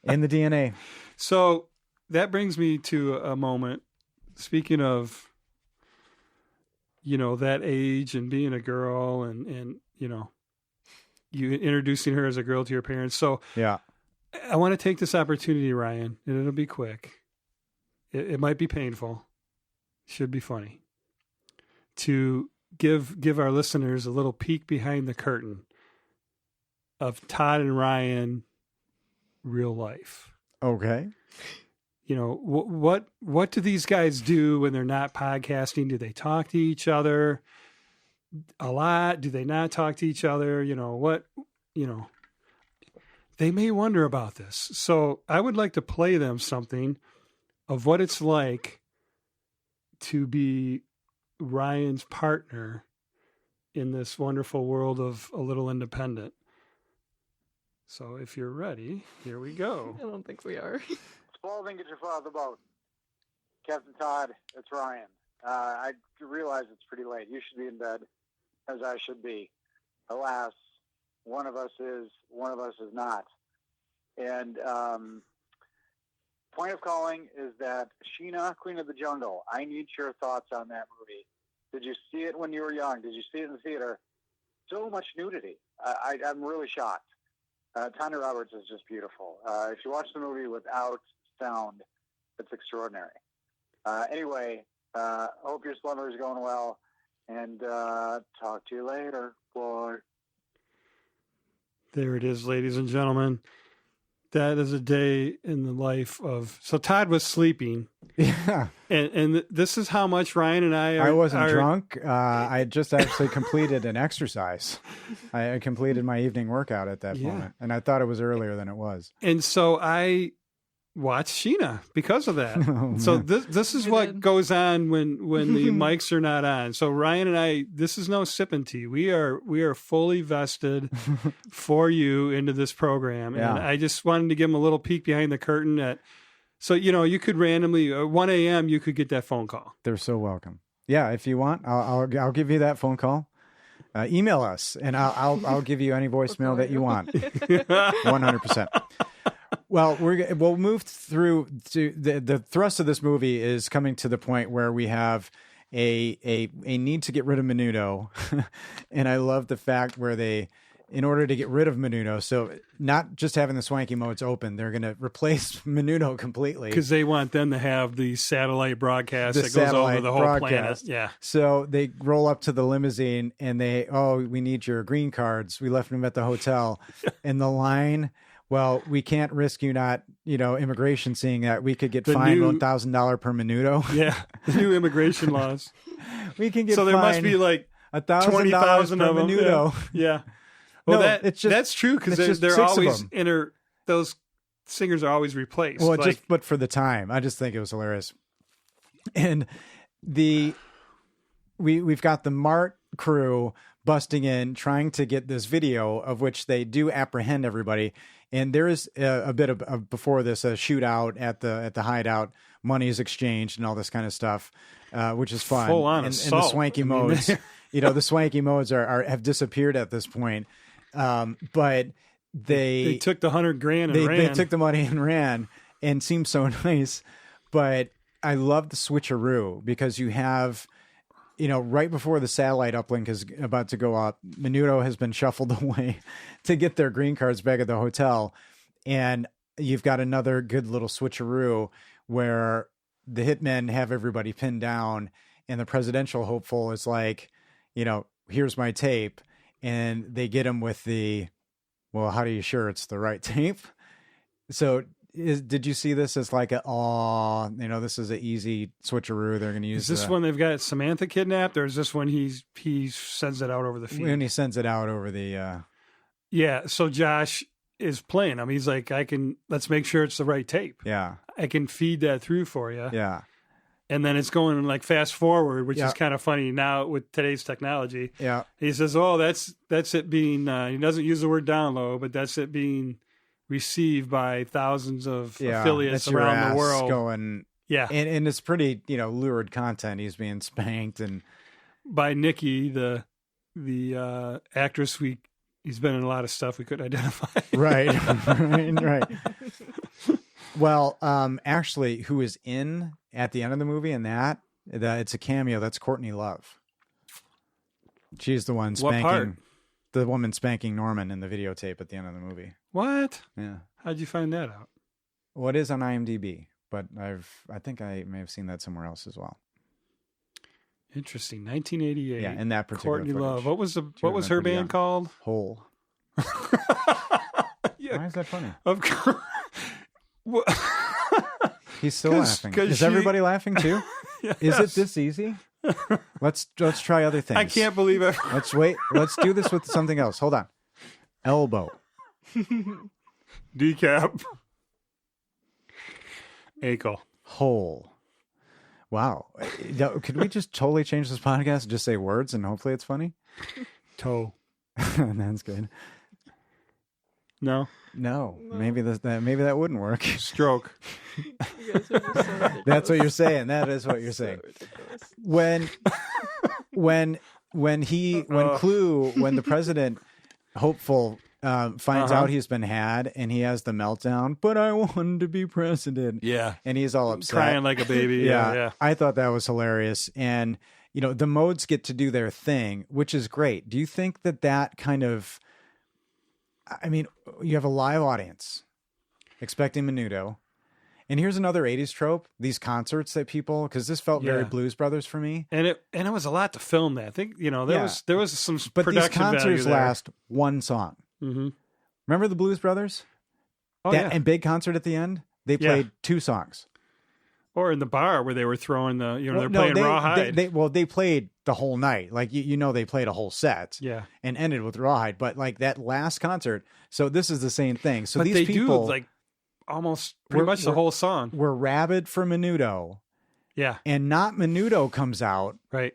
In the DNA.
So that brings me to a moment. Speaking of, that age and being a girl and you introducing her as a girl to your parents. So
Yeah.
I want to take this opportunity, Ryan, and it'll be quick. It might be painful. Should be funny. To give our listeners a little peek behind the curtain of Todd and Ryan real life.
Okay.
What do these guys do when they're not podcasting? Do they talk to each other a lot? Do they not talk to each other? They may wonder about this. So I would like to play them something of what it's like to be Ryan's partner in this wonderful world of A Little Independent. So if you're ready, here we go.
I don't think we are.
Spalding, get your father boat. Captain Todd, it's Ryan. I realize it's pretty late. You should be in bed, as I should be. Alas, one of us is not. And point of calling is that Sheena, Queen of the Jungle, I need your thoughts on that movie. Did you see it when you were young? Did you see it in the theater? So much nudity. I'm really shocked. Tanya Roberts is just beautiful. If you watch the movie without sound, it's extraordinary. Anyway, hope your slumber is going well, and talk to you later, boy.
There it is, ladies and gentlemen. That is a day in the life of... So Todd was sleeping.
Yeah.
And this is how much Ryan and I are...
I wasn't drunk. I had just actually completed an exercise. I completed my evening workout at that moment. And I thought it was earlier than it was.
And so I watched Sheena because of that.
Oh,
so
man.
this is what goes on when the mics are not on. So Ryan and I, this is no sipping tea. We are fully vested for you into this program.
Yeah.
And I just wanted to give him a little peek behind the curtain at, so, you could randomly, 1 a.m., you could get that phone call.
They're so welcome. Yeah, if you want, I'll give you that phone call. Email us, and I'll give you any voicemail that you want. 100%. Well, we'll move through to the thrust of this movie is coming to the point where we have a need to get rid of Menudo, and I love the fact where they in order to get rid of Menudo. So not just having the swanky modes open, they're going to replace Menudo completely.
Because they want them to have the satellite broadcast
The
that goes over
satellite
the whole
broadcast.
planet. Yeah.
So they roll up to the limousine and we need your green cards. We left them at the hotel. And the line, well, we can't risk you not, immigration seeing that. We could get fined $1,000 per Menudo.
Yeah. The new immigration laws.
We can get
so there must be like
$1,000
20,000
per
of them.
Menudo.
Yeah. Well,
No, it's just-
that's true because
it's just
they're
6 of
always
them.
those singers are always replaced.
Well,
like,
but for the time, I just think it was hilarious. And we've got the Mart crew busting in, trying to get this video of which they do apprehend everybody. And there is a bit of before this a shootout at the hideout. Money is exchanged and all this kind of stuff, which is fun.
Full on
and the
assault.
swanky
I mean,
modes, the swanky modes have disappeared at this point. But
they took the $100,000 and ran.
They took the money and ran and seemed so nice. But I love the switcheroo because you have, right before the satellite uplink is about to go up, Menudo has been shuffled away to get their green cards back at the hotel. And you've got another good little switcheroo where the hitmen have everybody pinned down and the presidential hopeful is like, here's my tape. And they get him with well, how do you sure it's the right tape? So did you see this as like this is an easy switcheroo? They're going to use.
Is this when they've got Samantha kidnapped, or is this when he sends it out over the feed?
When he sends it out over the.
Yeah. So Josh is playing him. He's like, let's make sure it's the right tape.
Yeah.
I can feed that through for you.
Yeah.
And then it's going like fast forward, which
Yeah.
is kind of funny now with today's technology.
Yeah.
He says, "Oh, that's it being." He doesn't use the word download, but that's it being received by thousands of affiliates
that's your
around
ass
the world.
Going,
Yeah,
and it's pretty lurid content. He's being spanked and
by Nikki, the actress. He's been in a lot of stuff we couldn't identify.
right. Well, actually, who is in at the end of the movie and that it's a cameo. That's Courtney Love. She's the one
What
spanking
part?
the woman spanking Norman in the videotape at the end of the movie.
What?
Yeah.
How'd you find that out?
Well, it is on IMDb, but I think I may have seen that somewhere else as well.
Interesting. 1988.
Yeah, in that particular
Courtney
footage.
Love. What was
She
her
would've been pretty
band
young.
called?
Hole.
Yeah.
Why is that funny?
Of course.
He's still
'Cause-
laughing.
'cause
Is
she-
everybody laughing too?
Yes.
Is it this easy? Let's try other things.
I can't believe it.
Let's wait. Let's do this with something else. Hold on. Elbow.
Decap. Ankle.
Hole. Wow. Could we just totally change this podcast and just say words and hopefully it's funny?
Toe.
That's good.
No.
No. Maybe that wouldn't work.
Stroke.
You guys are just so ridiculous.
That's what you're saying. That is what you're
So
saying.
ridiculous.
When the president hopeful finds out he's been had and he has the meltdown, but I wanted to be president.
Yeah.
And he's all upset.
Crying like a baby. Yeah.
I thought that was hilarious. And, the modes get to do their thing, which is great. Do you think that kind of, you have a live audience expecting Menudo. And here's another 80s trope, these concerts that people, because this felt very
Yeah.
Blues Brothers for me.
And it was a lot to film that. I think, there was some
But these
production value
concerts
there.
last one song.
Mm-hmm.
Remember the Blues Brothers?
Oh,
That
yeah.
and big concert at the end, they
Yeah.
played 2 songs.
Or in the bar where they were throwing they're playing Rawhide.
They played the whole night. Like, they played a whole set.
Yeah.
And ended with Rawhide. But like that last concert, so this is the same thing. So
but
these
they
people
do like almost pretty
We're-
much the
we're-
whole song.
were rabid for Menudo.
Yeah.
And not Menudo comes out.
Right.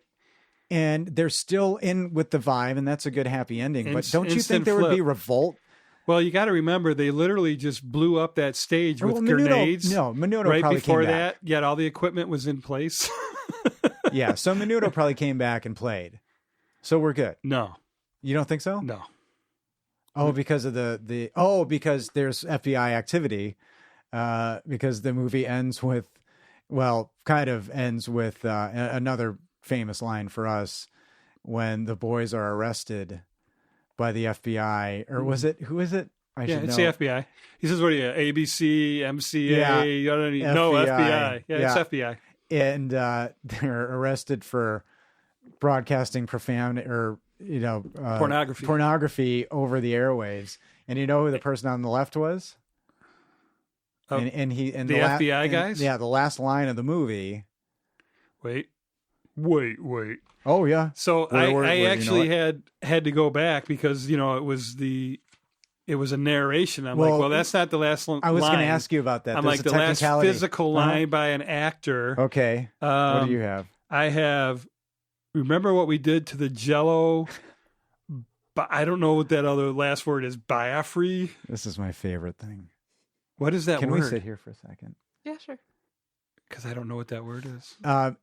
And they're still in with the vibe, and that's a good happy ending. But don't you
Instant
think there would be
flip.
revolt?
Well, you got to remember they literally just blew up that stage with
Well, Menudo-
grenades.
no, Menudo
right
probably
before
came
that,
back.
yet all the equipment was in place.
Yeah, so Menudo probably came back and played. So we're good.
No,
You don't think so?
no.
Oh, because of because there's FBI activity. Because the movie ends with, another famous line for us when the boys are arrested by the FBI, or was it? Who is it? I
Yeah,
should
it's
know.
the FBI. He says, what are you, ABC, MCA?
Yeah,
You don't need, no, FBI. Yeah,
Yeah.
it's FBI.
And they're arrested for broadcasting profanity or pornography over the airwaves. And you know who the person on the left was?
Oh,
and
the FBI guys?
Yeah, the last line of the movie.
Wait.
Oh yeah.
So
Where,
I
you know
actually
it?
had to go back because it was a narration. I'm like, well, that's not the last line.
I was going to ask you about that.
I'm
There's
like,
a
the last
technicality.
physical line by an actor.
Okay. What do you have?
I have, remember what we did to the Jello? But I don't know what that other last word is. Biafre?
This is my favorite thing.
What is that
Can
word?
we sit here for a second?
Yeah, sure.
Because I don't know what that word is.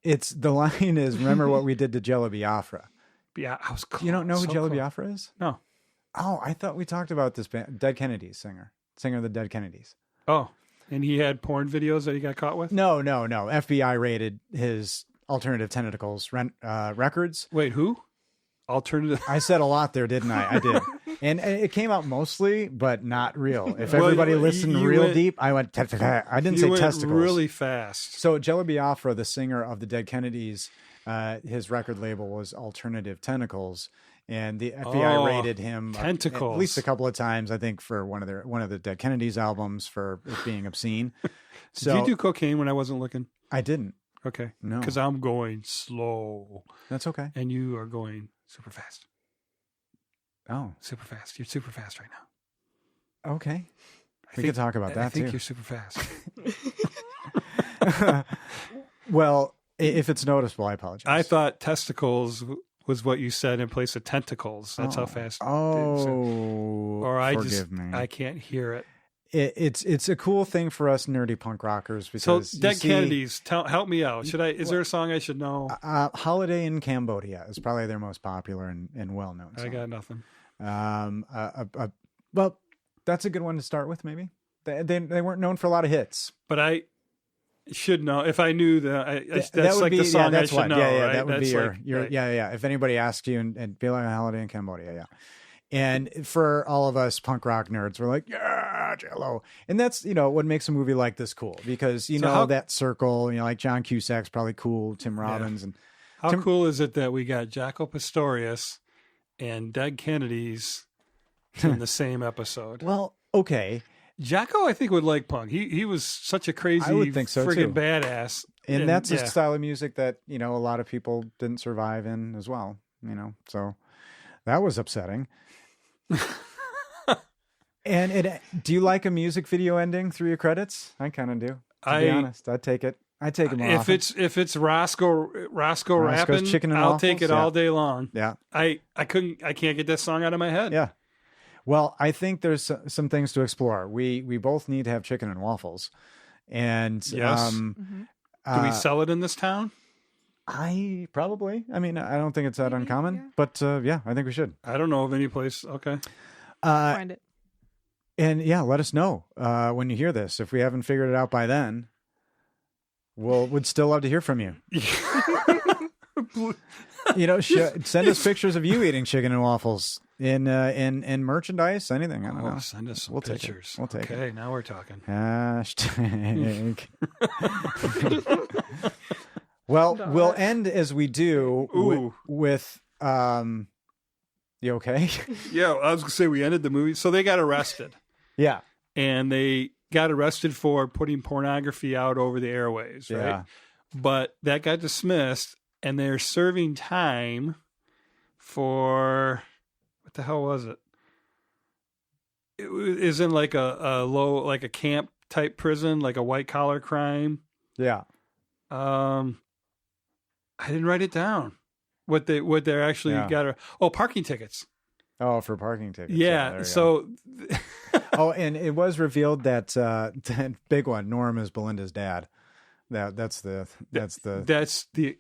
It's the line is, remember what we did to Jello Biafra.
Yeah, I was close.
You don't know who
So
Jello
close.
Biafra is?
No.
Oh, I thought we talked about this band, Dead Kennedys singer of the Dead Kennedys.
Oh, and he had porn videos that he got caught with?
No. FBI raided his Alternative Tentacles records.
Wait, who? Alternative.
I said a lot there, didn't I? I did. And it came out mostly, but not real. If
Well,
everybody
you
listened
went-
real deep, I went, I didn't
You
say
went
testicles.
really fast.
So Jello Biafra, the singer of the Dead Kennedys, his record label was Alternative Tentacles, and the FBI raided him
Tentacles.
at least a couple of times, I think, for one of the Dead Kennedys albums for it being obscene. So
Did you do cocaine when I wasn't looking?
I didn't.
Okay.
No.
Because I'm going slow.
That's okay.
And you are going super fast.
Oh,
Super fast. You're super fast right now.
okay. We could talk about that
I think
too.
you're super fast.
Well, if it's noticeable, I apologize.
I thought testicles was what you said in place of tentacles. That's how fast. Or I
forgive me.
I can't hear it.
It's a cool thing for us nerdy punk rockers
So
because
Dead Kennedys, help me out. Is there a song I should know?
Holiday in Cambodia is probably their most popular and well known song.
I got nothing.
Well, that's a good one to start with. Maybe they weren't known for a lot of hits,
But I should know if I knew that. That's
that would
like
be
the song
that's
I should
what.
know.
Yeah,
right?
that would
That's
be
like,
your
right.
yeah. If anybody asked you and be like a Holiday in Cambodia, yeah. And for all of us punk rock nerds, we're like, yeah, Jello. And that's, what makes a movie like this cool because, that circle, like John Cusack's probably cool, Tim Robbins. And
How cool is it that we got Jaco Pastorius and Dead Kennedys in the same episode?
Well, okay.
Jaco, I think, would like punk. He was such a crazy,
I would think so,
friggin'
too.
badass.
And that's a style of music that, a lot of people didn't survive in as well, so that was upsetting. And do you like a music video ending through your credits? I kind of do. To be honest, I'd take it. I'd take it more
if
often.
it's Roscoe rapping,
Chicken and
I'll take
Waffles?
it all
Yeah.
day long.
Yeah.
I can't get that song out of my head.
Yeah. Well, I think there's some things to explore. We both need to have chicken and waffles. And
Yes. Do we sell it in this town?
I probably. I mean, I don't think it's that uncommon,
yeah.
but yeah, I think we should.
I don't know of any place. Okay.
Find it.
And yeah, let us know when you hear this. If we haven't figured it out by then, would still love to hear from you. Send us pictures of you eating chicken and waffles in merchandise, anything. I don't know.
Send us some
We'll take it.
pictures.
We'll take it.
Okay, now we're talking.
Hashtag. Well, we'll end as we do
Ooh.
with you okay?
Yeah, I was gonna say we ended the movie. So they got arrested,
Yeah.
and they got arrested for putting pornography out over the airways, right?
Yeah.
But that got dismissed, and they're serving time for what the hell was it? It is in like a low, like a camp type prison, like a white collar crime.
Yeah.
I didn't write it down. What they're actually
Yeah.
got? Parking tickets.
Oh, for parking tickets.
Yeah.
there you
So.
oh, and it was revealed that that big one, Norm, is Belinda's dad. That's the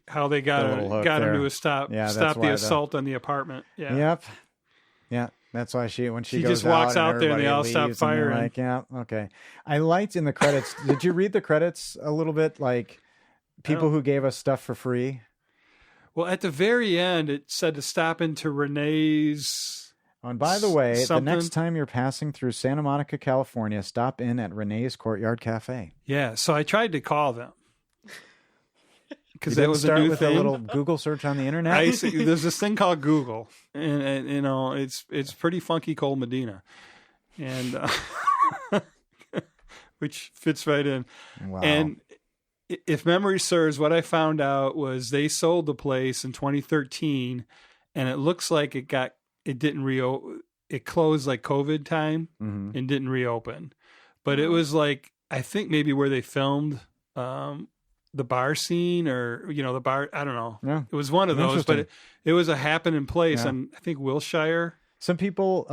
how they got
The little hook
him
there.
to stop
Yeah,
stop
that's
the
why
assault on the apartment. Yeah.
Yep. Yeah, that's why when she
She
goes
just walks
out
out there and they all
everybody
stop
leaves and they're
firing.
Like, yeah, okay. I liked in the credits. Did you read the credits a little bit? Like people who gave us stuff for free.
Well, at the very end, it said to stop into Renee's
Oh, and by the way,
something.
the next time you're passing through Santa Monica, California, stop in at Renee's Courtyard Cafe.
Yeah, so I tried to call them because
You
that
didn't
was a
start
new
with
thing.
a little Google search on the internet.
There's this thing called Google, and you know it's pretty funky, Cold Medina, and which fits right in.
Wow.
And if memory serves, what I found out was they sold the place in 2013, and it looks like it didn't reopen. It closed like COVID time
Mhm.
and didn't reopen. But it was like, I think maybe where they filmed the bar scene, or, you know, the bar, I don't know.
Yeah.
It was one of those, but it was a happening place.
Yeah.
And I think Wilshire.
Some people,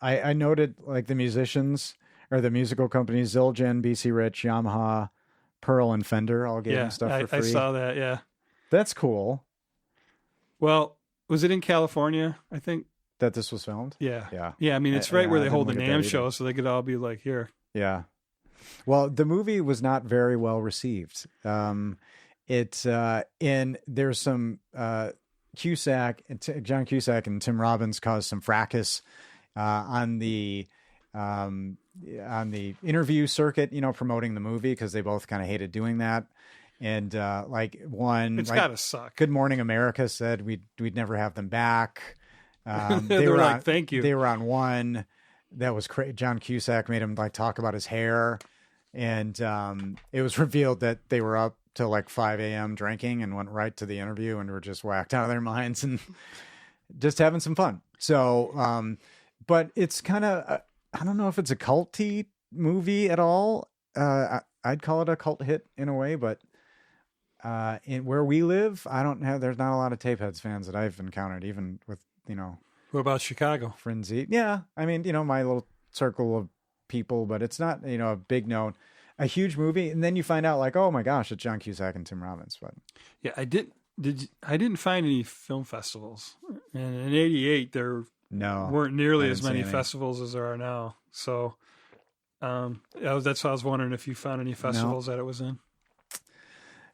I noted like the musicians or the musical companies, Zildjian, BC Rich, Yamaha, Pearl, and Fender all gave them stuff for free.
I saw that. Yeah.
That's cool
Well, was it in California? I think.
that this was filmed.
Yeah.
Yeah.
Yeah. I mean, it's right where
I
they
didn't
hold the
look at that
NAMM
either.
show. So they could all be like, here.
Yeah. Well, the movie was not very well received. There's some John Cusack and Tim Robbins caused some fracas on the interview circuit, you know, promoting the movie, because they both kind of hated doing that. And
It's gotta suck.
Good Morning America said we'd never have them back.
They were like, thank you.
They were on one that was John Cusack made him like talk about his hair, and it was revealed that they were up till like 5 a.m. drinking and went right to the interview and were just whacked out of their minds and just having some fun. So, but it's kind of I don't know if it's a culty movie at all. I'd call it a cult hit in a way, but in where we live, there's not a lot of Tapeheads fans that I've encountered, even with, you know.
What about Chicago?
Frenzy. Yeah. I mean, you know, my little circle of people, but it's not, you know, a big known, a huge movie. And then you find out like, oh my gosh, it's John Cusack and Tim Robbins. But
yeah, I didn't find any film festivals. And in 88, there weren't nearly as many festivals as there are now. So that's why I was wondering if you found any festivals that it was in.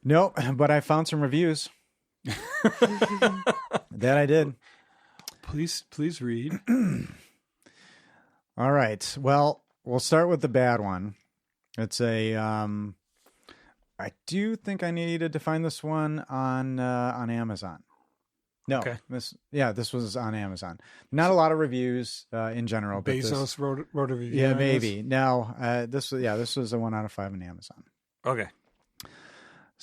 No, but I found some reviews. That I did.
Please read.
All right. Well, we'll start with the bad one. It's I do think I needed to find this one on Amazon. No,
okay.
This was on Amazon. Not a lot of reviews in general. But
Bezos wrote a review.
Yeah, maybe. No, this was a 1 out of 5 on Amazon.
Okay.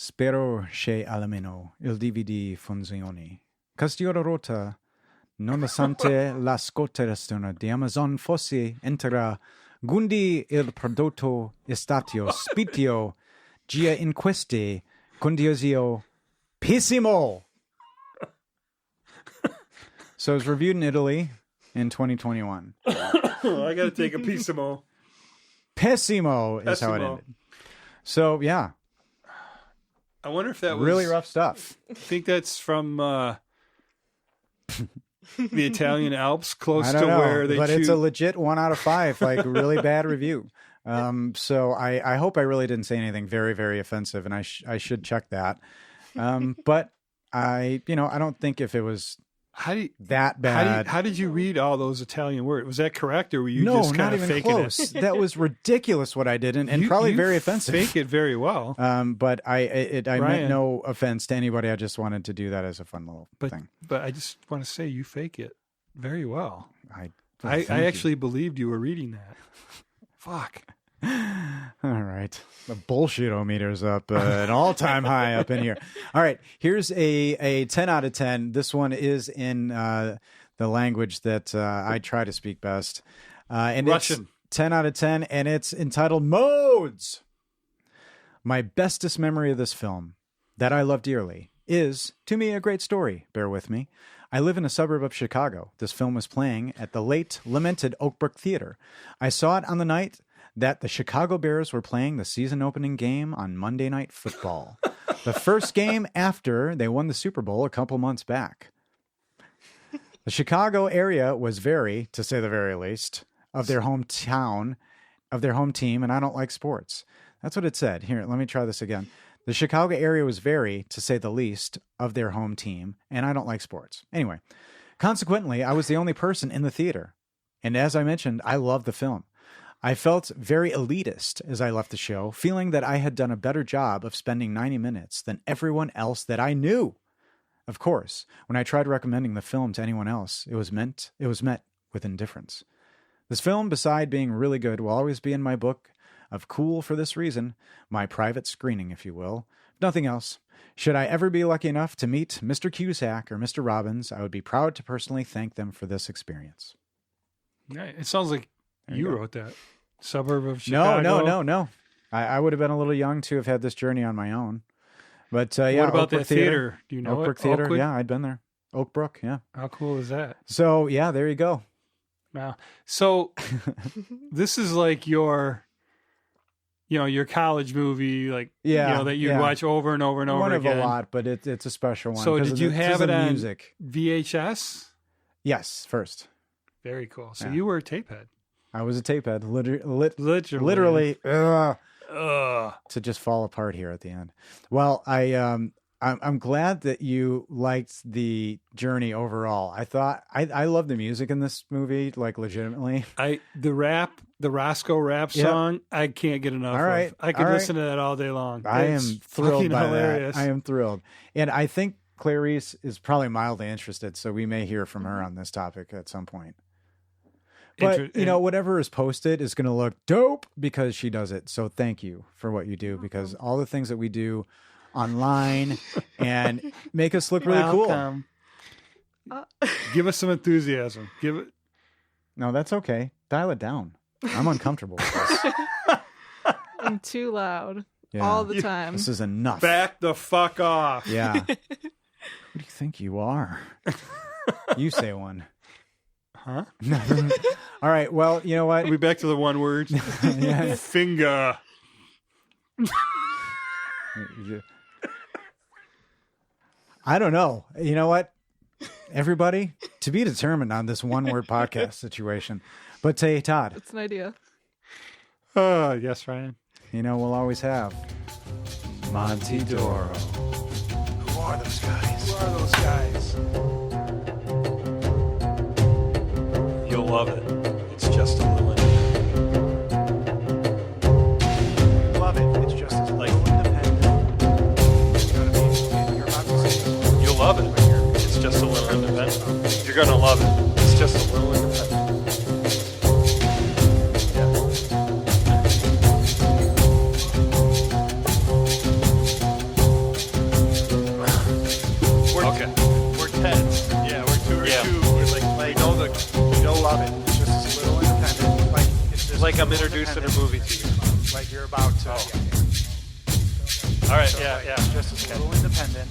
Spero che almeno il DVD funzioni. Castiora rota, nonostante la scotterazione di Amazon fosse integra, gundi il prodotto estatio spitio, gia in queste condizioni pessimo. So it was reviewed in Italy in 2021.
I got to take a piece of more.
Pessimo is how it ended. So, yeah.
I wonder if that was
really rough stuff.
I think that's from the Italian Alps, close to where they
but it's a legit 1 out of 5, like really bad review. So I hope I really didn't say anything very, very offensive, and I should check that. But I don't think if it was that bad.
How did you read all those Italian words? Was that correct, or were you
no,
just kind of faking
close.
it?
That was ridiculous what I did, and probably very offensive.
Fake it very well.
But I meant no offense to anybody. I just wanted to do that as a fun little thing.
But I just want to say you fake it very well.
I
actually believed you were reading that. Fuck.
All right. The bullshit-o-meter's up an all-time high up in here. All right. Here's a 10 out of 10. This one is in the language that I try to speak best. And
Russian.
It's 10 out of 10, and it's entitled Modes. My bestest memory of this film, that I love dearly, is, to me, a great story. Bear with me. I live in a suburb of Chicago. This film was playing at the late lamented Oak Brook Theater. I saw it on the night that the Chicago Bears were playing the season opening game on Monday Night Football. The first game after they won the Super Bowl a couple months back. The Chicago area was very, to say the very least, of their home team, and I don't like sports. That's what it said. Here, let me try this again. The Chicago area was very, to say the least, of their home team, and I don't like sports. Anyway, Consequently, I was the only person in the theater. And as I mentioned, I loved the film. I felt very elitist as I left the show, feeling that I had done a better job of spending 90 minutes than everyone else that I knew. Of course, when I tried recommending the film to anyone else, it was met with indifference. This film, beside being really good, will always be in my book of cool for this reason, my private screening, if you will. If nothing else, should I ever be lucky enough to meet Mr. Cusack or Mr. Robbins, I would be proud to personally thank them for this experience.
Right. It sounds like you wrote that. Suburb of
No,
Chicago.
no. I would have been a little young to have had this journey on my own. But yeah,
What about
Oak Brook
that theater? Do you know
Oak Brook
it?
Theater,
Oakwood?
yeah, I'd been there. Oak Brook, yeah.
How cool is that?
So yeah, there you go.
Wow. So this is like your college movie, like that you'd watch over and over and over
one
again.
of a lot, but it's a special one.
So
'cause
did
of
you
the-
have
'cause of
it
the
on
music?
VHS?
Yes, first.
Very cool. So
Yeah.
you were a tape head.
I was a tape head,
Literally.
to just fall apart here at the end. Well, I'm glad that you liked the journey overall. I love the music in this movie, like legitimately.
The Roscoe rap
Yep.
song, I can't get enough
All right.
of. I could
All
listen to that all day long.
I am
It's
thrilled
fucking
by
hilarious.
that. I am thrilled. And I think Clarice is probably mildly interested, so we may hear from her on this topic at some point. But, whatever is posted is going to look dope because she does it. So thank you for what you do, because all the things that we do online and make us look really
Welcome.
Uh,
Give us some enthusiasm. Give it.
No, that's okay. Dial it down. I'm uncomfortable with this.
I'm too loud
Yeah.
all the time.
This is enough.
Back the fuck off.
Yeah. Who do you think you are? You say one.
Huh?
All right. Well, you know what?
Are we back to the one word?
Yeah.
Finger.
I don't know. You know what? Everybody, to be determined on this one word podcast situation. But say, Todd,
It's an idea.
Oh, yes, Ryan.
we'll always have Monty Doro.
Who are those guys?
Who are those guys? You'll love it. It's just a little
Love it. It's just as like independent. You know what I mean? You're about to say
You'll love it. It's just a little independent. You're gonna love it. It's just a little independent. We're tens.
Yeah, we're two or
Yeah.
two. We're like you know love it. It's just as little independent. Like it's just
Like I'm
little
introducing a
independent.
movie to you.
Like you're about to.
All right. Yeah.
Just as little independent.